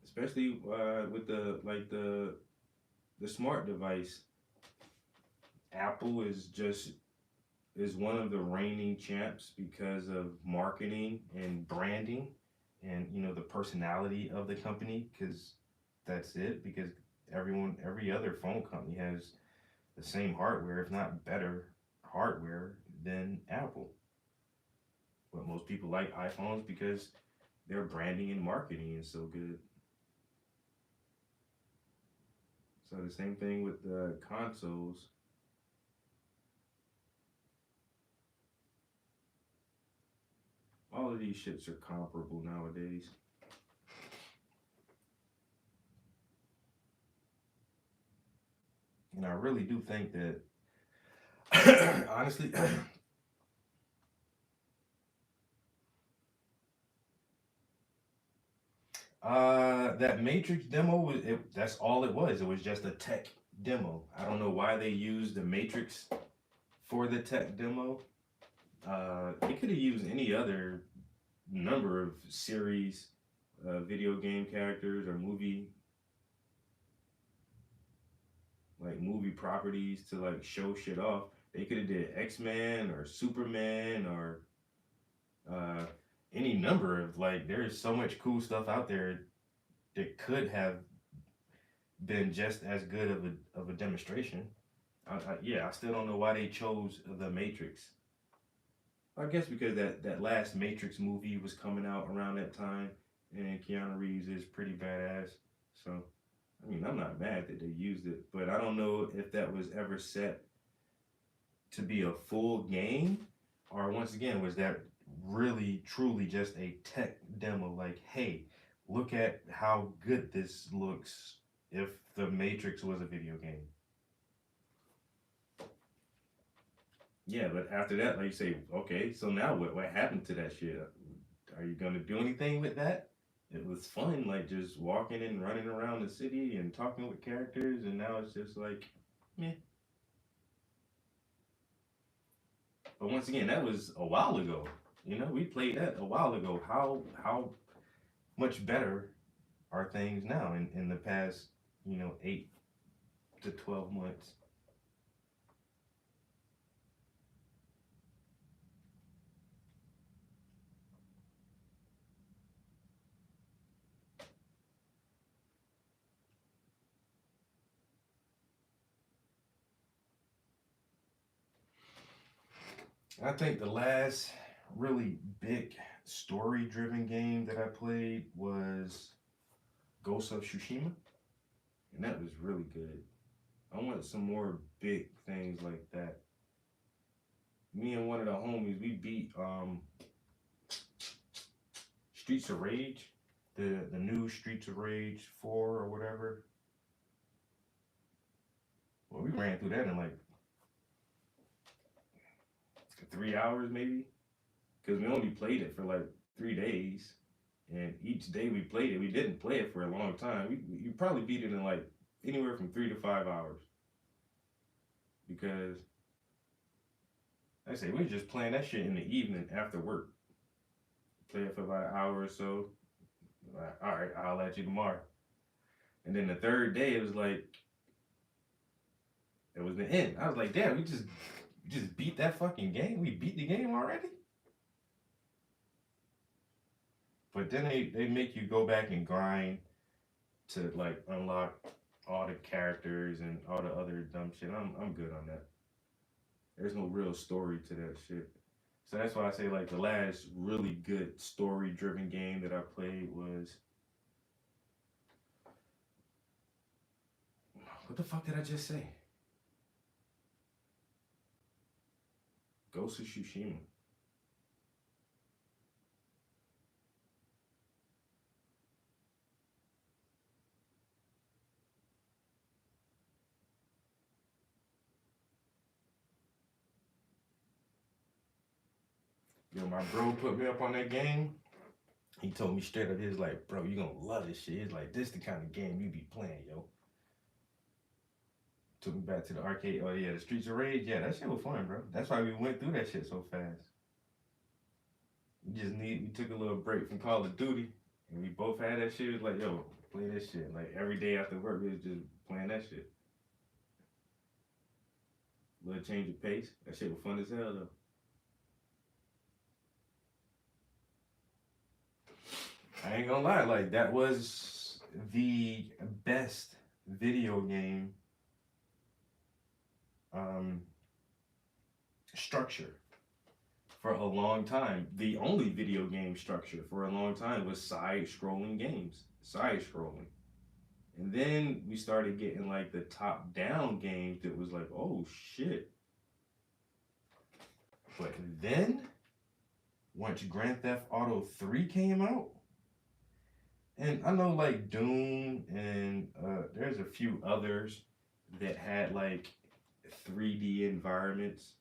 especially with the smart device. Apple is one of the reigning champs because of marketing and branding, and the personality of the company, because that's it. Because every other phone company has the same hardware, if not better hardware than Apple. But most people like iPhones because their branding and marketing is so good. So the same thing with the consoles. All of these shits are comparable nowadays. And I really do think that, honestly, That Matrix demo was it, that's all it was. It was just a tech demo. I don't know why they used the Matrix for the tech demo. They could have used any other number of series, video game characters or movie properties to like show shit off. They could have did X-Men or Superman or uh, any number of like. There's so much cool stuff out there that could have been just as good of a demonstration. Yeah, I still don't know why they chose the Matrix. I guess because that last Matrix movie was coming out around that time, and Keanu Reeves is pretty badass. So, I mean, I'm not mad that they used it, but I don't know if that was ever set to be a full game, or once again, was that really truly just a tech demo? Like, hey, look at how good this looks if the Matrix was a video game. Yeah, but after that, like you say, okay, so now what happened to that shit? Are you gonna do anything with that? It was fun, like just walking and running around the city and talking with characters, and now it's just like, meh. But once again, that was a while ago. You know, we played that a while ago. How much better are things now in the past, 8 to 12 months? I think the last really big story driven game that I played was Ghost of Tsushima, and that was really good. I want some more big things like that. Me and one of the homies, we beat Streets of Rage, the new Streets of Rage 4 or whatever. Well, we ran through that in like 3 hours maybe, because we only played it for like 3 days, and each day we played it, we didn't play it for a long time. We probably beat it in like anywhere from 3 to 5 hours, because like I say we were just playing that shit in the evening after work. Play it for about an hour or so. Like, all right, I'll at you tomorrow. And then the third day, it was like it was the end. I was like, damn, we just beat that fucking game. We beat the game already. But then they make you go back and grind to like unlock all the characters and all the other dumb shit. I'm good on that. There's no real story to that shit. So that's why I say like the last really good story driven game that I played was, what the fuck did I just say? Ghost of Tsushima. Yo, my bro put me up on that game. He told me straight up, he was like, bro, you gonna love this shit. He's like, this the kind of game you be playing, yo. Took me back to the arcade. Oh yeah, the Streets of Rage. Yeah, that shit was fun, bro. That's why we went through that shit so fast. We took a little break from Call of Duty, and we both had that shit. It was like, yo, play this shit. Like every day after work, we was just playing that shit. Little change of pace. That shit was fun as hell though. I ain't gonna lie, like that was the best video game um, structure for a long time. The only video game structure for a long time was side-scrolling games, side-scrolling, and then we started getting like the top-down games that was like, oh shit. But then once Grand Theft Auto 3 came out, and I know like Doom and there's a few others that had like 3D environments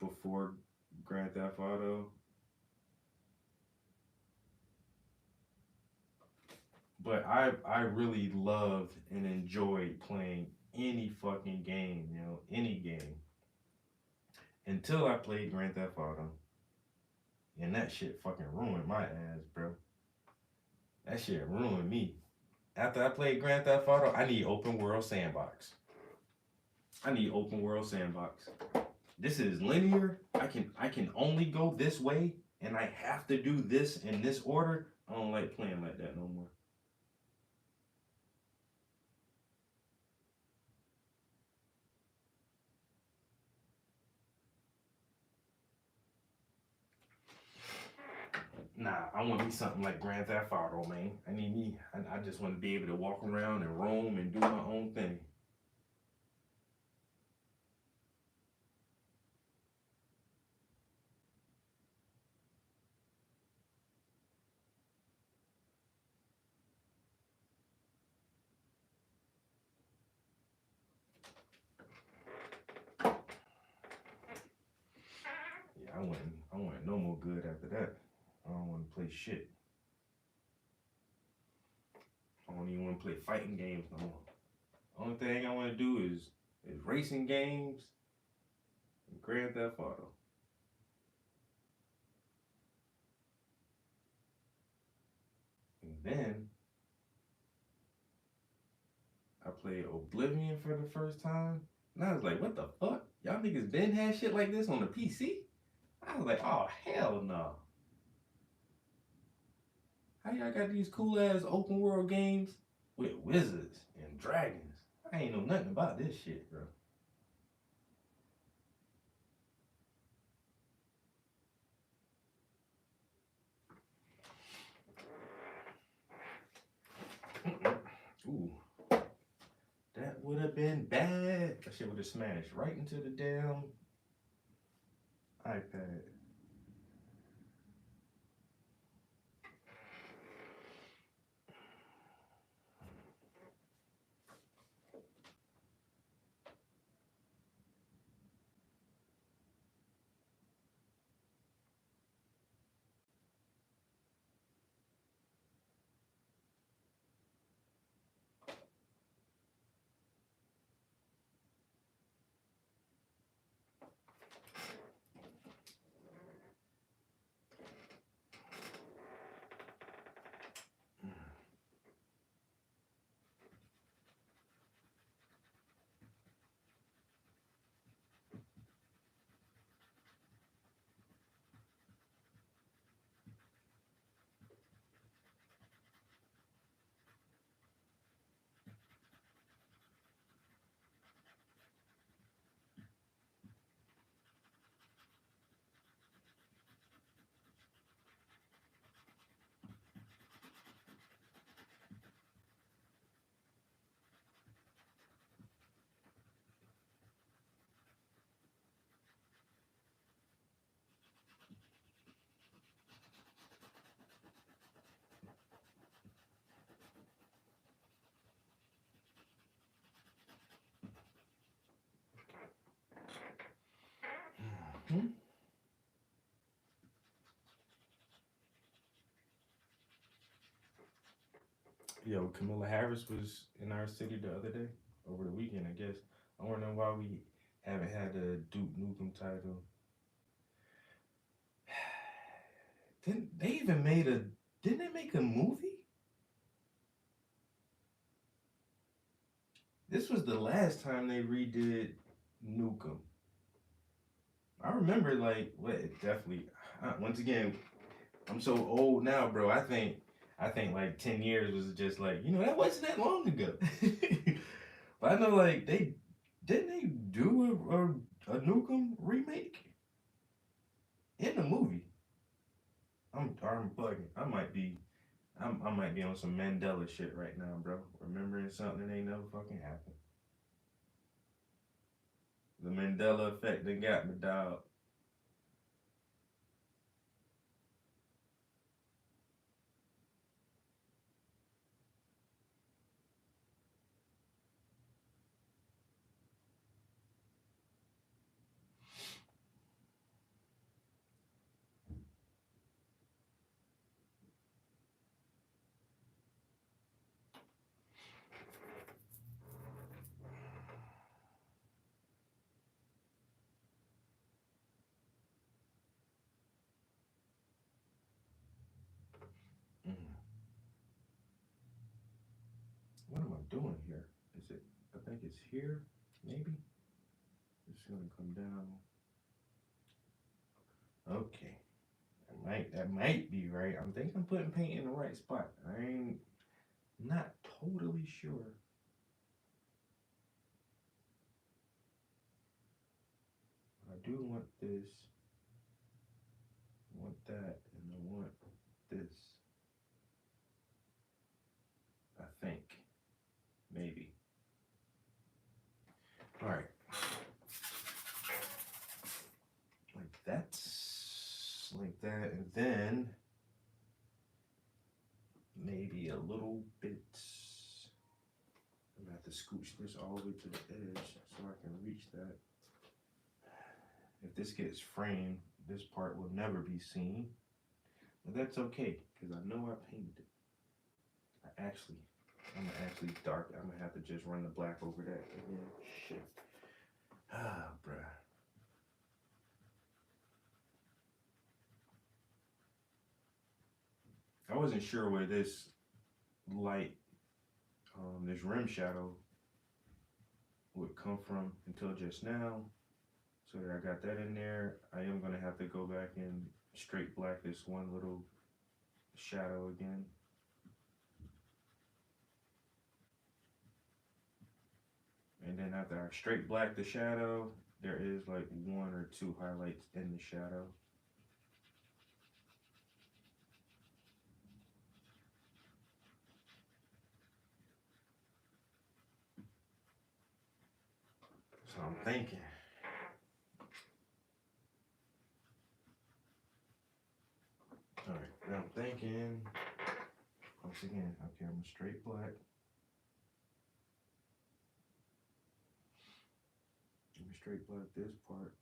before Grand Theft Auto. But I really loved and enjoyed playing any fucking game, any game. Until I played Grand Theft Auto. And that shit fucking ruined my ass, bro. That shit ruined me. After I played Grand Theft Auto, I need open world sandbox. I need open world sandbox. This is linear. I can only go this way and I have to do this in this order. I don't like playing like that no more. Nah, I want me something like Grand Theft Auto, man. I need me. I just want to be able to walk around and roam and do my own thing. Yeah, I want no more good after that. I don't want to play shit. I don't even want to play fighting games no more. Only thing I want to do is racing games and Grand Theft Auto. And then I played Oblivion for the first time. And I was like, what the fuck? Y'all niggas been had shit like this on the PC? I was like, oh hell no. How y'all got these cool ass open world games with wizards and dragons? I ain't know nothing about this shit, bro. Ooh, that would have been bad. That shit would have smashed right into the damn iPad. Hmm? Yo, Camilla Harris was in our city the other day, over the weekend, I guess. I want to know why we haven't had a Duke Nukem title. Didn't they even made a? Didn't they make a movie? This was the last time they redid Nukem. I remember like what definitely. Once again, I'm so old now, bro. I think like 10 years was just like that wasn't that long ago. But I know like they didn't they do a Nukem remake in the movie. I'm bugging. I might be on some Mandela shit right now, bro. Remembering something that ain't never fucking happened. The Mandela effect that got me, dog. What am I doing here? Is it, I think it's here, maybe? It's gonna come down. Okay. That might be right. I think I'm putting paint in the right spot. I ain't not totally sure. I do want this, want that, and I want this. I think. Maybe. Alright. Like that, and then maybe a little bit. I'm gonna have to scooch this all the way to the edge so I can reach that. If this gets framed, this part will never be seen. But that's okay, because I know I painted it. I'm gonna actually dark. I'm gonna have to just run the black over that again. Shit. Ah, bruh. I wasn't sure where this light, this rim shadow would come from until just now. So I got that in there. I am gonna have to go back and straight black this one little shadow again. And then after I straight black the shadow, there is like 1 or 2 highlights in the shadow. So I'm thinking. Alright, now I'm thinking, once again, okay, I'm straight black. Let me straight black this part.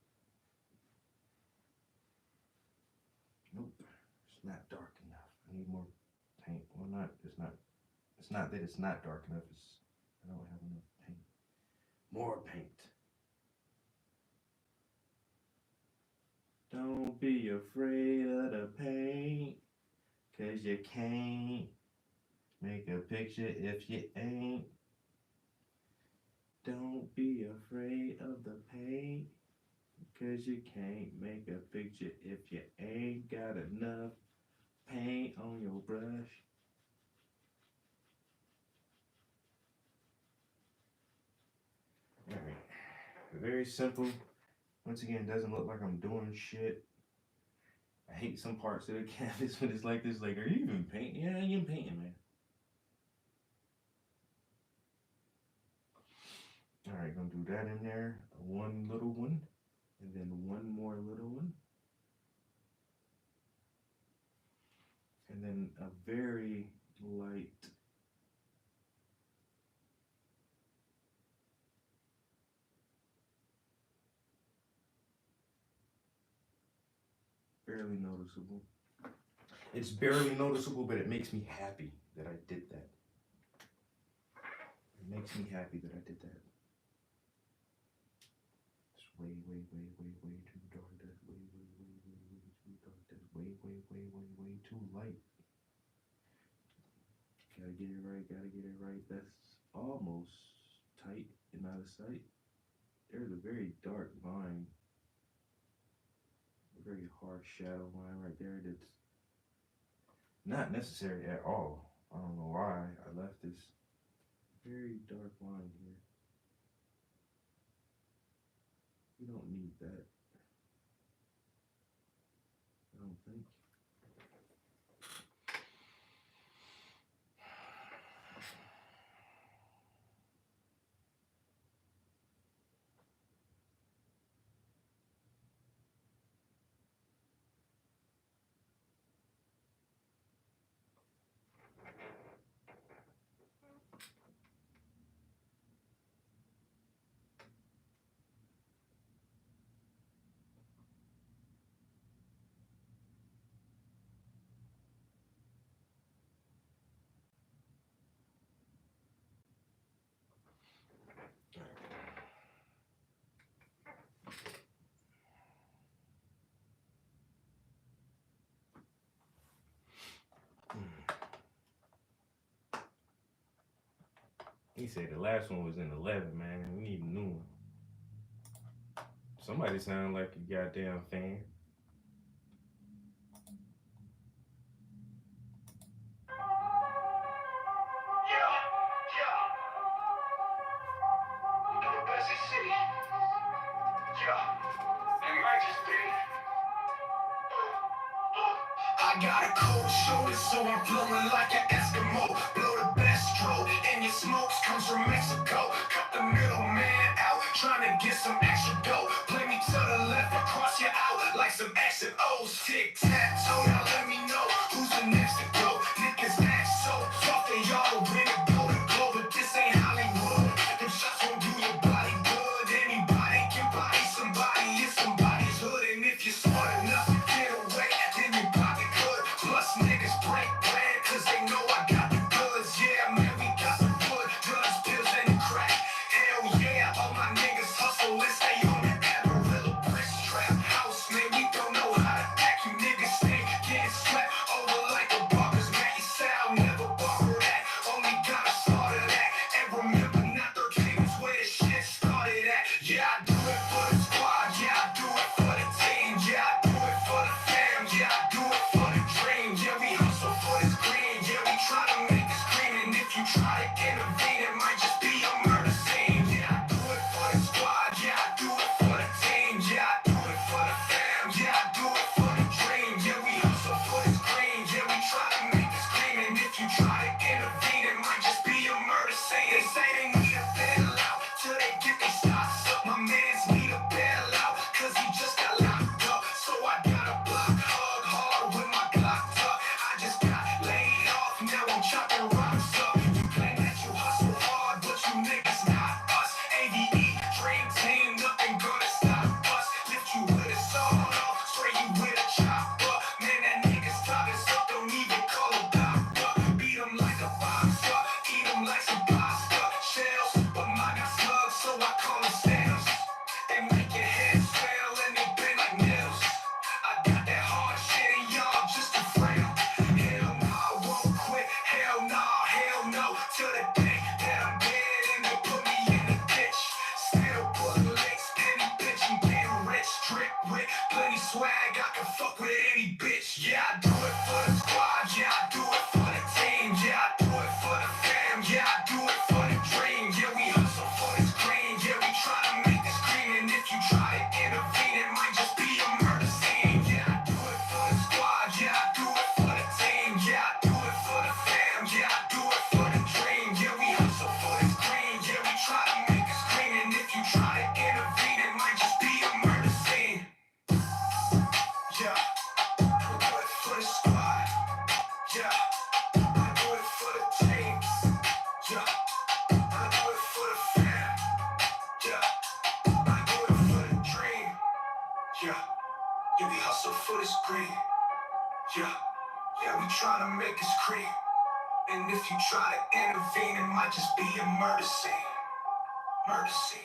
Nope, it's not dark enough. I need more paint. Well, it's not that it's not dark enough, I don't have enough paint. More paint. Don't be afraid of the paint, 'cause you can't make a picture if you ain't. Don't be afraid of the paint, 'cause you can't make a picture if you ain't got enough paint on your brush. Alright, very simple. Once again, doesn't look like I'm doing shit. I hate some parts of the canvas when it's like this, like, are you even painting? Yeah, I am painting, man. Alright, gonna do that in there. One little one, and then one more little one. And then a very light barely noticeable. It's barely noticeable, but it makes me happy that I did that. It makes me happy that I did that. It's way too dark. That's way too dark. That's way too light. Gotta get it right. That's almost tight and out of sight. There's a very dark line, a very harsh shadow line right there that's not necessary at all. I don't know why I left this very dark line here. You don't need that. I don't think. said the last one was in 11, man. We need a new one. Somebody sound like a goddamn fan.
I got a cold shoulder, so I'm flowing like an Eskimo. Blow the best stroke, and your smokes comes from Mexico. Cut the middleman out, trying to get some extra dough. Play me to the left, across your out like some X and O's. Tic tac toe, now let me know who's the next to go. Niggas act so soft, and y'all win it, blow the glow, but this ain't Hollywood. Them shots won't do your body good. Anybody can body somebody in somebody's hood, and if you're smart enough to get away, then you probably could. Plus niggas break bread, cause they know I got the goods. Yeah, man, we got the wood, guns, pills, and crack. Hell yeah, all my niggas hustle and stay on the Amarillo brick trap house. Man, we don't know how to act. You niggas stay getting swept over like a barber's man. You sound never borrow that, only gotta slaughter that. And remember, not 13 was where this shit started at. Yeah, I do it for the squad, yeah, I do it for the team, yeah, I do it for the fam, yeah, I do it for the dream. Yeah, we hustle for this green, yeah, we try to make this green. And if you try to intervene, it might just be a murder scene. Yeah, I do it for the squad, yeah, I do it for the team, yeah, I do it for the fam, yeah, I do it for the dream. Yeah, we hustle for this green, yeah, we try to make this green. And if you try to intervene, it might just be a murder scene. They say they need a bailout till they get their stocks up. My mans need a bailout, cause he just got locked up. So I gotta block, hug hard with my Glock tuck. I just got laid off, now I'm chopping rocks up. You claim that you hustle hard, but you niggas not us. AVE, dream team, nothing gonna stop us. Lift you with a sword off, spray you with a chopper. Man, that nigga's talking up, don't even call a doctor. Beat him like a boxer, eat him like some pasta. Shells, but mine got slugs, so I call them snails. They make your head swell and they bend like nails. I got that hard shit and y'all just too frail. Hell no, I won't quit. Hell no, till the day that I'm dead and they put me in the ditch. Still pulling licks, penny bitch, I'm getting rich. Drip with plenty swag, I can fuck with any bitch. Yeah, I do it for the squad, yeah, I do it for the team, yeah, I do it for the fam, yeah, I do it for the dream. Yeah, we hustle for this green, yeah, we try to make this green. And if you try to intervene, it might just be a murder scene. Yeah, I do it for the squad, yeah, I do it for the team, yeah, I do it for the fam, yeah, I do it for the dream. Yeah, we hustle for this green, yeah, we try to make this green. And if you try to intervene, it might just be a murder scene. Yeah, I do it for the squad, yeah, I do it for the team, yeah, I do it for the fam, yeah, I do it for the dream. Yeah, yeah, we hustle for this green. Yeah, yeah, we tryna make this cream. And if you try to intervene, it might just be a murder scene. Murder scene.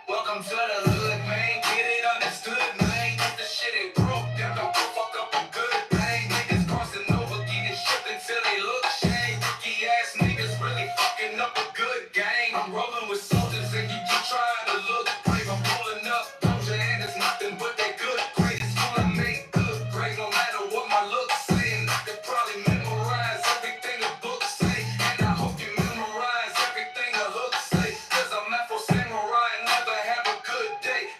Welcome to the hood, man. Get it understood, man. If the shit ain't broke, then don't go fuck up a good thing. Niggas crossing over, getting shipped until they look shame. Rookie ass niggas really fucking up a good game. I'm rolling with soldiers and you keep trying to look brave. I'm rolling up, Doja, and it's nothing but that good grade. It's gonna make good grades no matter what my looks say. And I could probably memorize everything a book say. And I hope you memorize everything a hook say. Cause I'm Afro Samurai and never have a good day.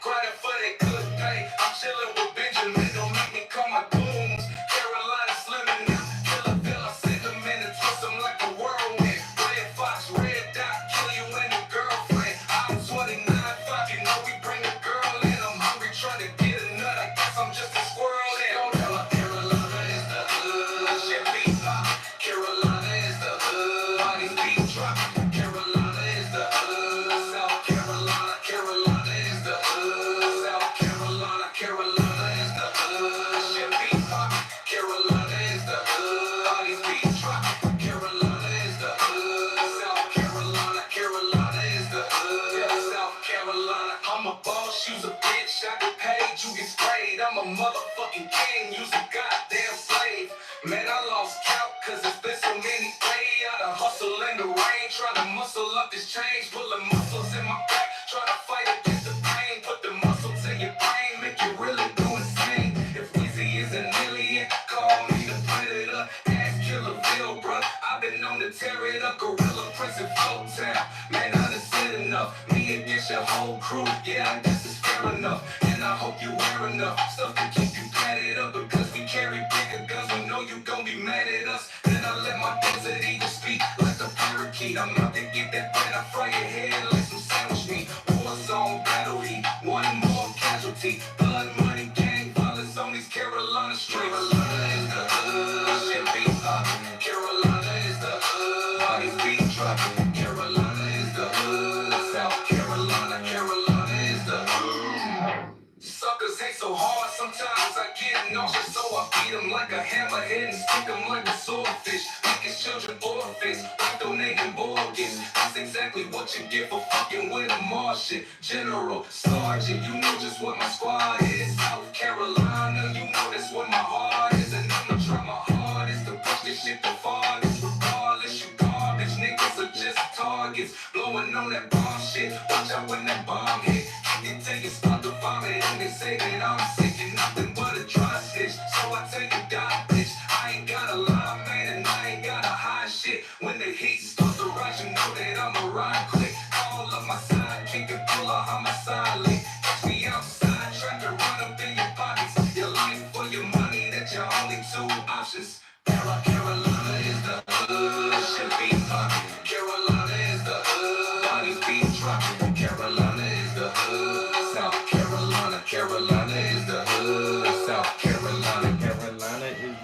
I'm a motherfucking king, you's a goddamn slave. Man, I lost count, cause it's been so many days. I done hustle in the rain, trying to muscle up this change. Pulling muscles in my back, trying to fight against the pain. Put the muscles in your brain, make you really go insane. If Weezy is an alien, call me to put it up. Ask Killer Bill, bruh. I've been known to tear it up. Gorilla Prince and Flow Town. Man, I done said enough. Me against your whole crew, yeah, I guess it's fair enough. And I hope you wear enough stuff to keep you padded up. Because we carry bigger guns, we know you gon' be mad at us. Then I let my desert eagle speak like a parakeet. I'm out to get that bread, I fry your head like some sandwich meat. War zone battle heat, one more casualty. Blood money, gang violence on these Carolina streets. Carolina is the hood, shit be poppin'. Carolina is the hood, bodies be dropping. Carolina is the hood, South Carolina, Carolina is the hood. Suckers hate so hard, sometimes I get nauseous, so I beat them like a hammerhead and stick them like a swordfish. Making children orphans, like donating organs. That's exactly what you get for fucking with a Martian. General, Sergeant, you know just what my squad is. South Carolina, you know that's what my heart is. And I'ma try my hardest to push this shit the farthest. Regardless, you garbage, niggas are just targets. Blowing on that bomb shit, watch out when that bomb hit. They take it, start to vomit, and they say that I'm sick and nothing but a dry stitch. So I tell you, die, bitch. I ain't got a lie, man, and I ain't got a high shit. When the heat starts to rise, you know that I'm a ride click. Call up my sidekick and pull a homicide link. Catch me outside, trying to run up in your pockets. Your life for your money, that's your only two options. Carolina is the hood, shit be poppin'. Carolina is the hood, bodies be dropping. Carolina is the hood, South Carolina. Carolina is the hood, South Carolina.
Carolina is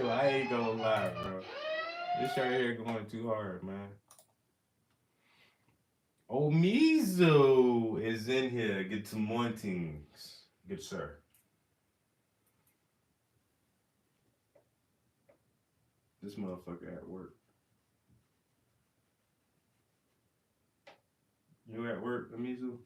I ain't gonna lie, bro. This right here going too hard, man. Omizo is in here. Get some mornings. Good sir. This motherfucker at work. You at work, Amizu?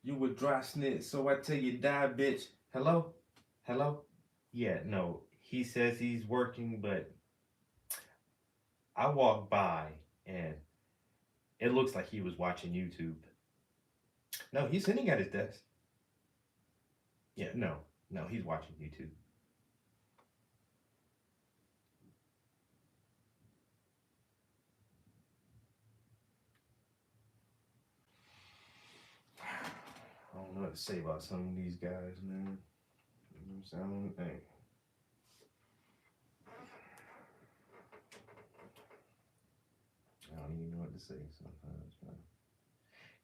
You a dry snitch, so I tell you die, bitch. Hello? Hello? Yeah, no. He says he's working, but I walked by and it looks like he was watching YouTube. No, he's sitting at his desk. Yeah, no, he's watching YouTube. I don't know what to say about some of these guys, man. You know what I'm saying? Hey. I don't even know what to say sometimes, man.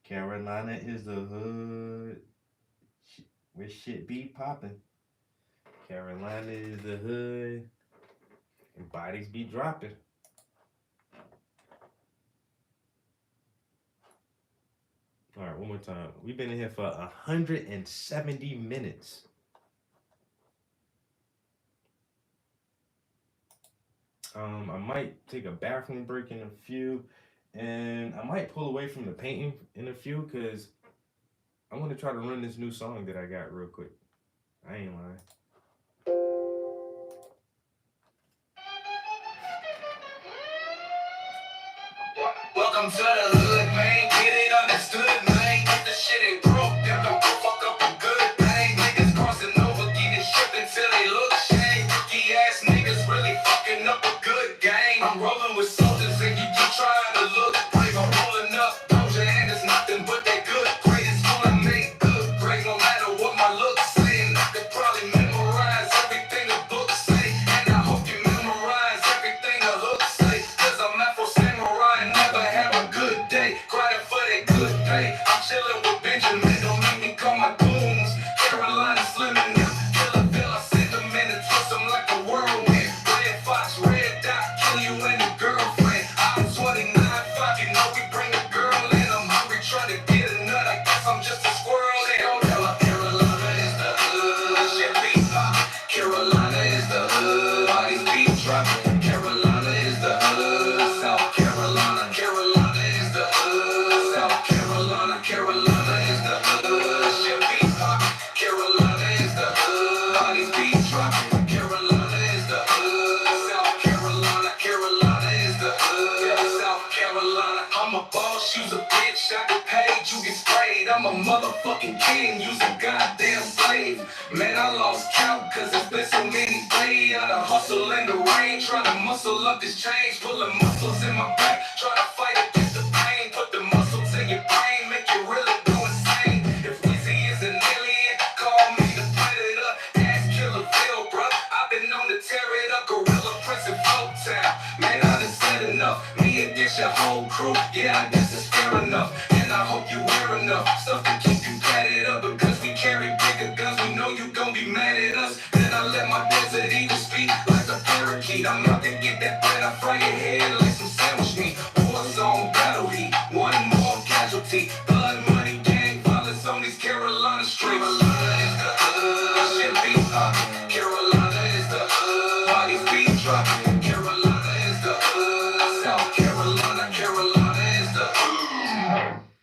Carolina is the hood where shit be popping. Carolina is the hood and bodies be dropping. All right, one more time. We've been in here for 170 minutes. I might take a bathroom break in a few, and I might pull away from the painting in a few because I want to try to run this new song that I got real quick. I ain't lying.
Welcome to the hood, man. Get it understood, man. If the shit ain't broke, then don't go fuck up a good thing. Niggas crossing over, getting shipped until they look shame. Rookie ass niggas really fucking up a good game. I'm rolling with soldiers and you keep trying to look brave. I'm rolling up, Doja, and it's nothing but that good grade. It's gonna make good grade, no matter what my looks say. And I could probably memorize everything the book say. And I hope you memorize everything the hook say. Cause I'm Afro Samurai and never have a good day. you's a bitch, I get paid, you get sprayed. I'm a motherfucking king, you's a goddamn slave. Man, I lost count, cause it's been so many days. I done hustle in the rain, trying to muscle up this change. Pulling muscles in my back, trying to fight against the pain. Put the muscles in your brain, make you really go insane. If Weezy is an alien, call me to put it up. Ass killer Phil, bruh. I've been known to tear it up, Gorilla Prince and Folk Town. Man, I done said enough. Me against your whole crew, yeah, I guess it's fair enough. And I hope you wear enough stuff to keep you padded up. Because we carry bigger guns, we know you gon' be mad at us. Then I let my desert eagle speak like a parakeet. I'm out to get that bread, I fry your head like some sandwich meat. War zone battle heat, one more casualty. Blood money, gang violence on these Carolina streets. Carolina is the shit be Carolina is the bodies be dropping. Carolina is the South Carolina, Carolina is the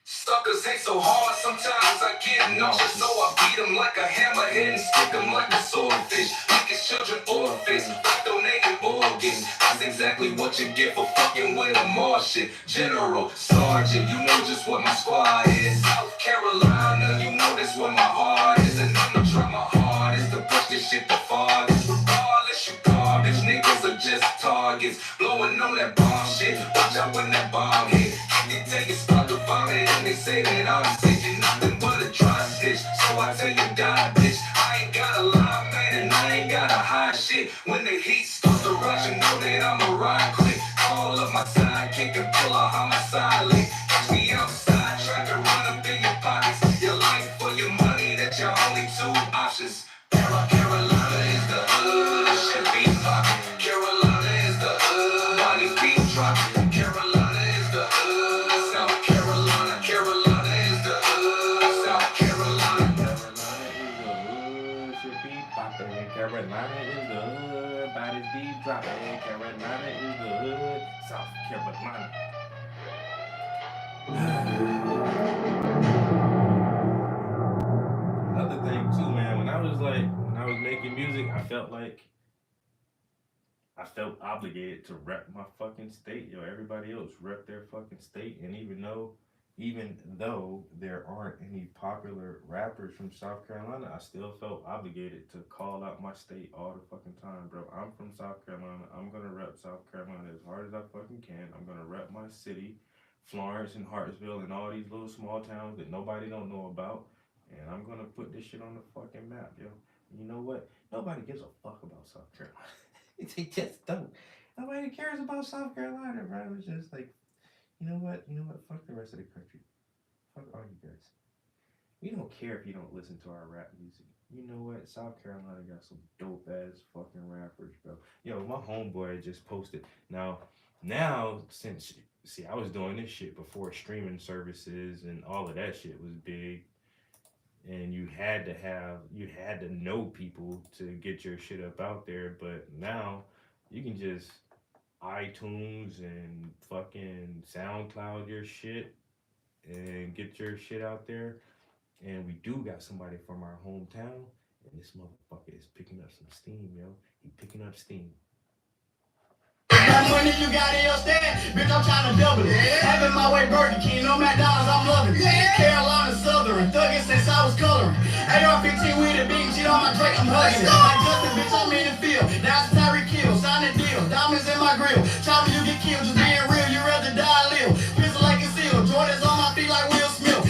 Suckers ain't so hard, sometimes I get nauseous. So I beat them like a hammerhead and stick them like a swordfish. Make his children orphans, by donating organs. That's exactly what you get for fucking with a Martian. General, Sergeant, you know just what my squad is. South Carolina, you know that's where my heart is. And I'ma try my hardest to push this shit the farthest. Regardless, you garbage, niggas are just targets. Blowing on that bomb shit, watch out when that bomb hit. They tell you start to vomit and they say that I'm sick. You're nothing but a dry stitch, so I tell you die, bitch. I ain't got a lie, man, and I ain't got a hide shit. When the heat starts to rush, you know that I'ma ride quick. Call up my sidekick and pull a homicide lick. Catch me outside, try to run up in your pockets. Your life for your money, that's your only two options. Carolina is the shit be poppin'. Carolina is the bodies be dropping. Carolina is the South Carolina. Carolina is the South Carolina.
Carolina is the hood, should be poppin'. Carolina is the hood, bodies be dropping. Carolina is the hood, South Carolina. Another thing too, man, when I was making music, I felt obligated to rep my fucking state. Yo, everybody else rep their fucking state, and even though there aren't any popular rappers from South Carolina, I still felt obligated to call out my state all the fucking time, bro. I'm from South Carolina. I'm gonna rep South Carolina as hard as I fucking can. I'm gonna rep my city, Florence and Hartsville, and all these little small towns that nobody don't know about. And I'm gonna put this shit on the fucking map, yo. You know what? Nobody gives a fuck about South Carolina. They just don't. Nobody cares about South Carolina, bro. It's just like, you know what? Fuck the rest of the country. Fuck all you guys. We don't care if you don't listen to our rap music. You know what? South Carolina got some dope ass fucking rappers, bro. Yo, my homeboy just posted. Now, since I was doing this shit before streaming services and all of that shit was big. And you had to know people to get your shit up out there, but now you can just iTunes and fucking SoundCloud your shit and get your shit out there. And we do got somebody from our hometown, and this motherfucker is picking up some steam, yo. He picking up steam.
That money you got in your stand, bitch, I'm trying to double it. Having my way Burger King, no McDonald's, I'm loving it. Carolina Southern, thugging since I was coloring. AR-15 with a big shit on my Drake, I'm hugging it. Like Justin, bitch, I'm in the field. Now it's Tyreek Hill, sign a deal. Diamonds in my grill. Chopper, you get killed, just being real, you rather die or live. Pistol like a seal, Jordan's on my feet like Will Smith.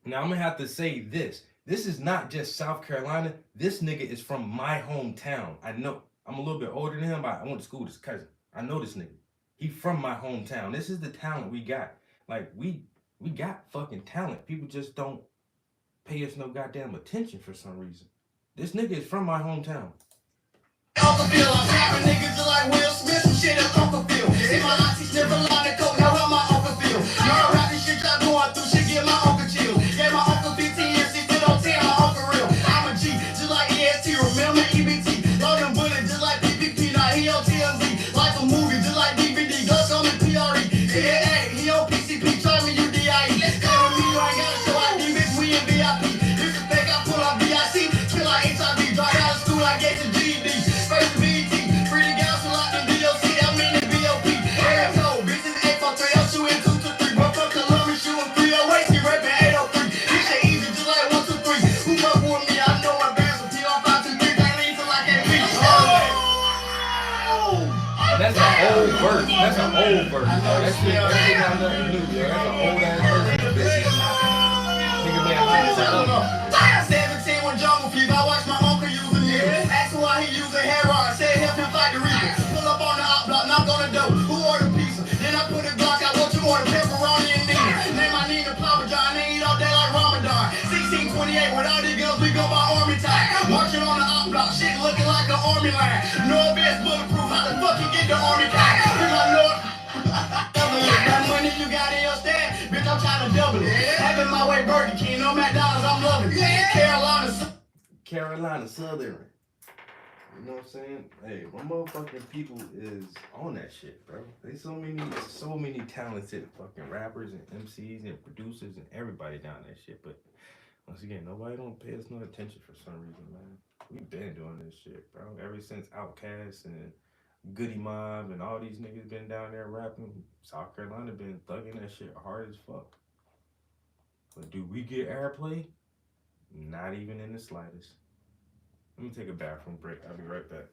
Now I'm gonna have to say this. This is not just South Carolina. This nigga is from my hometown. I know I'm a little bit older than him, but I went to school with his cousin. I know this nigga. He from my hometown. This is the talent we got. Like, we got fucking talent. People just don't pay us no goddamn attention for some reason. This nigga is from my hometown.
Uncle Phil, I'm tapping niggas just like Will Smith, some shit at Uncle Phil. See my auntie sniff a line of coke, now how my Uncle Phil. Y'all rapping shit y'all going through, shit get my uncle chill. Gave my uncle 15 years, she still don't tell my uncle real. I'm a G, just like EST, remember EBT. Load them bullets just like PPP, now he on TMZ. Like a movie, just like DVD, Gus on the PRE. Yeah, he on PCP, try me UDIE. Come with me, you ain't got a show ID, bitch, we in VIP. This is fake, I pull on VIC. Feel like HIV, dropped out of school, I get to GED. First BET, free the gals who locked in DOC, I mean the BOP. Air toe, bitches 843, I'm shooting 223, bro, from Columbia.
old version.
I know
That
you
shit,
smell
that shit
that.
got nothing to do, yo. That's an old ass version, bitch. Nigga made
I was 17 when jungle fever. I watched my uncle use a needle. Asked him why he using heroin. Said help him fight the reaper. Pull up on the op block, knock on the door. Who ordered pizza? Then I put a Glock out. What you order? Pepperoni and Nina. Name my Nina Papa John. They eat all day like Ramadan. 1628 with all these girls, we go by army time. Marching on the op block, shit looking like an army line. No best bulletproof. How the fuck you get the army kind? Here's my Lord. That money you got in your stand, bitch, I'm trying to double it. Having my way Burger King, no McDonald's, I'm loving it.
Carolina Southern. You know what I'm saying? Hey, my motherfucking people is on that shit, bro. There's so many talented fucking rappers and MCs and producers and everybody down that shit. But once again, nobody don't pay us no attention for some reason, man. We been doing this shit, bro. Ever since Outkast and Goody Mob and all these niggas been down there rapping, South Carolina been thugging that shit hard as fuck. But do we get airplay? Not even in the slightest. Let me take a bathroom break. I'll be right back.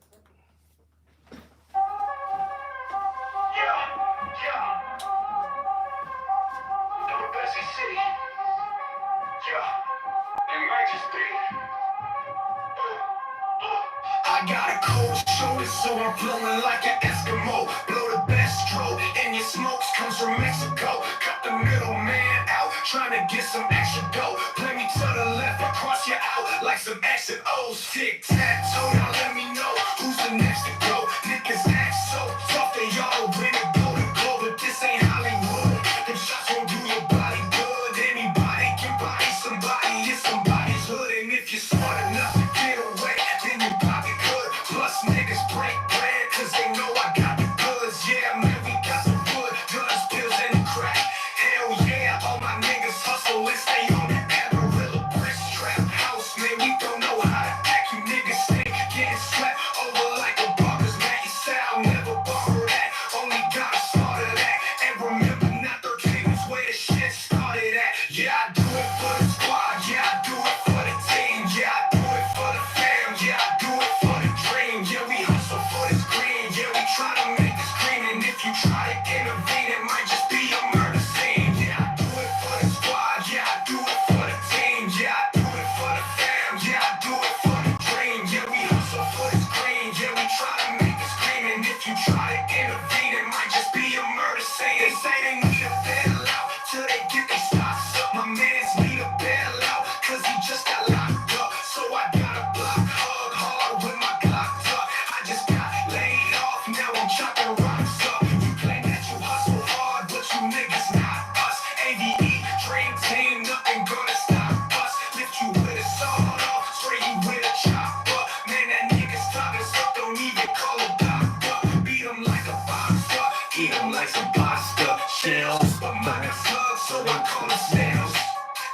I got a cold shoulder, so I'm blowing like an Eskimo. Blow the best stroke, and your smokes comes from Mexico. Cut the middleman out, trying to get some extra dough. Play me to the left, I cross you out like some X and O's. Tic-tac-toe, now let me know who's the next to go. Niggas act so tough, they all win it, blow the glow, but this ain't Hollywood. Them shots won't do your body good. Anybody can body somebody, it's somebody's hood. And if you're smart enough to get away, then you probably could. Plus niggas break bread, cause they know I got the goods. Yeah, man, we got some wood, guns, pills, and crack. Hell yeah, all my niggas hustle and stay on the Amarillo brick trap house. Man, we don't know how to act. You niggas stink, getting slapped over like a barber's man. You said I'll never borrow that, only got a started that. And remember, not 13 was where the shit started at. Yeah, I do it for the squad, yeah, I do it for the team. Yeah, I do it for the fam, yeah, I do it for the dream. Yeah, we hustle for this green, yeah, we try to make this green. And if you try to intervene, it might just be a murder scene. Yeah, I do it for the squad, yeah, I do it for the team. Yeah, I do it for the fam, yeah, I do it for the dream. Yeah, we hustle for this green, yeah, we try to make this green. And if you try to intervene, it might just be a murder scene. They say they need a bailout till they get their stocks up. My mans need a bailout, cause he just got locked up. So I gotta block, hug hard with my Glock tuck. I just got laid off, now I'm chopping rocks up. You claim that you hustle hard, but you niggas not us. AVE, dream team, nothing gonna stop us. Lift you with a sawed off, spray you with a chopper. Man, that nigga's talking stuff, don't even call a doctor. Beat him like a boxer, eat him like some pasta. Shells, but mine got slugs, so I call them snails.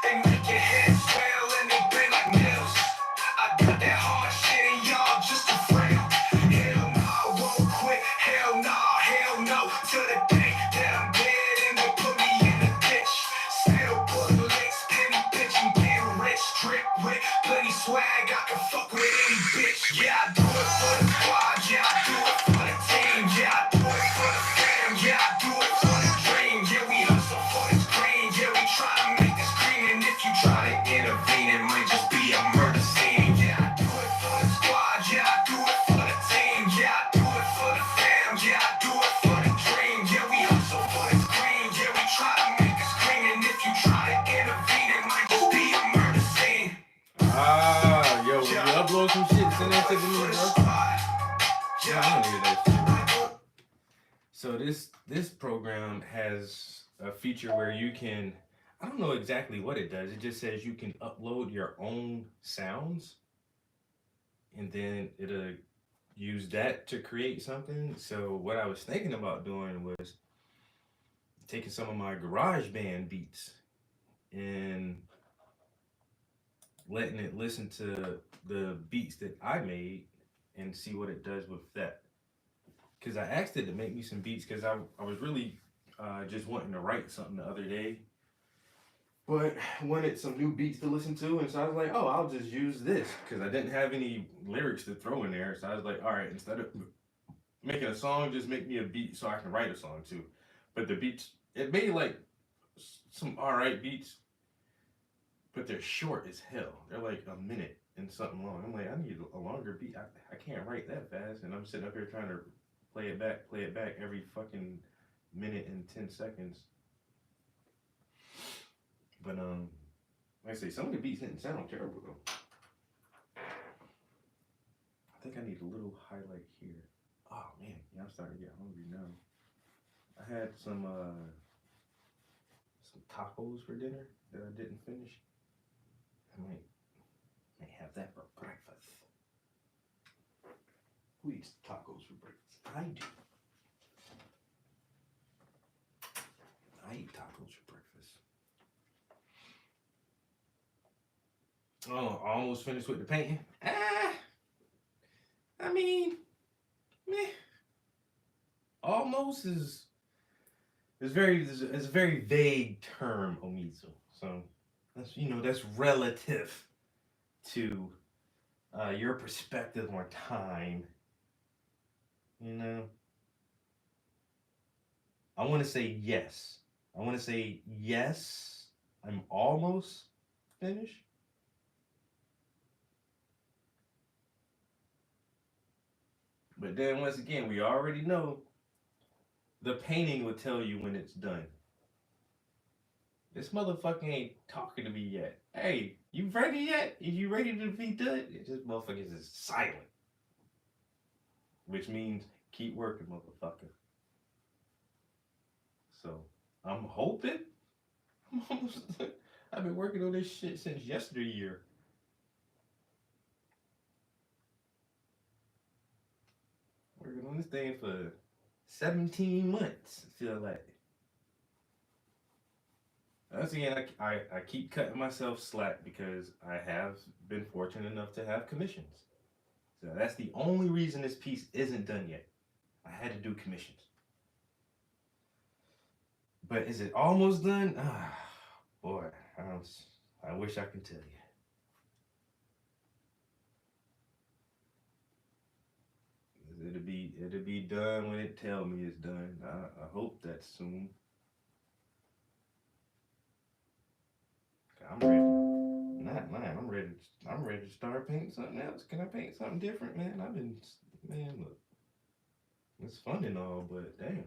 They make your head swell and they bend like nails. I got that hard shit and y'all just too frail. Hell no, I won't quit. Hell no, to the day that I'm dead and they put me in the ditch. Still put licks, penny bitch, and getting rich. Drip with plenty swag, I can fuck with any bitch. Yeah, I do it for the squad, yeah, I do it for the team. Yeah, I do it for the fam, yeah, I do it for the dream. Yeah, we hustle for this green, yeah, we try to make this green. And if you try to intervene, it might just be a murder scene. Yeah, I do it for the squad, yeah, I do it for the team. Yeah, I do it for the fam, yeah, I do it for the dream. Yeah, we hustle for this green, yeah, we try to make this green. And if you try to intervene, it might just be a murder scene.
Yo, when you upload some shit, send that to me, bro. Yeah, I don't hear that shit. So this program has a feature where you can, I don't know exactly what it does. It just says you can upload your own sounds, and then it'll use that to create something. So what I was thinking about doing was taking some of my GarageBand beats and letting it listen to the beats that I made and see what it does with that. Because I asked it to make me some beats because I was really just wanting to write something the other day, but wanted some new beats to listen to. And so I was like, oh, I'll just use this because I didn't have any lyrics to throw in there. So I was like, all right, instead of making a song just make me a beat so I can write a song too. But the beats, it made like some alright beats, but they're short as hell. They're like a minute and something long. I'm like, I need a longer beat. I can't write that fast, and I'm sitting up here trying to play it back every fucking minute and 10 seconds. But like I say, some of the beats didn't sound terrible though. I think I need a little highlight here. Oh man, yeah, I'm starting to get hungry now. I had some tacos for dinner that I didn't finish. I might have that for breakfast. Who eats tacos for breakfast? I do. I eat tacos for breakfast. Oh, almost finished with the painting. I mean, meh. Almost is a very vague term, Omizu. So that's that's relative to your perspective on time. I want to say yes. I'm almost finished. But then once again, we already know the painting will tell you when it's done. This motherfucker ain't talking to me yet. Hey, you ready yet? Is you ready to be done? This motherfucker is silent. Which means keep working, motherfucker. So I'm hoping. I've been working on this shit since yesteryear. Working on this thing for 17 months, I feel like. Once again, I keep cutting myself slack because I have been fortunate enough to have commissions. So that's the only reason this piece isn't done yet. I had to do commissions. But is it almost done? Boy, I wish I could tell you. It'll be done when it tell me it's done. I hope that's soon. I'm ready. Not lying. I'm ready to start painting something else. Can I paint something different, man? Look. It's fun and all, but damn,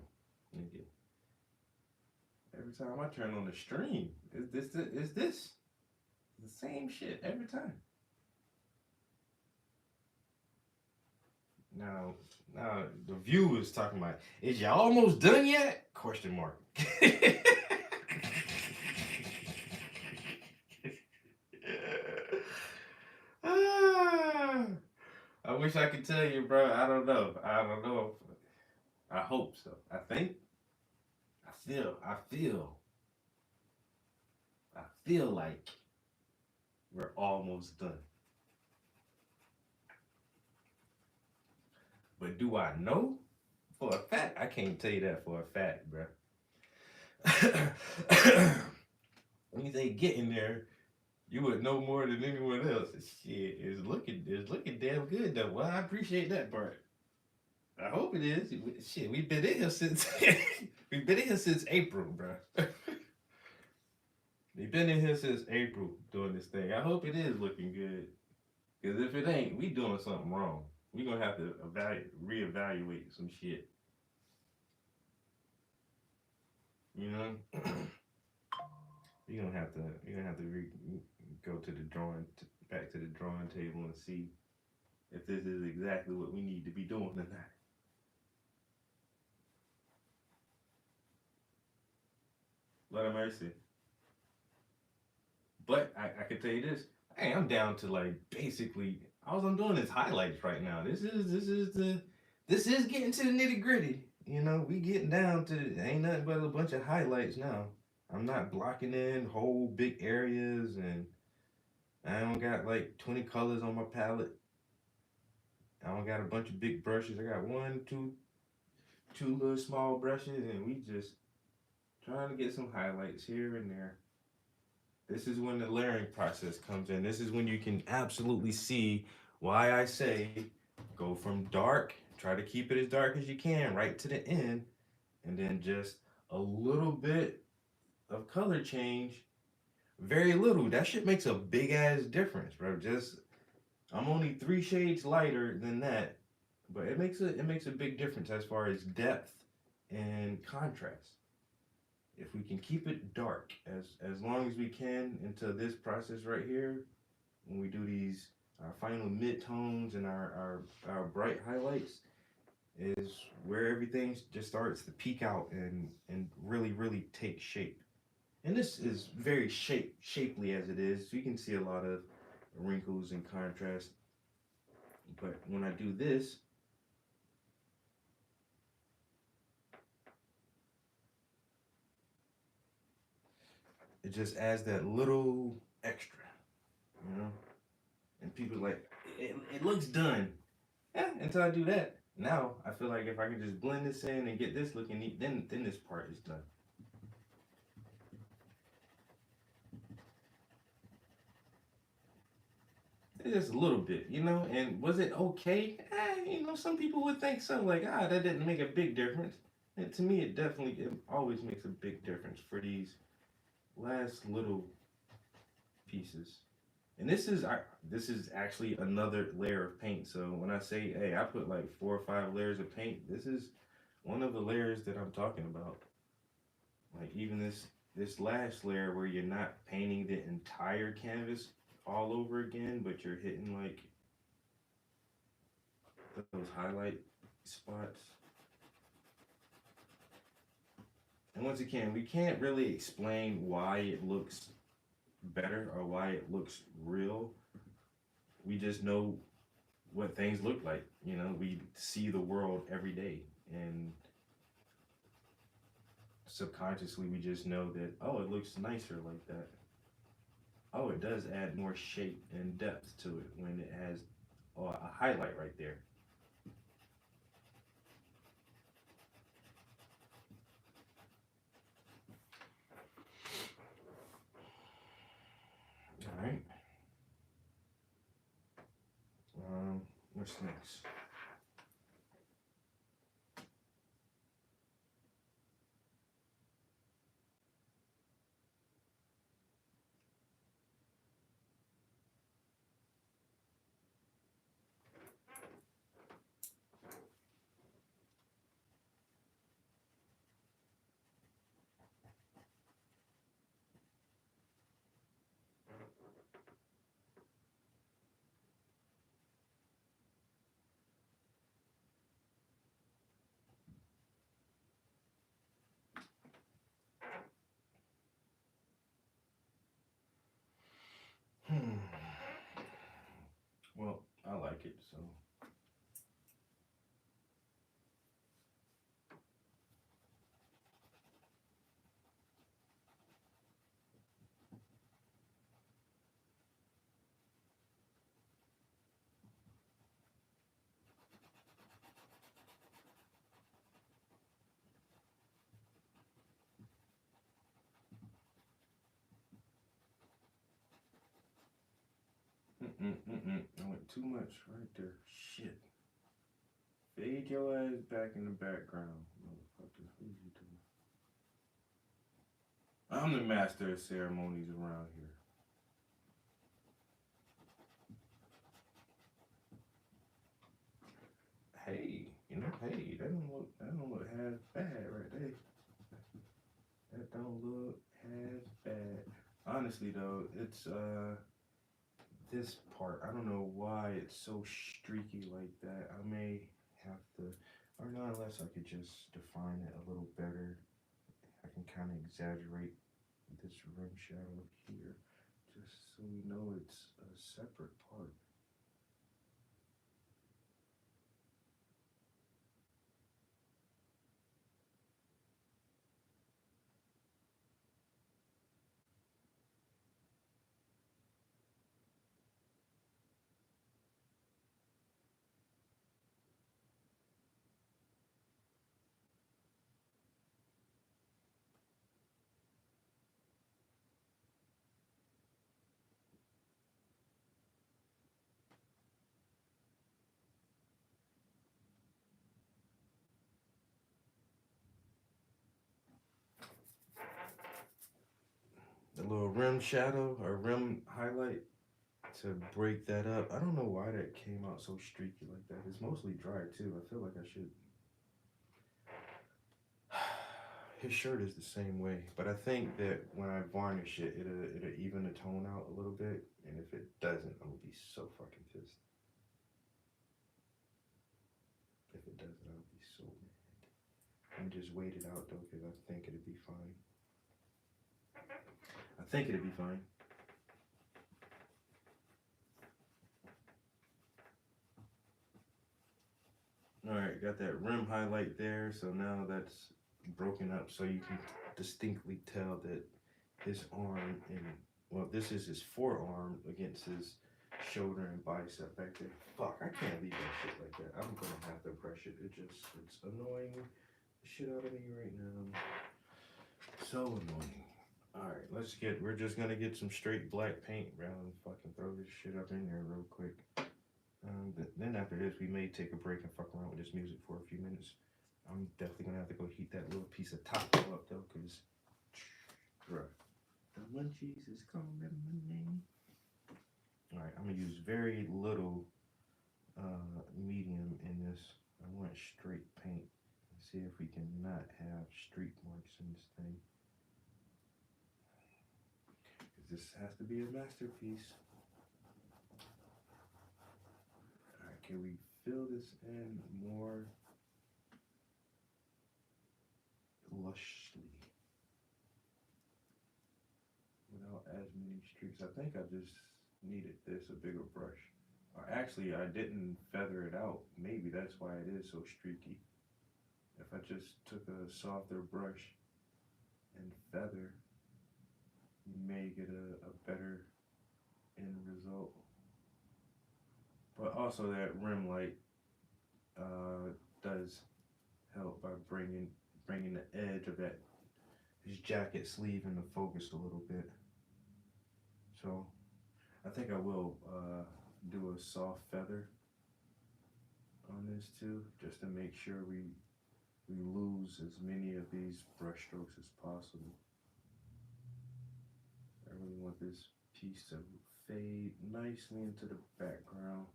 nigga. Every time I turn on the stream, is this the same shit every time? Now the view is talking about, is y'all almost done yet? Question mark. I wish I could tell you, bro. I don't know. I hope so. I think. I feel like we're almost done. But do I know for a fact? I can't tell you that for a fact, bro. When they get in there, you would know more than anyone else. Shit is looking damn good though. Well, I appreciate that part. I hope it is. Shit, we've been in here since April, bro. We've been in here since April doing this thing. I hope it is looking good. Because if it ain't, we doing something wrong. We're gonna have to reevaluate some shit. You know? You're gonna have to go to back to the drawing table and see if this is exactly what we need to be doing tonight. Lord have mercy. But I can tell you this. Hey, I'm down to like basically all I'm doing is highlights right now. This is getting to the nitty gritty. You know, we getting down to ain't nothing but a bunch of highlights now. I'm not blocking in whole big areas, and I don't got like 20 colors on my palette. I don't got a bunch of big brushes. I got two little small brushes, and we just trying to get some highlights here and there. This is when the layering process comes in. This is when you can absolutely see why I say go from dark Try to keep it as dark as you can right to the end, and then just a little bit of color change. Very little. That shit makes a big ass difference, bro. Just I'm only 3 shades lighter than that, but it makes a big difference as far as depth and contrast. If we can keep it dark as long as we can into this process right here, when we do these our final mid tones and our bright highlights, is where everything just starts to peak out and really take shape. And this is very shapely as it is. You can see a lot of wrinkles and contrast. But when I do this, it just adds that little extra, you know. And people like it looks done. Yeah, until I do that. Now I feel like if I can just blend this in and get this looking neat, then this part is done. Just a little bit, you know. And was it okay? Some people would think so. Like, that didn't make a big difference. And to me, it always makes a big difference for these last little pieces. And this is actually another layer of paint. So when I say, hey, I put like 4 or 5 layers of paint, this is one of the layers that I'm talking about. Like even this last layer where you're not painting the entire canvas all over again, but you're hitting like those highlight spots. And once again, we can't really explain why it looks better or why it looks real. We just know what things look like. We see the world every day, and subconsciously we just know that, oh, it looks nicer like that. Oh, it does add more shape and depth to it when it has a highlight right there. All right. What's next? Hmm. Well, I like it, so. I went too much right there. Shit. Fade your ass back in the background, motherfucker. What are you doing? I'm the master of ceremonies around here. Hey, that don't look half bad right there. That don't look half bad. Honestly though, it's this part. I don't know why it's so streaky like that. I may have to, or not, unless I could just define it a little better. I can kind of exaggerate this rim shadow here, just so we know it's a separate part. little rim shadow or rim highlight to break that up. I don't know why that came out so streaky like that. It's mostly dry too. I feel like I should. His shirt is the same way, but I think that when I varnish it, it'll even the tone out a little bit. And if it doesn't, I'm gonna be so fucking pissed. If it doesn't, I'll be so mad. And just wait it out though, because I think it'll be fine. I think it'll be fine. All right, got that rim highlight there. So now that's broken up so you can distinctly tell that his arm and, well, this is his forearm against his shoulder and bicep back there. Fuck, I can't leave that shit like that. I'm gonna have to brush it. It's annoying the shit out of me right now. So annoying. Alright, we're just gonna get some straight black paint rather than fucking throw this shit up in there real quick. Then after this, we may take a break and fuck around with this music for a few minutes. I'm definitely gonna have to go heat that little piece of taco up though, cause, bruh, the munchies is calling my name. Alright, I'm gonna use very little medium in this. I want straight paint. Let's see if we can not have streak marks in this thing. Cause this has to be a masterpiece. Alright, can we fill this in more lushly without as many streaks? I think I just needed this, a bigger brush. Or actually, I didn't feather it out. Maybe that's why it is so streaky. If I just took a softer brush and feather, you may get a better end result. But also that rim light does help by bringing the edge of that his jacket sleeve into focus a little bit. So I think I will do a soft feather on this too, just to make sure we lose as many of these brush strokes as possible. I really want this piece to fade nicely into the background.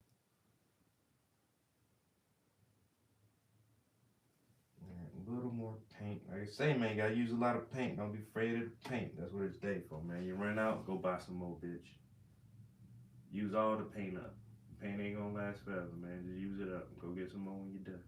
A little more paint. Like I say, man, you gotta use a lot of paint. Don't be afraid of the paint. That's what it's day for, man. You run out, go buy some more, bitch. Use all the paint up. Paint ain't gonna last forever, man. Just use it up. Go get some more when you're done.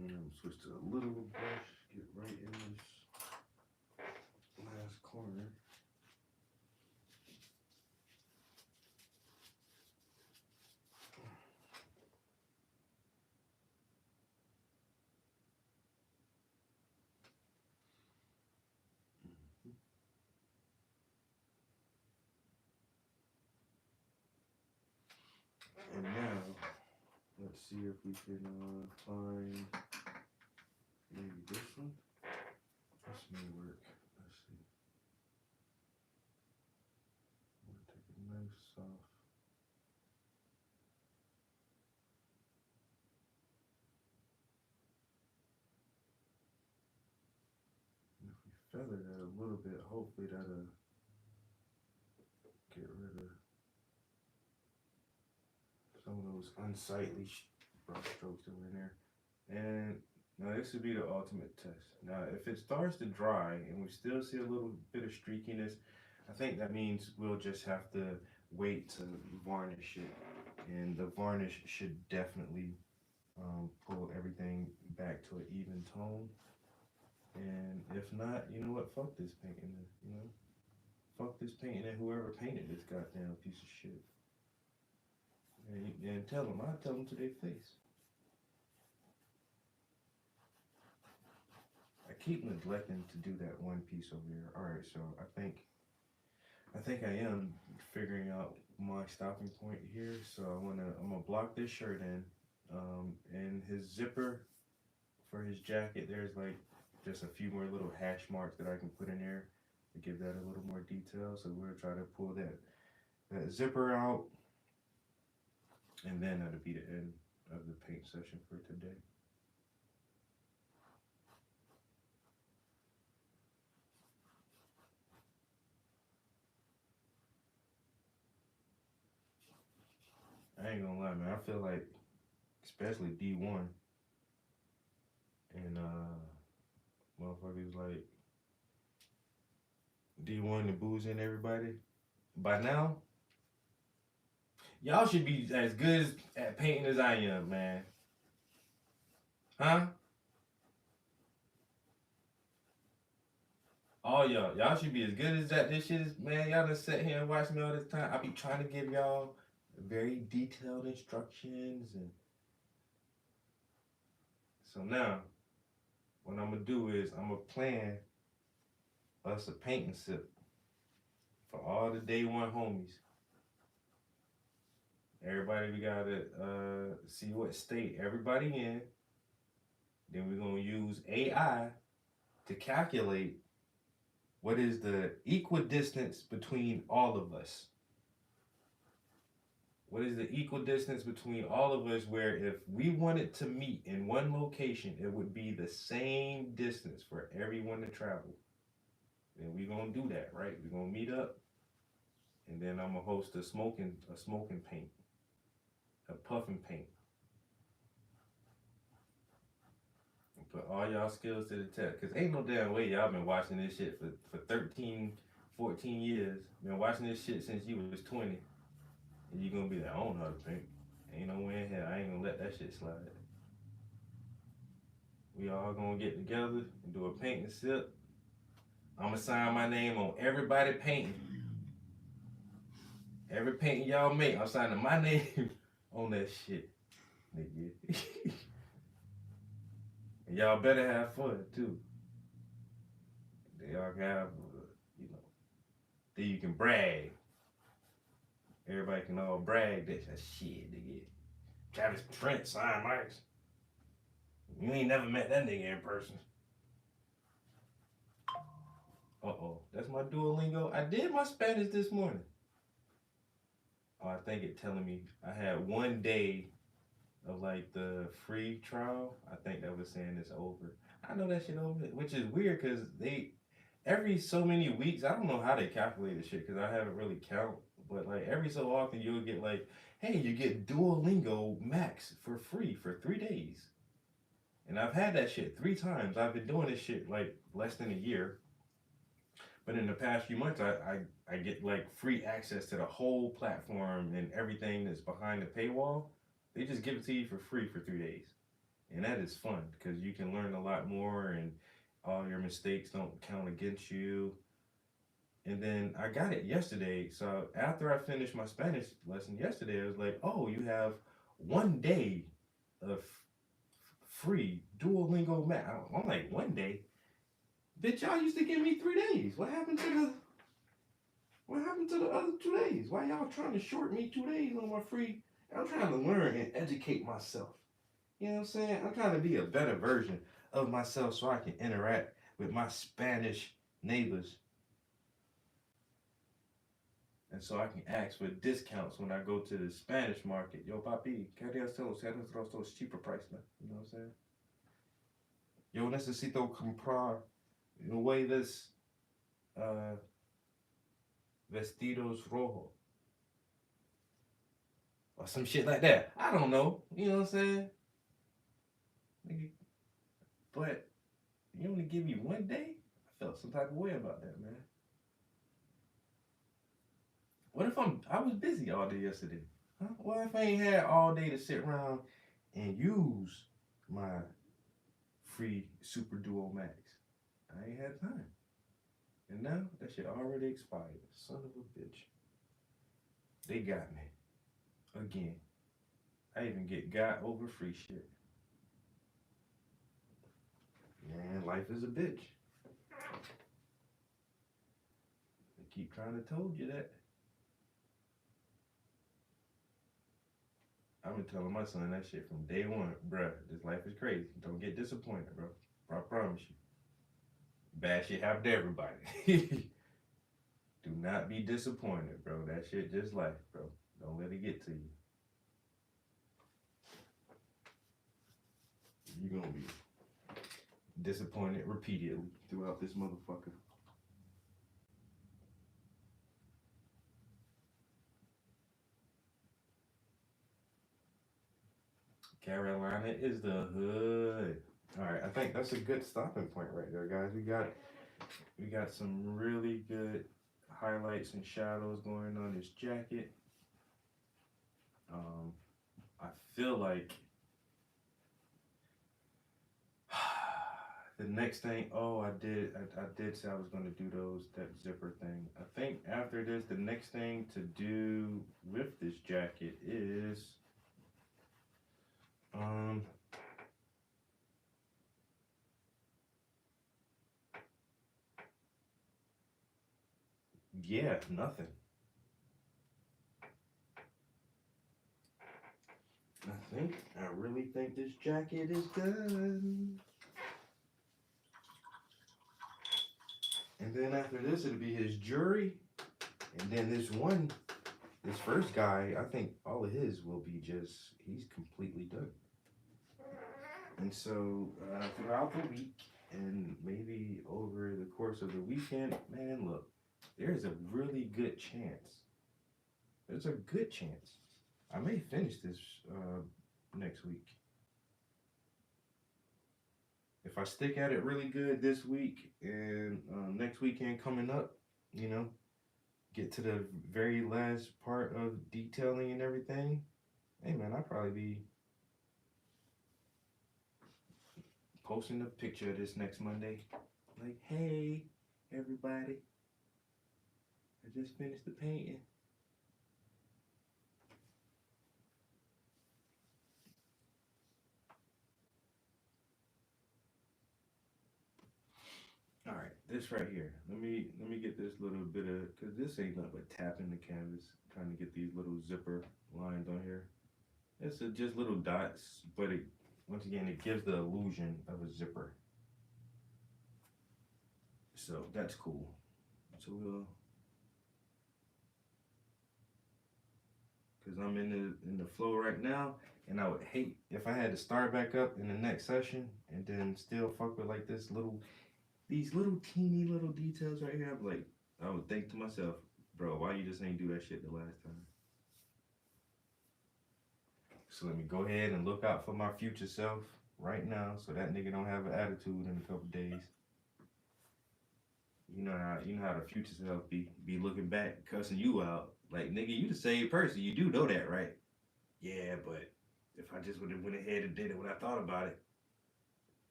And I'm switch to a little brush. Get right in this last corner. And now, let's see if we can find maybe this one. This may work. Let's see. I'm gonna take a nice soft. And if we feather that a little bit, hopefully that'll get rid of some of those unsightly brush strokes that were in there. And now this would be the ultimate test. Now if it starts to dry and we still see a little bit of streakiness, I think that means we'll just have to wait to varnish it. And the varnish should definitely pull everything back to an even tone. And if not, you know what, fuck this painting, you know? Fuck this painting and whoever painted this goddamn piece of shit. And tell them, I'll tell them to their face. I keep neglecting to do that one piece over here. Alright, so I think I am figuring out my stopping point here. So I'm gonna block this shirt in. And his zipper for his jacket, there's like just a few more little hash marks that I can put in there to give that a little more detail. So we'll try to pull that zipper out. And then that'll be the end of the paint session for today. I ain't gonna lie, man. I feel like, especially D1 and motherfuckers like D1 and Boozy and everybody. By now, y'all should be as good at painting as I am, man. Huh? All y'all should be as good as that. This shit is, man. Y'all done sit here and watch me all this time. I be trying to give y'all very detailed instructions, and so now what I'm gonna do is I'm gonna plan us a painting sip for all the day one homies. Everybody, we gotta see what state everybody in. Then we're gonna use AI to calculate what is the equidistance between all of us. What is the equidistance between all of us, where if we wanted to meet in one location, it would be the same distance for everyone to travel. And we're gonna do that, right? We're gonna meet up, and then I'm gonna host a smoking paint, a puffing paint. And put all y'all skills to the test. Cause ain't no damn way y'all been watching this shit for 13, 14 years. Been watching this shit since you was 20. And you gonna be like, I don't know how to paint. Ain't no way in hell, I ain't gonna let that shit slide. We all gonna get together and do a paint and sip. I'm gonna sign my name on everybody painting. Every painting y'all make, I'm signing my name on that shit, nigga. And y'all better have fun too. Y'all can have, then you can brag. Everybody can all brag that shit, nigga. Travis Prince signed Marks. You ain't never met that nigga in person. That's my Duolingo. I did my Spanish this morning. Oh, I think it telling me I had 1 day of like the free trial. I think that was saying it's over. I know that shit over, which is weird because they every so many weeks, I don't know how they calculate the shit because I haven't really count, but like every so often you'll get like, hey, you get Duolingo Max for free for 3 days. And I've had that shit 3 times. I've been doing this shit like less than a year. But in the past few months, I get like free access to the whole platform and everything that's behind the paywall. They just give it to you for free for 3 days. And that is fun because you can learn a lot more and all your mistakes don't count against you. And then I got it yesterday. So after I finished my Spanish lesson yesterday, I was like, oh, you have 1 day of free Duolingo Max. I'm like, 1 day? Bitch, y'all used to give me 3 days. What happened to the other 2 days? Why y'all trying to short me 2 days on my free? I'm trying to learn and educate myself. You know what I'm saying? I'm trying to be a better version of myself so I can interact with my Spanish neighbors. And so I can ask for discounts when I go to the Spanish market. Yo, papi, ¿qué harías todos cheaper price, man? You know what I'm saying? Yo, necesito comprar, in a way, this vestidos rojo. Or some shit like that. I don't know. You know what I'm saying? But you only give me 1 day? I felt some type of way about that, man. What if I was busy all day yesterday? Huh? What if I ain't had all day to sit around and use my free Super Duo Max? I ain't had time. And now that shit already expired. Son of a bitch. They got me. Again. I even got over free shit. Man, life is a bitch. They keep trying to told you that. I've been telling my son that shit from day one. Bruh, this life is crazy. Don't get disappointed, bro. I promise you. Bad shit happen to everybody. Do not be disappointed, bro. That shit just life, bro. Don't let it get to you. gonna be disappointed repeatedly throughout this motherfucker. Carolina is the hood. All right, I think that's a good stopping point right there, guys. We got some really good highlights and shadows going on this jacket. I feel like the next thing. Oh, I did say I was gonna do that zipper thing. I think after this, the next thing to do with this jacket is yeah, nothing. I really think this jacket is done. And then after this, it'll be his jury. And then this first guy, I think all of his will be he's completely done. And so throughout the week and maybe over the course of the weekend, man, look, there's a really good chance. There's a good chance I may finish this next week. If I stick at it really good this week and next weekend coming up, you know, get to the very last part of detailing and everything, hey man, I'll probably be posting a picture of this next Monday. Like, hey, everybody, I just finished the painting. All right, this right here. Let me get this little bit of, cause this ain't nothing but tapping the canvas, trying to get these little zipper lines on here. It's just little dots, but once again, it gives the illusion of a zipper. So that's cool. So cause I'm in the flow right now, and I would hate if I had to start back up in the next session and then still fuck with like these little teeny little details right here. I would think to myself, bro, why you just ain't do that shit the last time? So let me go ahead and look out for my future self right now, so that nigga don't have an attitude in a couple days. You know how the future self be looking back, cussing you out. Like, nigga, you the same person. You do know that, right? Yeah, but if I just would have went ahead and did it when I thought about it,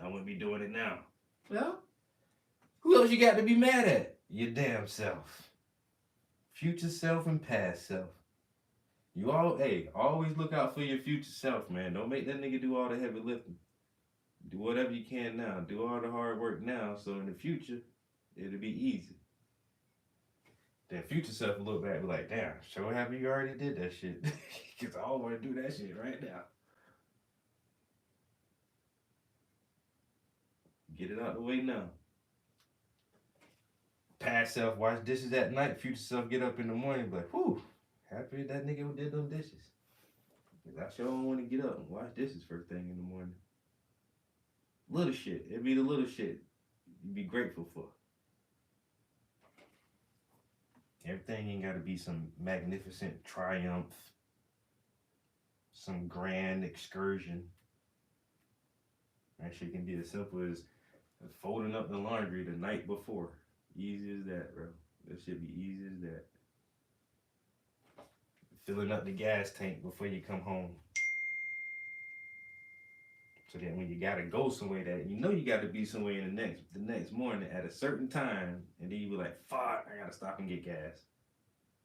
I wouldn't be doing it now. Well, who else you got to be mad at? Your damn self. Future self and past self. Always look out for your future self, man. Don't make that nigga do all the heavy lifting. Do whatever you can now. Do all the hard work now, so in the future, it'll be easy. Then future self will look back and be like, damn, sure happy you already did that shit. Because I don't want to do that shit right now. Get it out the way now. Past self wash dishes at night. Future self get up in the morning and be like, whew, happy that nigga who did them dishes. Because I sure don't want to get up and wash dishes first thing in the morning. Little shit. It'd be the little shit you'd be grateful for. Everything ain't got to be some magnificent triumph, some grand excursion. That shit can be as simple as folding up the laundry the night before. Easy as that, bro. That should be easy as that. Filling up the gas tank before you come home. So that when you gotta go somewhere, that you know you gotta be somewhere in the next morning at a certain time, and then you be like, fuck, I gotta stop and get gas.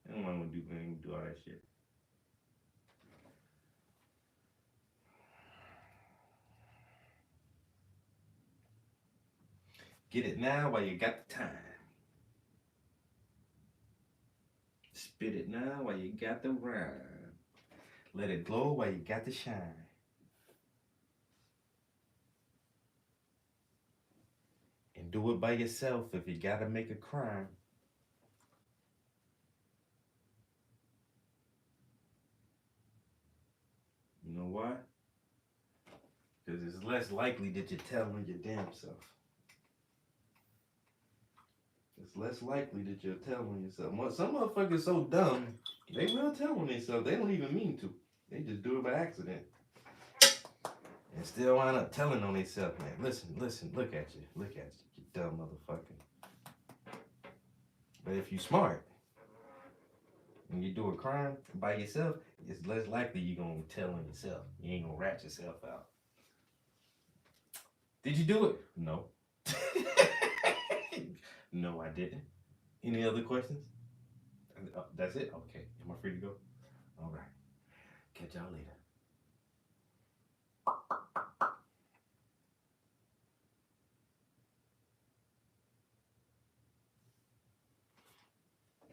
I don't want to do all that shit. Get it now while you got the time. Spit it now while you got the rhyme. Let it glow while you got the shine. And do it by yourself if you gotta make a crime. You know why? Because Because it's less likely that you tell on your damn self. It's less likely that you'll tell on yourself. Some motherfuckers so dumb, they will tell on themselves. They don't even mean to. They just do it by accident. And still wind up telling on themselves, man. Listen, look at you. Look at you, you dumb motherfucker. But if you smart, and you do a crime by yourself, it's less likely you're going to tell on yourself. You ain't going to rat yourself out. Did you do it? No. No, I didn't. Any other questions? That's it? Okay. Am I free to go? All right. Catch y'all later.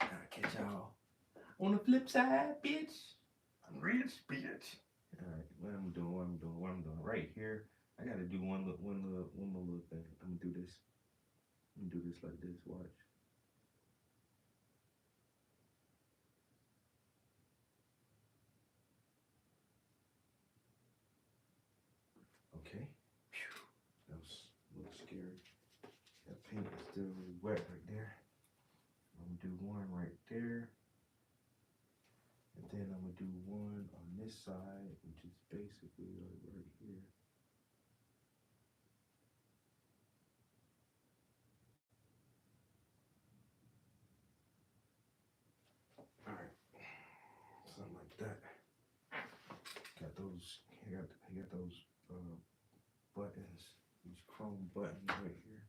I'll catch y'all on the flip side, bitch. I'm rich, bitch. All right. What I'm doing right here. I gotta do one more little thing. I'm gonna do this. I'm gonna do this like this. Watch. Okay. Phew. That was a little scary. That paint is still really wet right there. I'm gonna do one right there. And then I'm gonna do one on this side, which is basically like right here. All right, something like that. Got those. I got those buttons. These chrome buttons right here.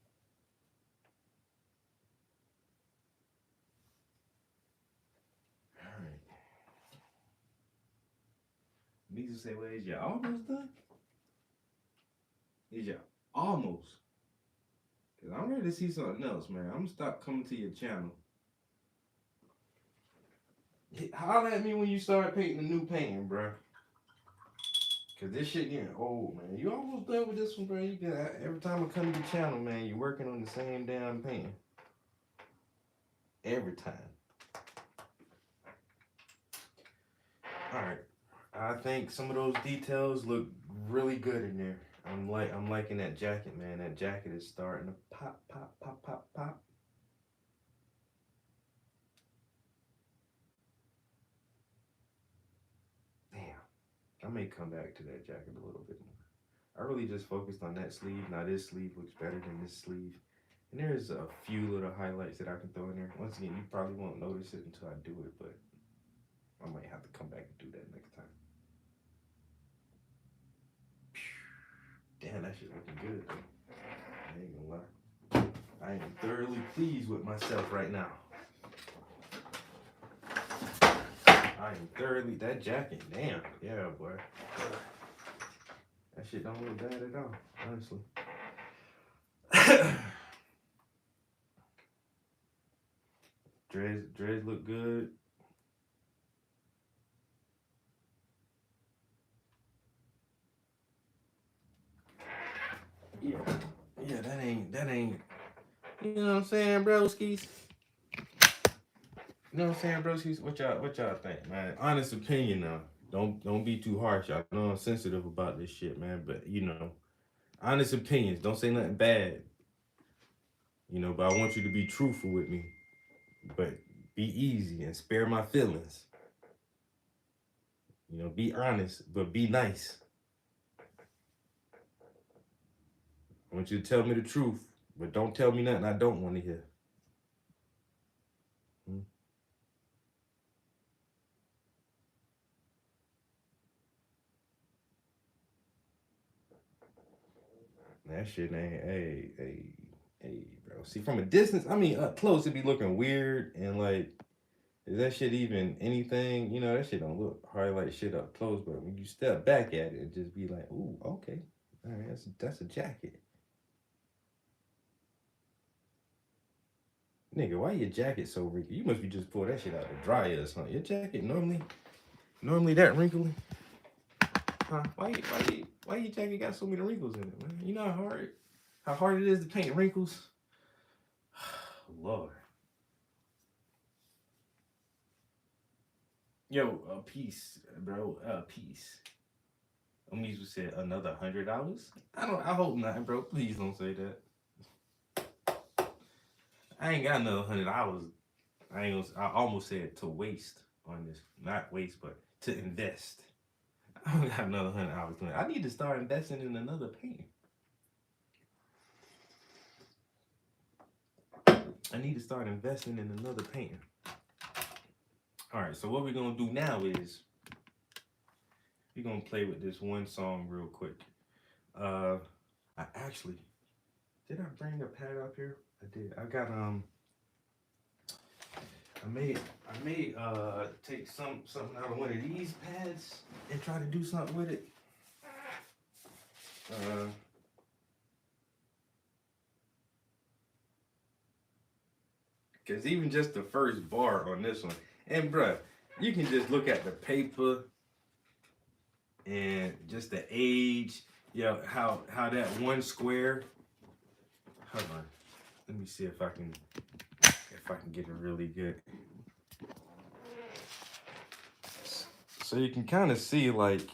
All right. Measles say, "Well, is you almost done? Is you almost?" Cause I'm ready to see something else, man. I'm gonna stop coming to your channel. Holler at me when you start painting a new painting, bro. Cause this shit getting old, man. You almost done with this one, bro. You got every time I come to the channel, man, you're working on the same damn painting. Every time. Alright. I think some of those details look really good in there. I'm liking that jacket, man. That jacket is starting to pop. Damn. I may come back to that jacket a little bit more. I really just focused on that sleeve. Now this sleeve looks better than this sleeve. And there's a few little highlights that I can throw in there. Once again, you probably won't notice it until I do it, but I might have to come back and do that next time. Damn, that shit looking good, though. I ain't gonna lie. I am thoroughly pleased with myself right now. I am thoroughly, that jacket, damn. Yeah, boy. That shit don't look bad at all, honestly. Dreads look good. Yeah, that ain't, you know what I'm saying, broskies? You know what I'm saying, broskies? What y'all think, man? Honest opinion now. Don't be too harsh. I know I'm sensitive about this shit, man, but you know, honest opinions. Don't say nothing bad. You know, but I want you to be truthful with me. But be easy and spare my feelings. You know, be honest, but be nice. I want you to tell me the truth, but don't tell me nothing I don't want to hear. That shit ain't, hey, bro. See, from a distance, I mean, up close, it be looking weird. And like, is that shit even anything? You know, that shit don't look highlight shit up close. But when you step back at it, it just be like, ooh, okay. All right, that's a jacket. Nigga, why your jacket so wrinkly? You must be just pull that shit out the dryer or something. Your jacket normally that wrinkly? Huh? Why your jacket got so many wrinkles in it, man? You know how hard it is to paint wrinkles? Lord. Yo, peace, bro. Peace. Amizu said another $100. I hope not, bro. Please don't say that. I ain't got another $100. I almost said to waste on this. Not waste, but to invest. I don't got another $100. I need to start investing in another painting. I need to start investing in another painting. All right, so what we're gonna do now is we're gonna play with this one song real quick. I actually did I bring a pad up here? I did. I got I may take something out of one of these pads and try to do something with it. Cause even just the first bar on this one, and bruh, you can just look at the paper and just the age, how that one square. Hold on, let me see if I can get it really good. So you can kind of see like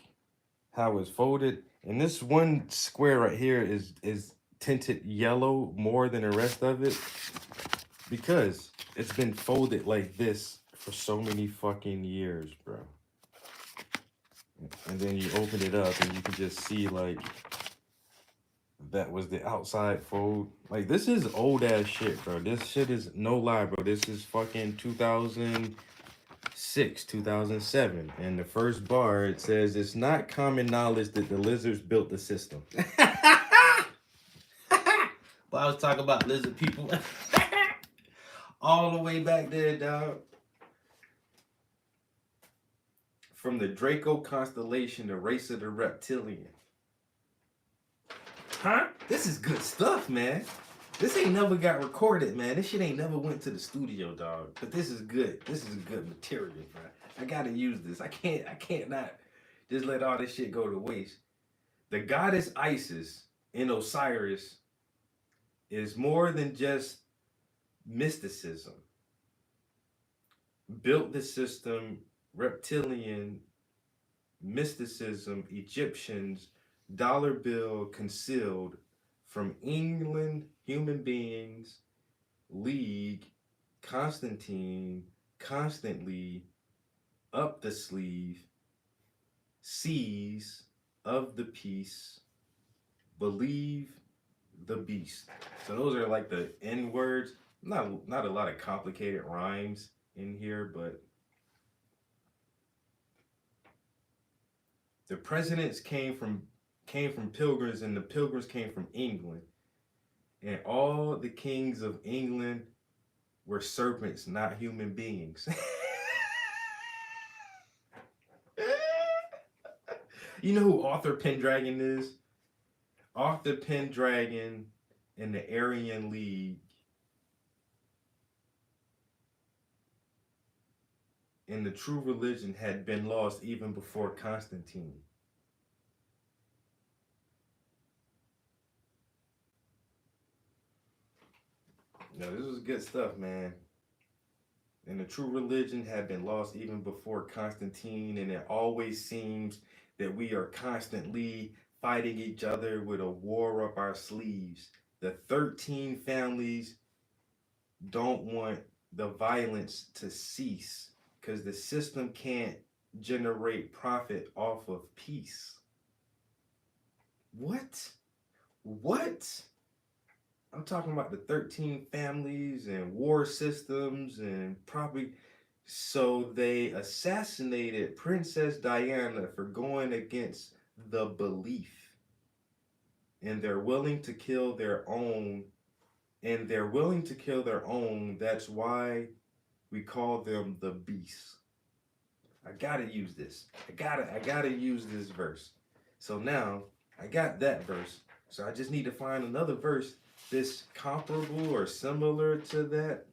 how it's folded, and this one square right here is tinted yellow more than the rest of it because it's been folded like this for so many fucking years, bro. And then you open it up and you can just see like that was the outside fold. Like this is old ass shit, bro. This shit is no lie, bro. This is fucking 2006, 2007. And the first bar, it says, it's not common knowledge that the lizards built the system. Well, I was talking about lizard people all the way back there, dog. From the Draco constellation, the race of the reptilian. Huh? This is good stuff, man. This ain't never got recorded, man. This shit ain't never went to the studio, dog. But this is good. This is good material, bro. I gotta use this. I can't not just let all this shit go to waste. The goddess Isis in Osiris is more than just mysticism. Built the system, reptilian, mysticism, Egyptians, dollar bill concealed from England, human beings, League, Constantine, constantly, up the sleeve, seize, of the peace, believe the beast. So those are like the N words. Not a lot of complicated rhymes in here, but the presidents came from pilgrims, and the pilgrims came from England. And all the kings of England were serpents, not human beings. You know who Arthur Pendragon is? Arthur Pendragon in the Aryan League and the true religion had been lost even before Constantine. No, this was good stuff, man. And the true religion had been lost even before Constantine, and it always seems that we are constantly fighting each other with a war up our sleeves. The 13 families don't want the violence to cease because the system can't generate profit off of peace. What? I'm talking about the 13 families and war systems and probably. So they assassinated Princess Diana for going against the belief. And they're willing to kill their own. That's why we call them the beasts. I gotta use this. I gotta use this verse. So now I got that verse. So I just need to find another verse that's comparable or similar to that.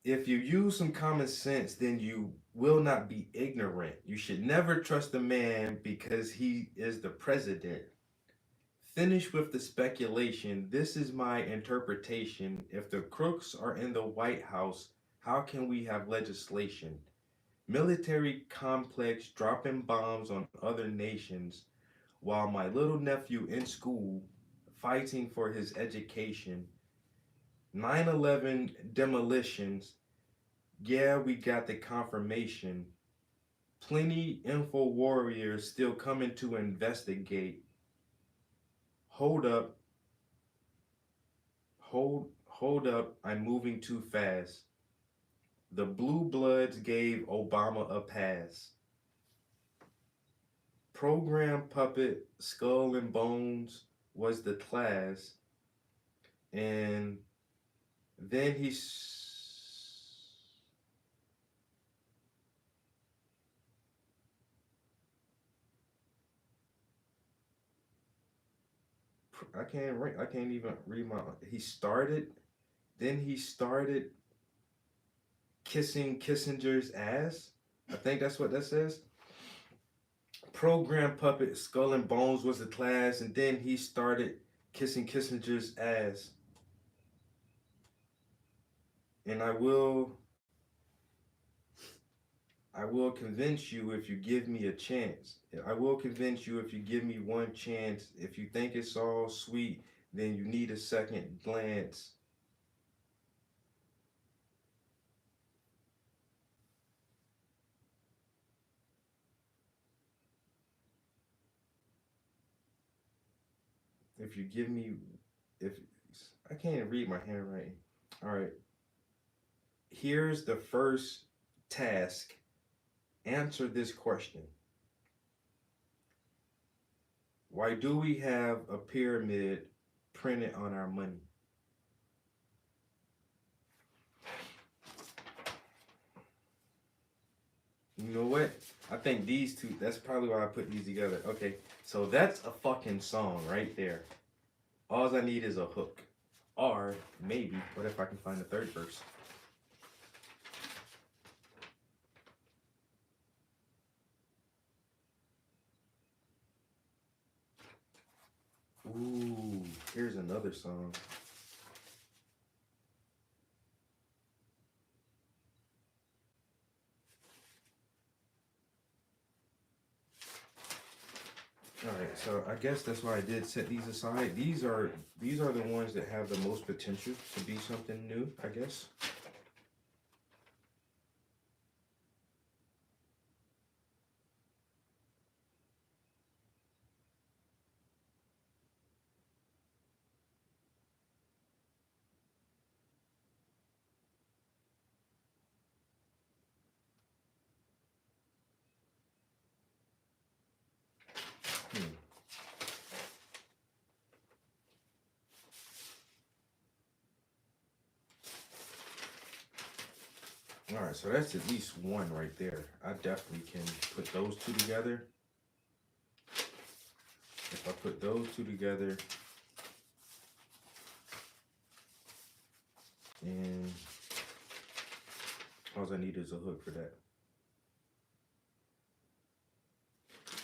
If you use some common sense, then you will not be ignorant. You should never trust a man because he is the president. Finish with the speculation. This is my interpretation. If the crooks are in the White House, how can we have legislation? military complex dropping bombs on other nations while my little nephew in school fighting for his education. 9/11 demolitions. Yeah, we got the confirmation. Plenty info warriors still coming to investigate. Hold up, hold up, I'm moving too fast. The blue bloods gave Obama a pass. Program puppet Skull and Bones was the class, and then I can't even read my. He started. Then he started kissing Kissinger's ass. I think that's what that says. Program puppet Skull and Bones was the class, and then he started kissing Kissinger's ass. And I will convince you if you give me a chance. I will convince you if you give me one chance. If you think it's all sweet, then you need a second glance. If you give me, if I can't even read my handwriting. All right. Here's the first task. Answer this question. Why do we have a pyramid printed on our money? You know what? I think these two, that's probably why I put these together. Okay, so that's a fucking song right there. All I need is a hook. Or maybe, what if I can find the third verse? Ooh, here's another song. All right, so I guess that's why I did set these aside. These are the ones that have the most potential to be something new, I guess. Hmm. All right, so that's at least one right there. I definitely can put those two together. If I put those two together, and all I need is a hook for that.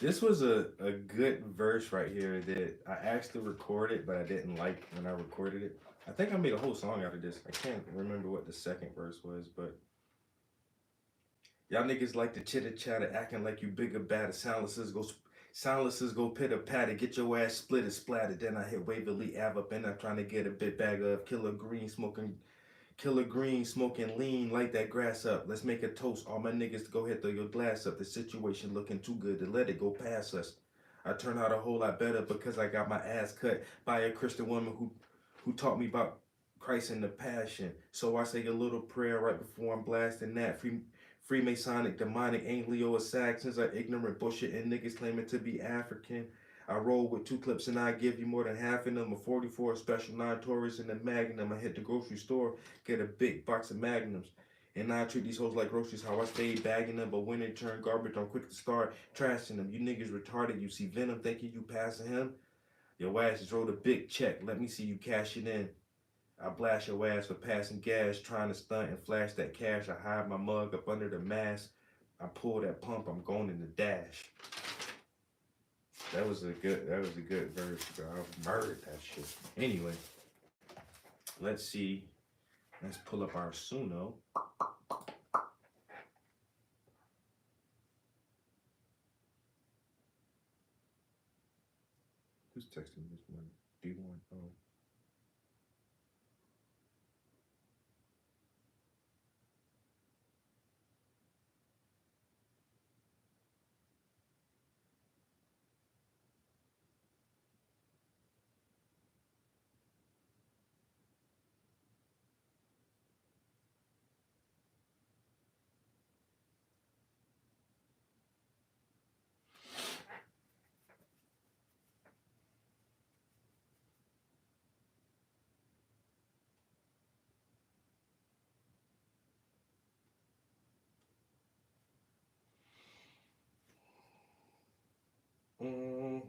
This was a good verse right here that I actually recorded, but I didn't like when I recorded it. I think I made a whole song out of this. I can't remember what the second verse was, but y'all niggas like to chitter chatter, acting like you bigger, badder. Silences go pitter patter. Get your ass split and splattered. Then I hit Waverly Ave up and I'm trying to get a bit bag of Killer Green smoking lean, light that grass up. Let's make a toast. All my niggas to go ahead, throw your glass up. The situation looking too good to let it go past us. I turn out a whole lot better because I got my ass cut by a Christian woman who taught me about Christ and the passion. So I say a little prayer right before I'm blasting that. Freemasonic, demonic, Anglo-Saxons are ignorant bullshit and niggas claiming to be African. I roll with 2 clips and I give you more than half of them. A 44 special 9 Taurus and a Magnum. I hit the grocery store, get a big box of Magnums. And I treat these hoes like groceries, how I stay bagging them. But when they turn garbage, I'm quick to start trashing them. You niggas retarded, you see Venom thinking you passing him. Your ass just wrote a big check, let me see you cash it in. I blast your ass for passing gas, trying to stunt and flash that cash. I hide my mug up under the mask. I pull that pump, I'm going in the dash. That was a good verse, bro. I murdered that shit. Anyway, let's see. Let's pull up our Suno. Who's texting me this morning? D1. Oh.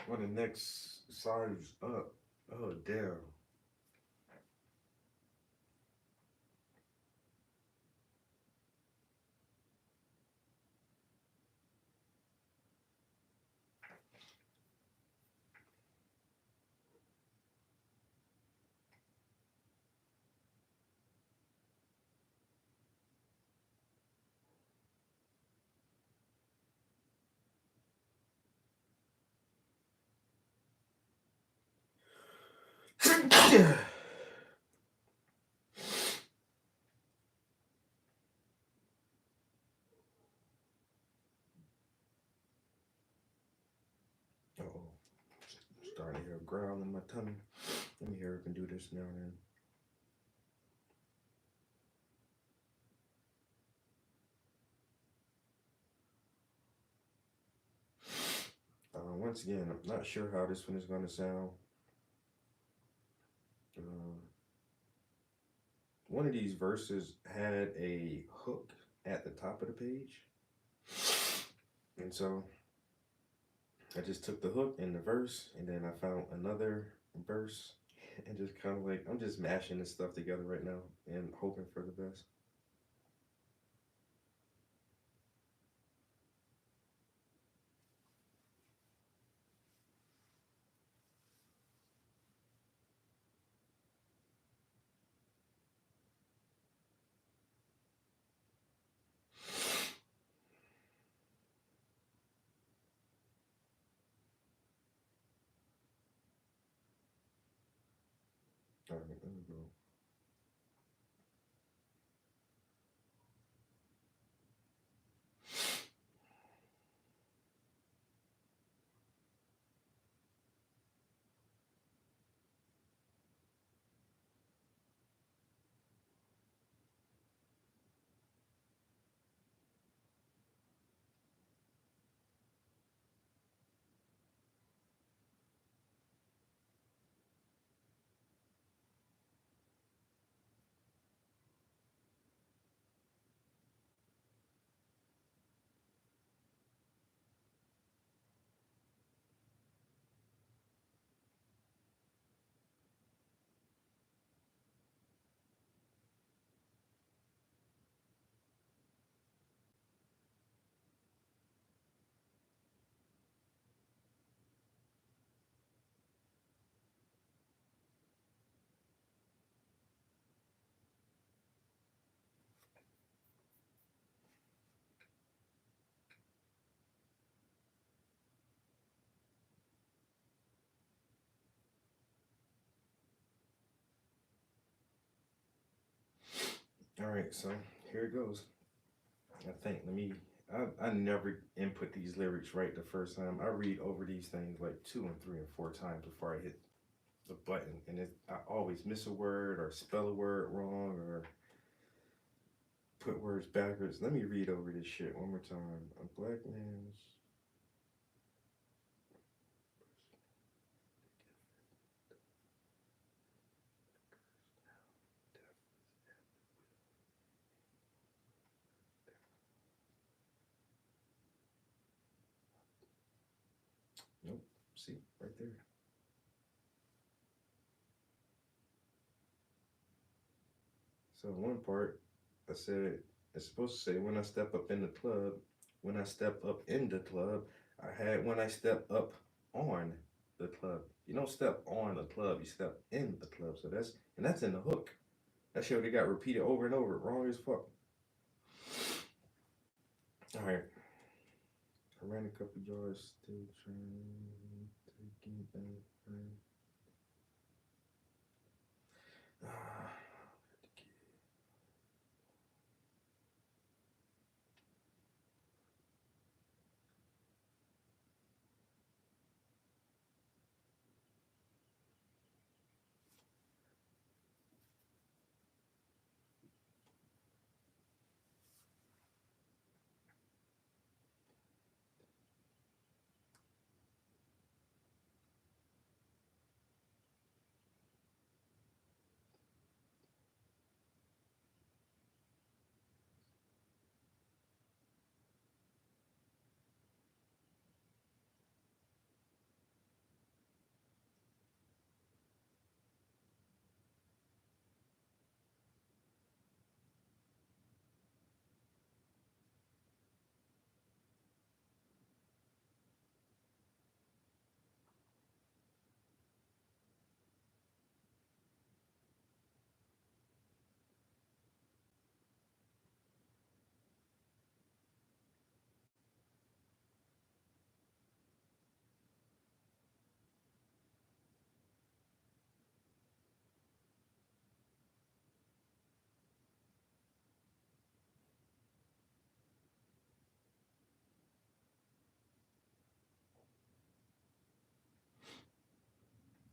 Well, the next size up. Oh, damn. Uh-oh. Starting to hear a growl in my tummy. Let me hear if I can do this now and then. Once again, I'm not sure how this one is going to sound. One of these verses had a hook at the top of the page. And so I just took the hook in the verse and then I found another verse and just kind of like, I'm just mashing this stuff together right now and hoping for the best. All right, let me go. All right, so here it goes. I think, I never input these lyrics right the first time. I read over these things like 2 and 3 and 4 times before I hit the button. And I always miss a word or spell a word wrong or put words backwards. Let me read over this shit one more time. A black man's. Nope. See, right there. So one part, I said, it's supposed to say, when I step up in the club, when I step up in the club, I had when I step up on the club. You don't step on the club, you step in the club. So that's in the hook. That shit already got repeated over and over, wrong as fuck. All right. I ran a couple yards, still trying to get back. Ah,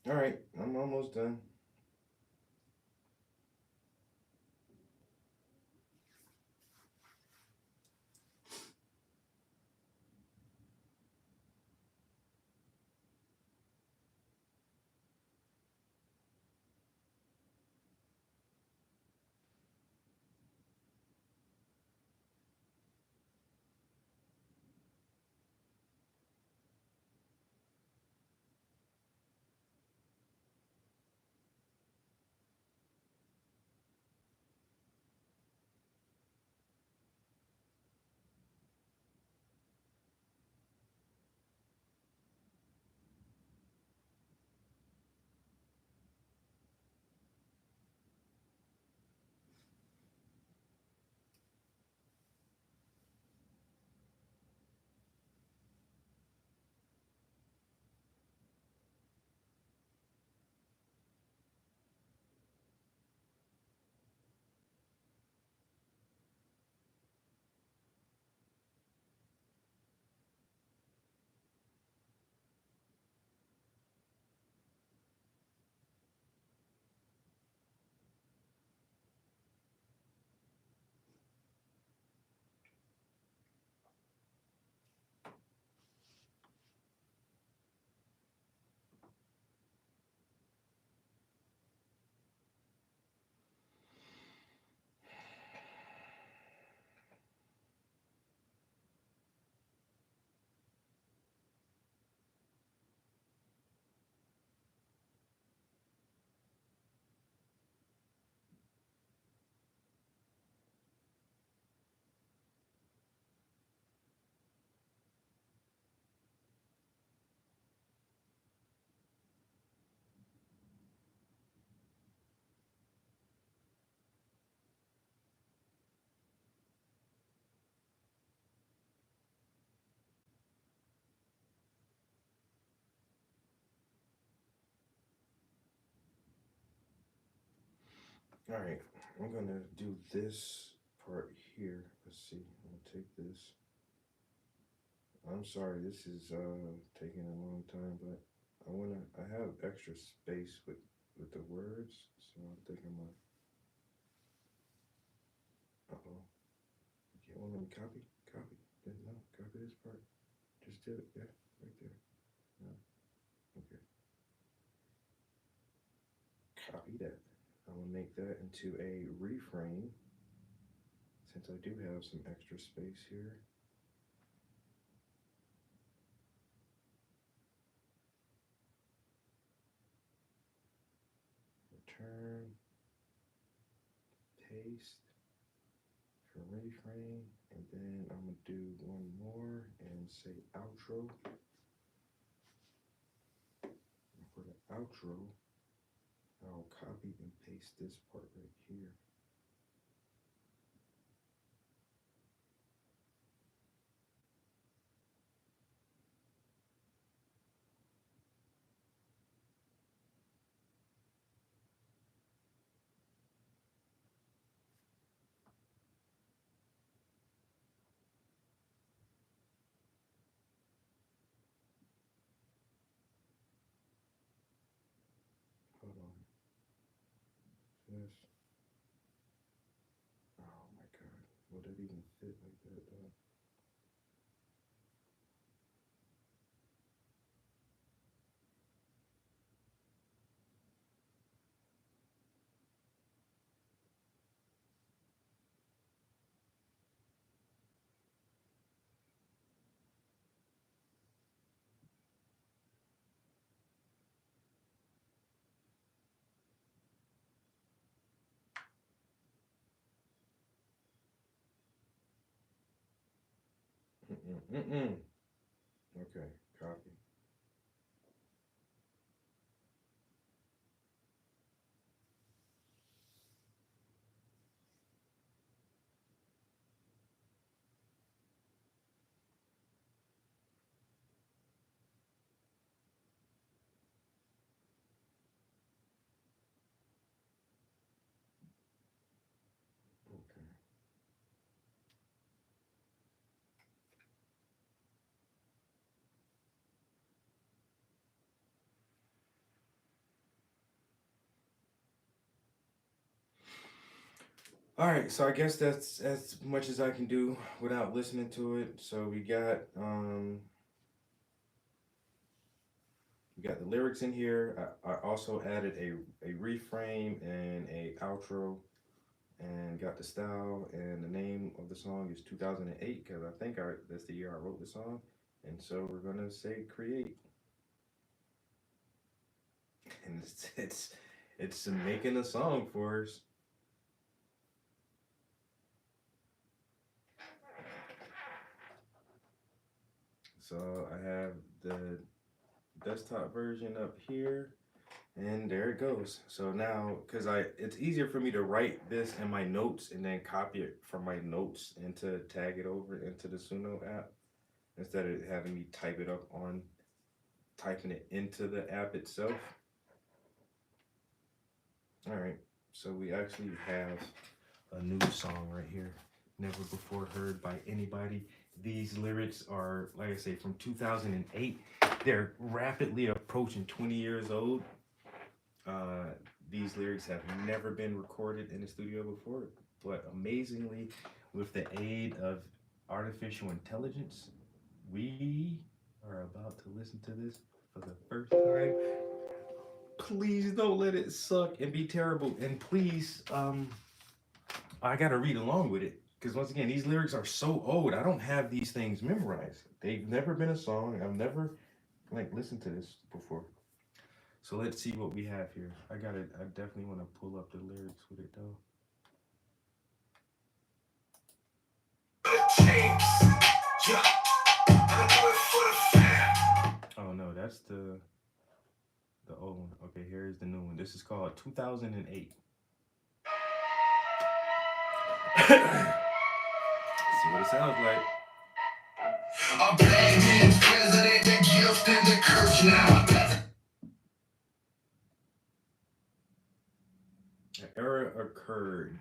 all right, I'm almost done. All right, I'm gonna do this part here. Let's see. I'm gonna take this. I'm sorry, this is taking a long time, but I have extra space with the words, so I think I'm gonna. Uh-oh. Okay, well, let me copy. No, copy this part. Just do it. Yeah, right there. No, okay. Copy that. I'm gonna make that into a reframe since I do have some extra space here. Return, paste for reframe, and then I'm gonna do one more and say outro. And for the outro, I'll copy and paste this part right here. Oh my god, would that even fit like that though? Mm-mm. Okay, copy. Okay. All right, so I guess that's as much as I can do without listening to it. So we got the lyrics in here. I also added a reframe and a outro, and got the style, and the name of the song is 2008 because I think that's the year I wrote the song. And so we're gonna say create, and it's making a song for us. So I have the desktop version up here, and there it goes. So now, because it's easier for me to write this in my notes and then copy it from my notes and to tag it over into the Suno app instead of having me typing it into the app itself. All right, so we actually have a new song right here, never before heard by anybody. These lyrics are, like I say, from 2008. They're rapidly approaching 20 years old. These lyrics have never been recorded in the studio before, but amazingly, with the aid of artificial intelligence, we are about to listen to this for the first time. Please don't let it suck and be terrible, and please, I gotta read along with it. Because once again, these lyrics are so old. I don't have these things memorized. They've never been a song. I've never listened to this before. So let's see what we have here. I definitely want to pull up the lyrics with it though. Oh no, that's the old one. Okay, here's the new one. This is called 2008. See what it sounds like.
A black man's president, the gift and the curse now.
An error occurred,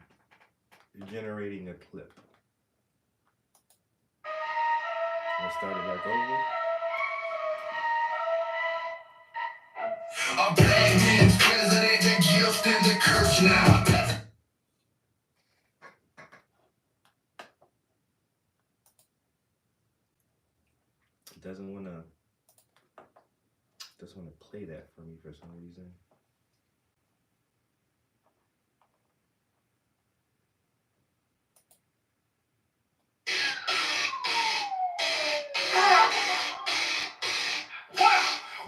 generating a clip. I'll start it back over.
A black man's president, the gift and the curse now.
It doesn't want to play that for me for some reason.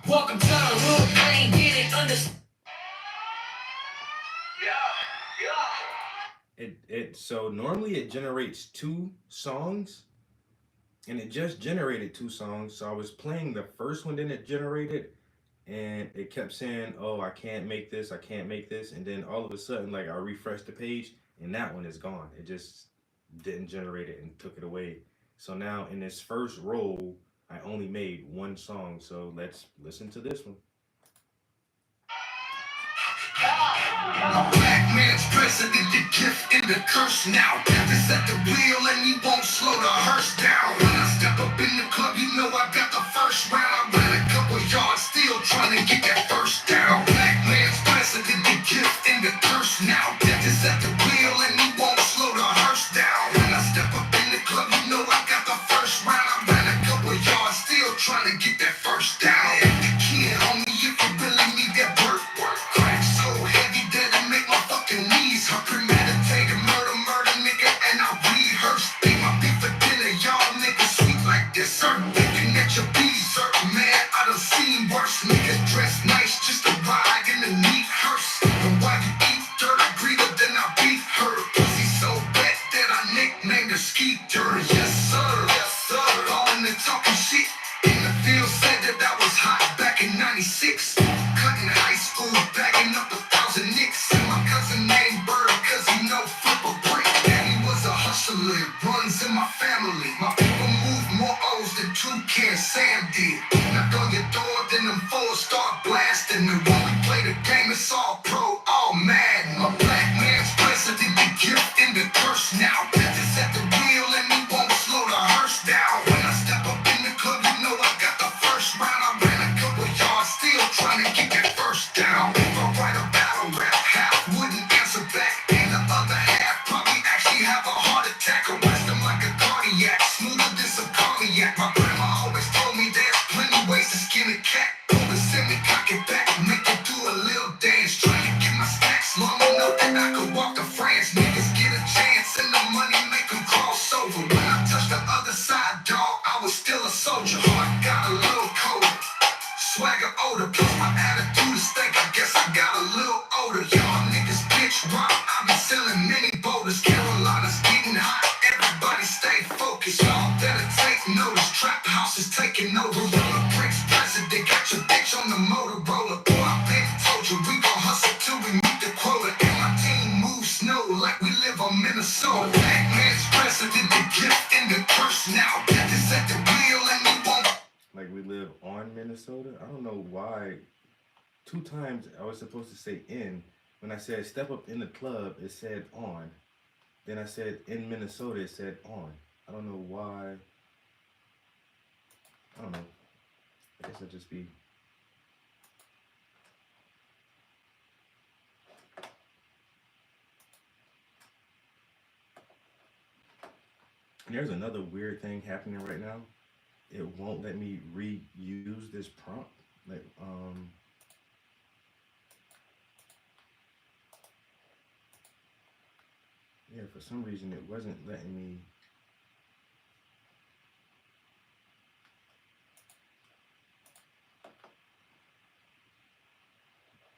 Welcome to the hood, brain, get it, understand.
So normally it generates 2 songs, and it just generated 2 songs. So I was playing the first one, then it generated, and it kept saying, "Oh, I can't make this, I can't make this," and then all of a sudden, like, I refreshed the page, and that one is gone. It just didn't generate it and took it away. So now in this first roll, I only made 1 song. So let's listen to this one.
A black man's president, the gift and the curse now. This at the wheel and he won't slow the hearse down. When I step up in the club, you know I got the first round. I ran a couple yards, still trying to get that first down. Black man's president, the gift and the curse now. Skeeter, yes sir, yes sir. All in the talking shit. In the field said that I was hot back in '96. Cutting high school, bagging up 1,000 nicks. And my cousin named Bird, cause he know flip a brick. Daddy was a hustler, it runs in my family. My people move more O's than Toucan Sam did. Knock on your door, then them fours start blasting. And when we play the game, it's all pro, all mad. My black man's president, the gift and the curse now. Is at the wheel and he won't slow the hearse down. When I step up in the club, you know I got the first round. I ran a couple yards, still trying to get that first down. If I write a battle rap, half wouldn't answer back. And the other half probably actually have a heart attack. Arrest them like a cardiac, smoother than some cognac. My grandma always told me there's plenty ways to skin a cat. Pull the semi, cock it back, make it do a little dance. Trying to get my stacks long enough that I could walk to France. Niggas get a chance and the money make them cross over. When I touched the other side, dog, I was still a soldier. Heart got a little colder, swagger older, plus my attitude is stank. I guess I got a little older. Y'all niggas bitch rock. I be selling mini boulders. Carolina's getting hot. Everybody stay focused. Y'all better take notice. Trap house is taking over. Roller bricks president. Got your bitch on the Motorola. Boy, I been told you we gon' hustle till we meet the quota. And my team moves snow like we live on Minnesota. Black man's president, the gift and the curse now. Death is at the wheel and we won't.
Like we live on Minnesota. I don't know why. 2 times I was supposed to say in. When I said step up in the club, it said on. Then I said in Minnesota, it said on. I don't know why. I don't know. I guess I'll just be. And there's another weird thing happening right now. It won't let me reuse this prompt. Like, yeah, for some reason it wasn't letting me.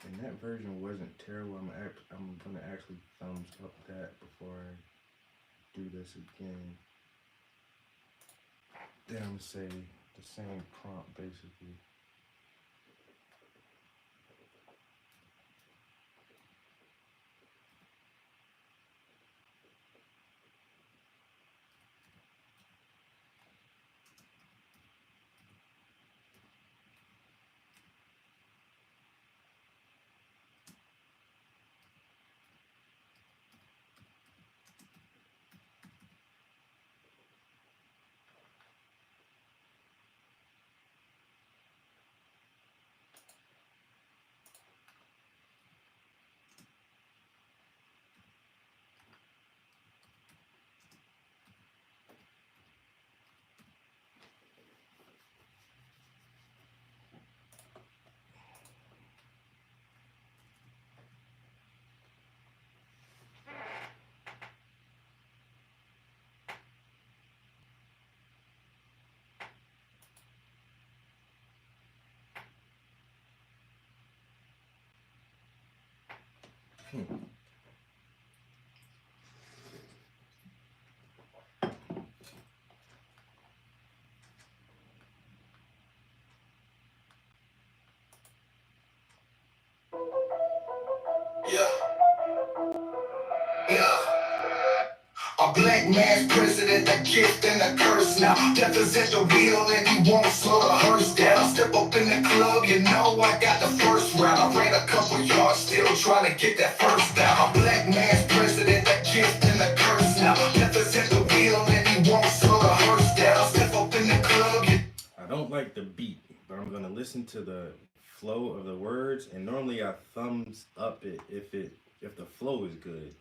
And that version wasn't terrible. I'm gonna actually thumbs up that before I do this again. Then I'm gonna say the same prompt basically.
Yeah. Yeah. A black man's president, the gift and the curse now. Death is at the wheel and he won't slow the hearse down. Step up in the club, you know I got the first round. I ran a couple yards, still trying to get that first down. A black man's president, the gift and the curse now. Death is at the wheel and he won't slow the hearse down. Step up in the club,
I don't like the beat, but I'm gonna listen to the flow of the words, and normally I thumbs up it if the flow is good.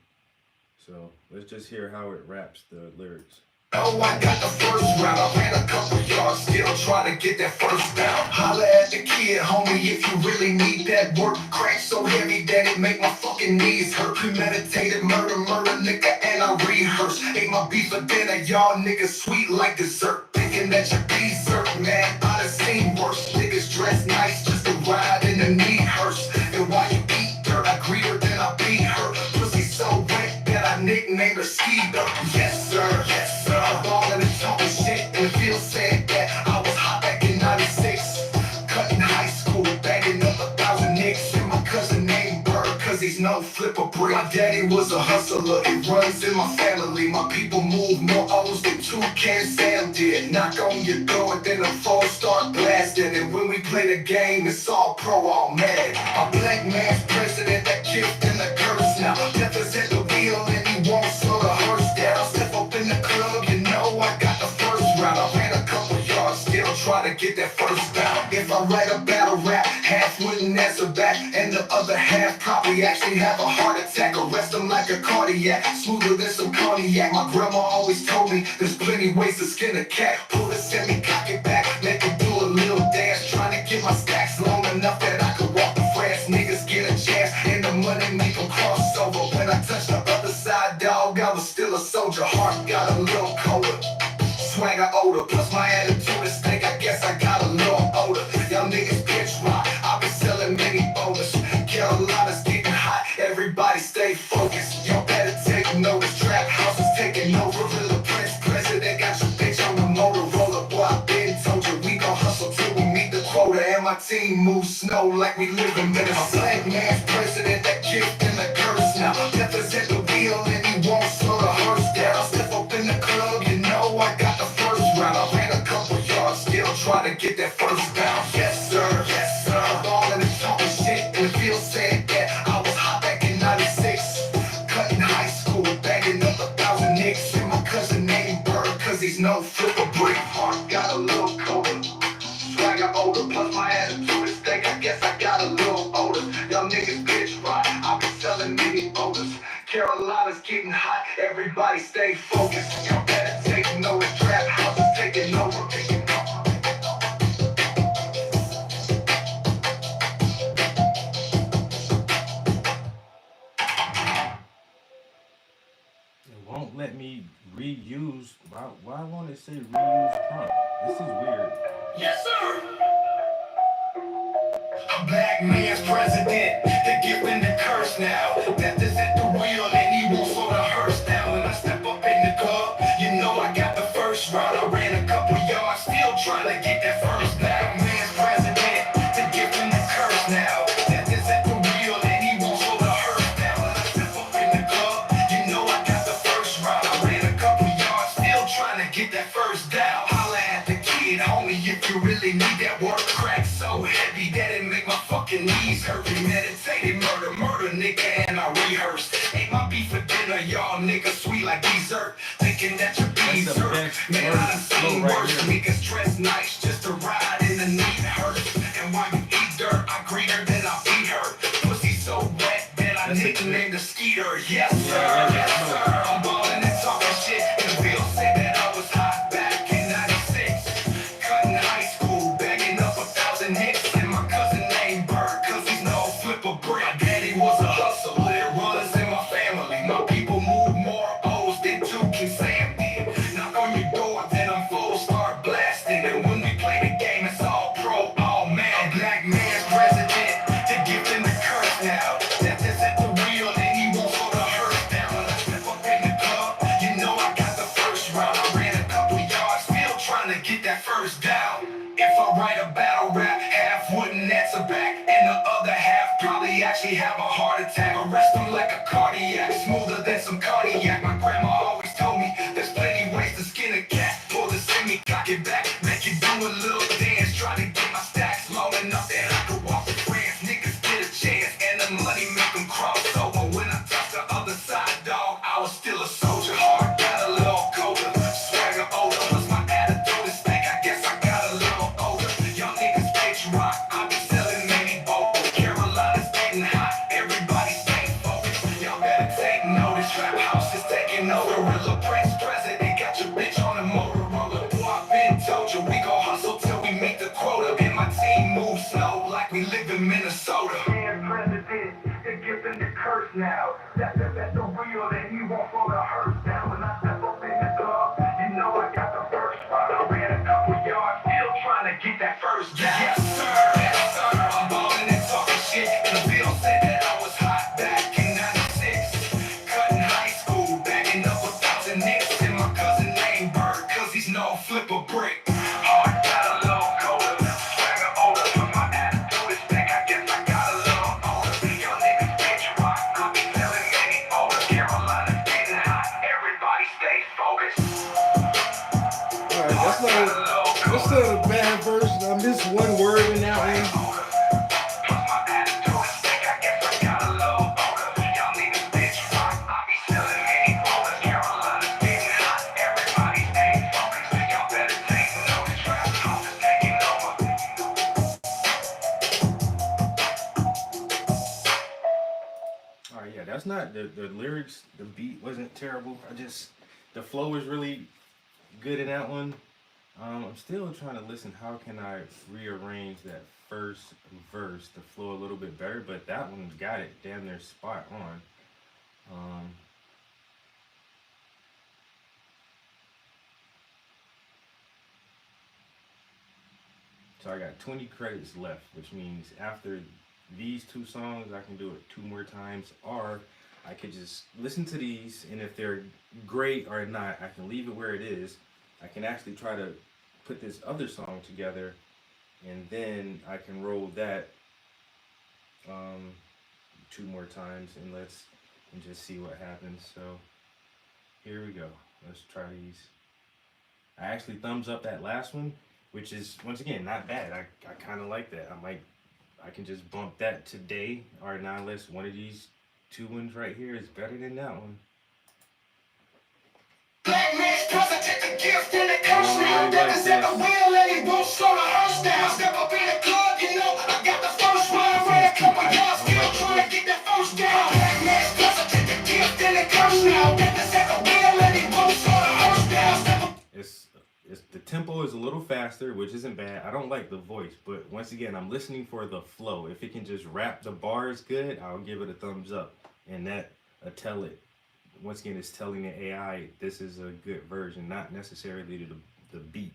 So let's just hear how it raps the lyrics.
oh, I got the first round. I ran a couple yards, still trying to get that first down. Holla at the kid, homie, if you really need that work. Crack so heavy that it make my fucking knees hurt. Premeditated murder, nigga, and I rehearse. Ate my beef for dinner, y'all niggas sweet like dessert. Thinking that you're dessert, man, I done seen worse. Niggas dress nice just to ride in the knee hearse. And while you eat dirt, I greet her, then I beat her. Pussy so wet that I nicknamed her Ski heater. Yes sir, yes sir. I'm ballin' and talking shit, and the field said that I was hot back in '96. Cutting high school, bagging up 1,000 nicks, and my cousin named Bird, cause he's no flipper brick. My daddy was a hustler, it runs in my family. My people move more O's than Toucan Sam did. Knock on your door and then the phone start blasting. And when we play the game, it's all pro, all mad. A black man's president, that gift and the curse now. Death is at the wheel and he won't slow the hearse down. Step up in the club, you know I got the first round. I ran a couple yards, still try to get that first down. If I write a battle rap, half wouldn't answer back, and the other half probably actually have a heart attack. Arrest them like a cardiac, smoother than some cognac. My grandma always told me there's plenty ways to skin a cat. Pull the semi, cock it back, make it do a little dance. Trying to get my stacks long enough that I could walk the France. Niggas get a chance, and the money make them cross over. When I touch the other side, dog, I was still a soldier. Heart got a little colder, swagger older, plus my attitude is stank. I guess I got a little older. Y'all niggas bitch rock, I've been selling many bonus. Carolina's getting hot, everybody stay focused. Y'all better take notice, trap house is taking over. Villa Prince president got your bitch on the Motorola. Boy, I been told you we gon' hustle till we meet the quota. And my team moves snow like we live in Minnesota. A black man's president, that gift and the curse now. Death is at the wheel and he won't slow the hearse down. Step up in the club, you know I got the first round. I ran a couple yards, still try to get that first down. Yes sir, yes sir. I'm ballin' and talking shit, and the field said that I was hot back in '96. Cutting high school, bagging up 1,000 nicks, and my cousin named Bird, cause he's no flipper brick. Heart got a little colder, swagger older, plus my attitude is stank. I guess I got a little older. Y'all niggas bitch rock, I've been selling many bonus. Carolina's getting hot, everybody stay focused. Y'all better take notice, trap house is taking over.
It won't let me reuse. Why won't it say reuse prompt? This is weird.
Yes sir! A black man's president, the gift and the curse now. Death is at the wheel and he won't slow the hearse down. When I step up in the club, you know I got the first round. I ran a couple yards, still trying to get that first down. Black man's president, the gift and the curse now. Death is at the wheel and he won't slow the hearse down. When I step up in the club, you know I got the first round. I ran a couple yards, still trying to get that first down. Holla at the kid, homie, if you really need that work. Crack so heavy that it make my fucking knees hurt. Premeditated murder, nigga, and I rehearsed. Ate my beef for dinner, y'all niggas sweet like dessert. Thinking that your bees
That's the
hurt.
best
Man, I done seen
right
worse.
here.
Niggas dress nice just to ride in the neat hearse. And while you eat dirt, I greet her, then I beat her. Pussy so wet that I nicknamed the skeeter. Yes sir, yes sir. I'm ballin' and talking shit, and the bill said that I was hot back in '96. Cutting high school, bagging up 1,000 hits, and my cousin named Bird, cause he's no flipper brick. My daddy was a hustler, it runs in my family. My people move more O's than Toucan Sam did. Knock on your door, then I'm full, start blasting. And when we play the game, it's all pro, all man. A black man's president, the gift and the curse now. Death is at the wheel and he won't slow the hearse down. When I step up in the club, you know I got the first round. I ran a couple yards, still trying to get that first down. If I write a battle rap, half wouldn't answer back, and the other half probably actually have a heart attack. Arrest them like a cardiac, smoother than some cognac. My grandma always told me there's plenty ways to skin a cat. Pull the semi, cock it back, make it do a little dance. Try to get my stacks long enough that I could walk the France. Niggas get a chance, and the money make them cross over. When I touch the other side, dog, I was still a soldier. Heart got a little colder, swagger older, plus my attitude is stank. I guess I got a little older. Y'all niggas bitch rock, I be selling many bowls. Carolina's getting hot, everybody stay focused. Y'all better take notice, trap house is taking over. Villa Prince president got your bitch on the Motorola. Boy, I been told you we gon' hustle till we meet the quota. And my team moves slow like we live in Minnesota. Man, president, the gift and the curse now. That's the wheel and he won't slow the hearse down. When I step up in the club, you know I got the first round. I ran a couple yards, still trying to get that first down. Yes sir, yes sir. I'm ballin' and talking shit, and the bill said that I was hot back in '96. Cutting high school, bagging up
not the lyrics, the beat wasn't terrible. The flow was really good in that one. I'm still trying to listen. How can I rearrange that first verse to flow a little bit better? But that one got it damn near spot on. So I got 20 credits left, which means after these two songs, I can do it 2 more times, or I could just listen to these, and if they're great or not, I can leave it where it is. I can actually try to put this other song together, and then I can roll that 2 more times, and just see what happens. So here we go. Let's try these. I actually thumbs up that last one, which is once again not bad. I kind of like that. I can just bump that today, or now unless one of these 2 ones right here is better than that one.
Black man's president, the gift and the curse now. That is at the wheel and he won't slow the hearse down. Step up in the club, you know, I got the first one. Ran a couple yards, still trying to get that first down. Black man's president, the gift and the curse now. That is at the wheel and he won't slow the hearse down. Step up.
The tempo is a little faster, which isn't bad. I don't like the voice, but once again, I'm listening for the flow. If it can just rap the bars good, I'll give it a thumbs up. And that tell it. Once again, it's telling the AI this is a good version, not necessarily the beat.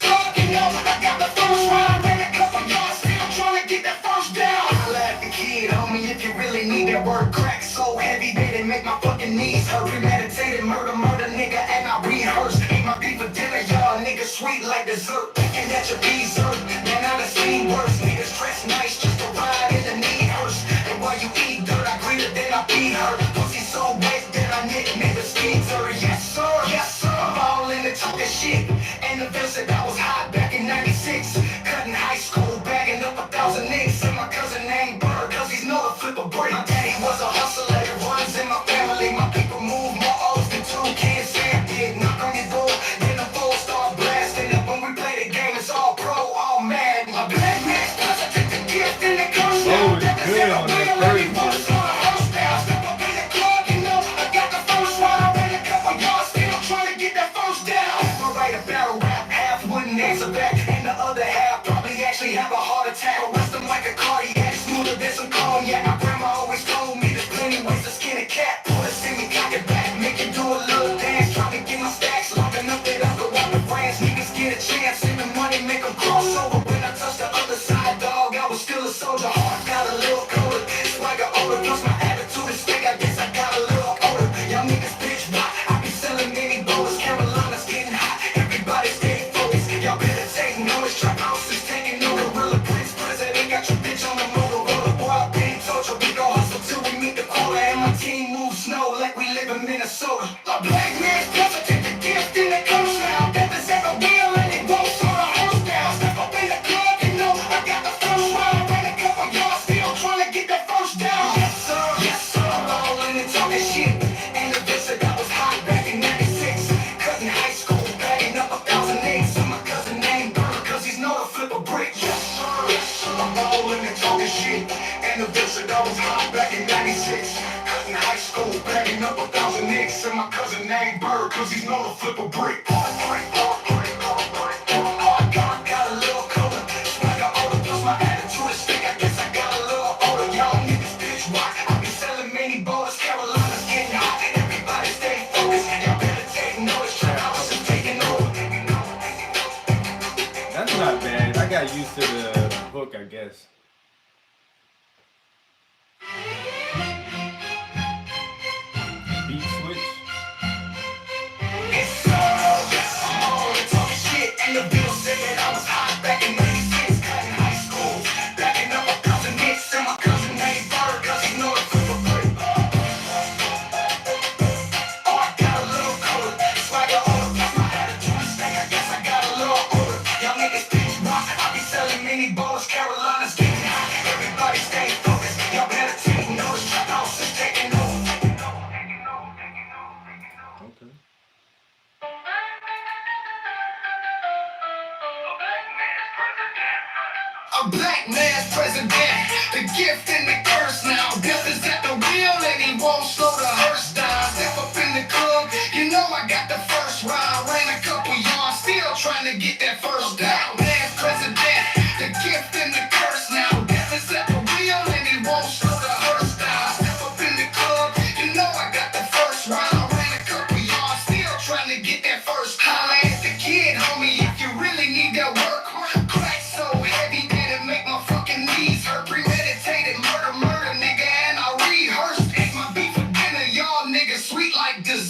You know, I got the first one. Ran a couple yards, still trying to get that first down. Holla at the kid, homie, if you really need that word crack so heavy that it make my fucking knees hurt. Premeditated murder, nigga, and I rehearse. Eat my beef for dinner, y'all niggas sweet like dessert. Thinking that you're dessert, man, I done seen worse. Niggas dress nice just to ride in the knee hearse. And while you eat dirt, I greet her, then I beat her. Pussy so wet that I nicknamed the skeezer. Yes sir, yes sir. I'm all in the talking shit. And the visit I was hot back in 96. Cutting high school, bagging up 1,000 nicks. And my cousin named Bird, cause he's know to flip a brick. My daddy was a hustler, it runs in my family. My people move more O's than 2 kids. Sam did knock on your door, then the full start blasting. And when we play the game, it's all pro, all mad. My black man's president, the gift and the curse now.
That was good on that first one.
Step up in the club, you know, I got the first one. I ran a couple yards, still trying to get that first down. I write a battle rap, half wouldn't answer back, and the other half probably actually have a heart attack. Arrest them like a cardiac, smoother than some cognac. My grandma always told me there's plenty ways to skin a cat. Put a semi cock it back, make it do a little dance. Try to get my stacks long enough that I go out with friends. Niggas get a chance, and the money make them cross over. When I touched the other side, dog, I was still a soldier. Heart got a little colder, swagger older, plus my attitude is thick. I guess I got a little older. Y'all niggas bitch rock. I be selling mini bowlers, Carolina's getting hot. Everybody stay focused. Y'all better take notice. Trap house is taking no gorilla. Prince president got your bitch on the Motorola. Boy, I been told you we gon' hustle till we meet the quota. And my team moves snow like we live in Minnesota. A black man's president, the gift and the curse now. That is at the wheel and it won't slow the hearse down. Step up in the club, you know, I got the first one. Ran a couple yards, still trying to get that first down. Yes sir, yes sir. I'm all in the talking shit. And the visit I was hot back in 96. Cutting high school, bagging up 1,000 nicks. And my cousin named Bird, cause he's know to flip a brick. Yes sir, yes sir. I'm all in the talking shit. And the visit I was hot back in 96. Cutting high school, bagging up 1,000 nicks. And my cousin named Bird, cause he's know to flip a brick. Got a little colder, swagger older, plus my attitude is thick. I guess I got a little older. Y'all niggas bitch rock. I be selling mini bowlers, Carolina's getting hot. Everybody stay focused. Y'all better take notice. Trap house is taking over.
That's not bad. I got used to the hook, I guess. Beat switch.
Yes sir, yes sir. I'm all in talking shit. And the bill said that I was hot back in 96. Cutting high school, backing up 1,000 nicks. And my cousin named Bird, cause he know to flip a brick. Oh, I got a little colder, swagger older, plus my attitude is thick. I guess I got a little older. Y'all niggas bitch rock. I be selling mini bowlers, Carolina's getting hot. Everybody stay focused. Y'all better take notice. Trap house is taking over.
Okay.
A black man's president, the gift and the curse now. Death is at the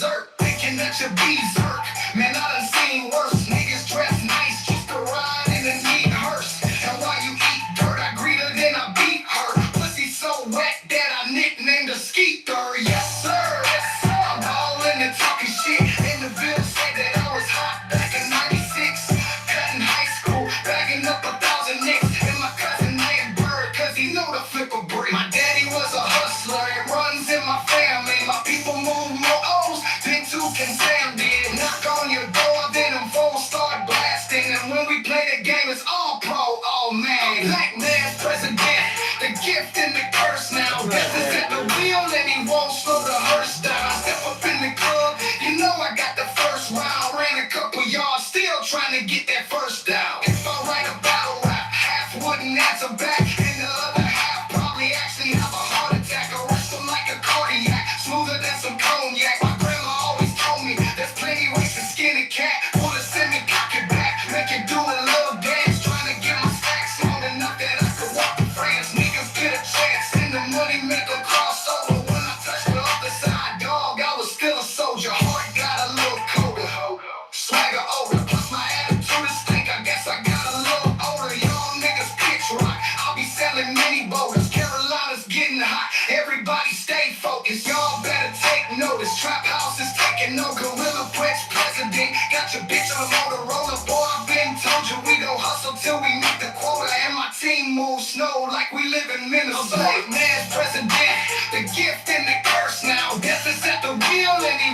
berserk, thinking that you be berserk. Man, I done seen worse. Niggas dress nice just to ride in a neat hearse. And while you eat dirt, I greet her, then I beat her. Pussy so wet that I nicknamed her Skeeter. Yes, sir. Yes, sir. I'm ballin' and talking shit. In the bill said that I was hot back in 96. Cutting high school, bagging up 1,000 nicks. And my cousin named Bird, cause he know to flip a brick. My daddy was a hustler, it runs in my family. My people move more O's than Toucan Sam did. Knock on your door, then them phones start blasting. And when we play the game, it's all pro, oh man. Black man's president, the gift and the curse now. Death is at the wheel and he won't slow the hearse down. I step up in the club, you know I got the first round. Ran a couple yards, still trying to get that first down. If I write a battle rap, half wouldn't answer back. And the other half probably actually have a heart attack. Arrest them like a cardiac, smoother than some cognac. My grandma always told me there's plenty ways to skin a cat. Pull a semi, cock it back, make it do a little dance. Trying to get my stacks long enough that I could walk to France. Niggas get a chance in the money maker crossover. When I touched the other side, dog, I was still a soldier. Heart got a little colder, swagger older. Plus my attitude is stink. I guess I got a little older. Young niggas pitch rock. I'll be selling mini boaters. Carolina's getting hot. Everybody stay focused. Y'all better take notice. Trap house is taking no gorilla Prince president. Got your bitch on a Motorola. Boy, I've been told you we gon' hustle till we meet the quota. And my team moves snow like we live in Minnesota. Black man's president, the gift and the curse now. Death is at the wheel and he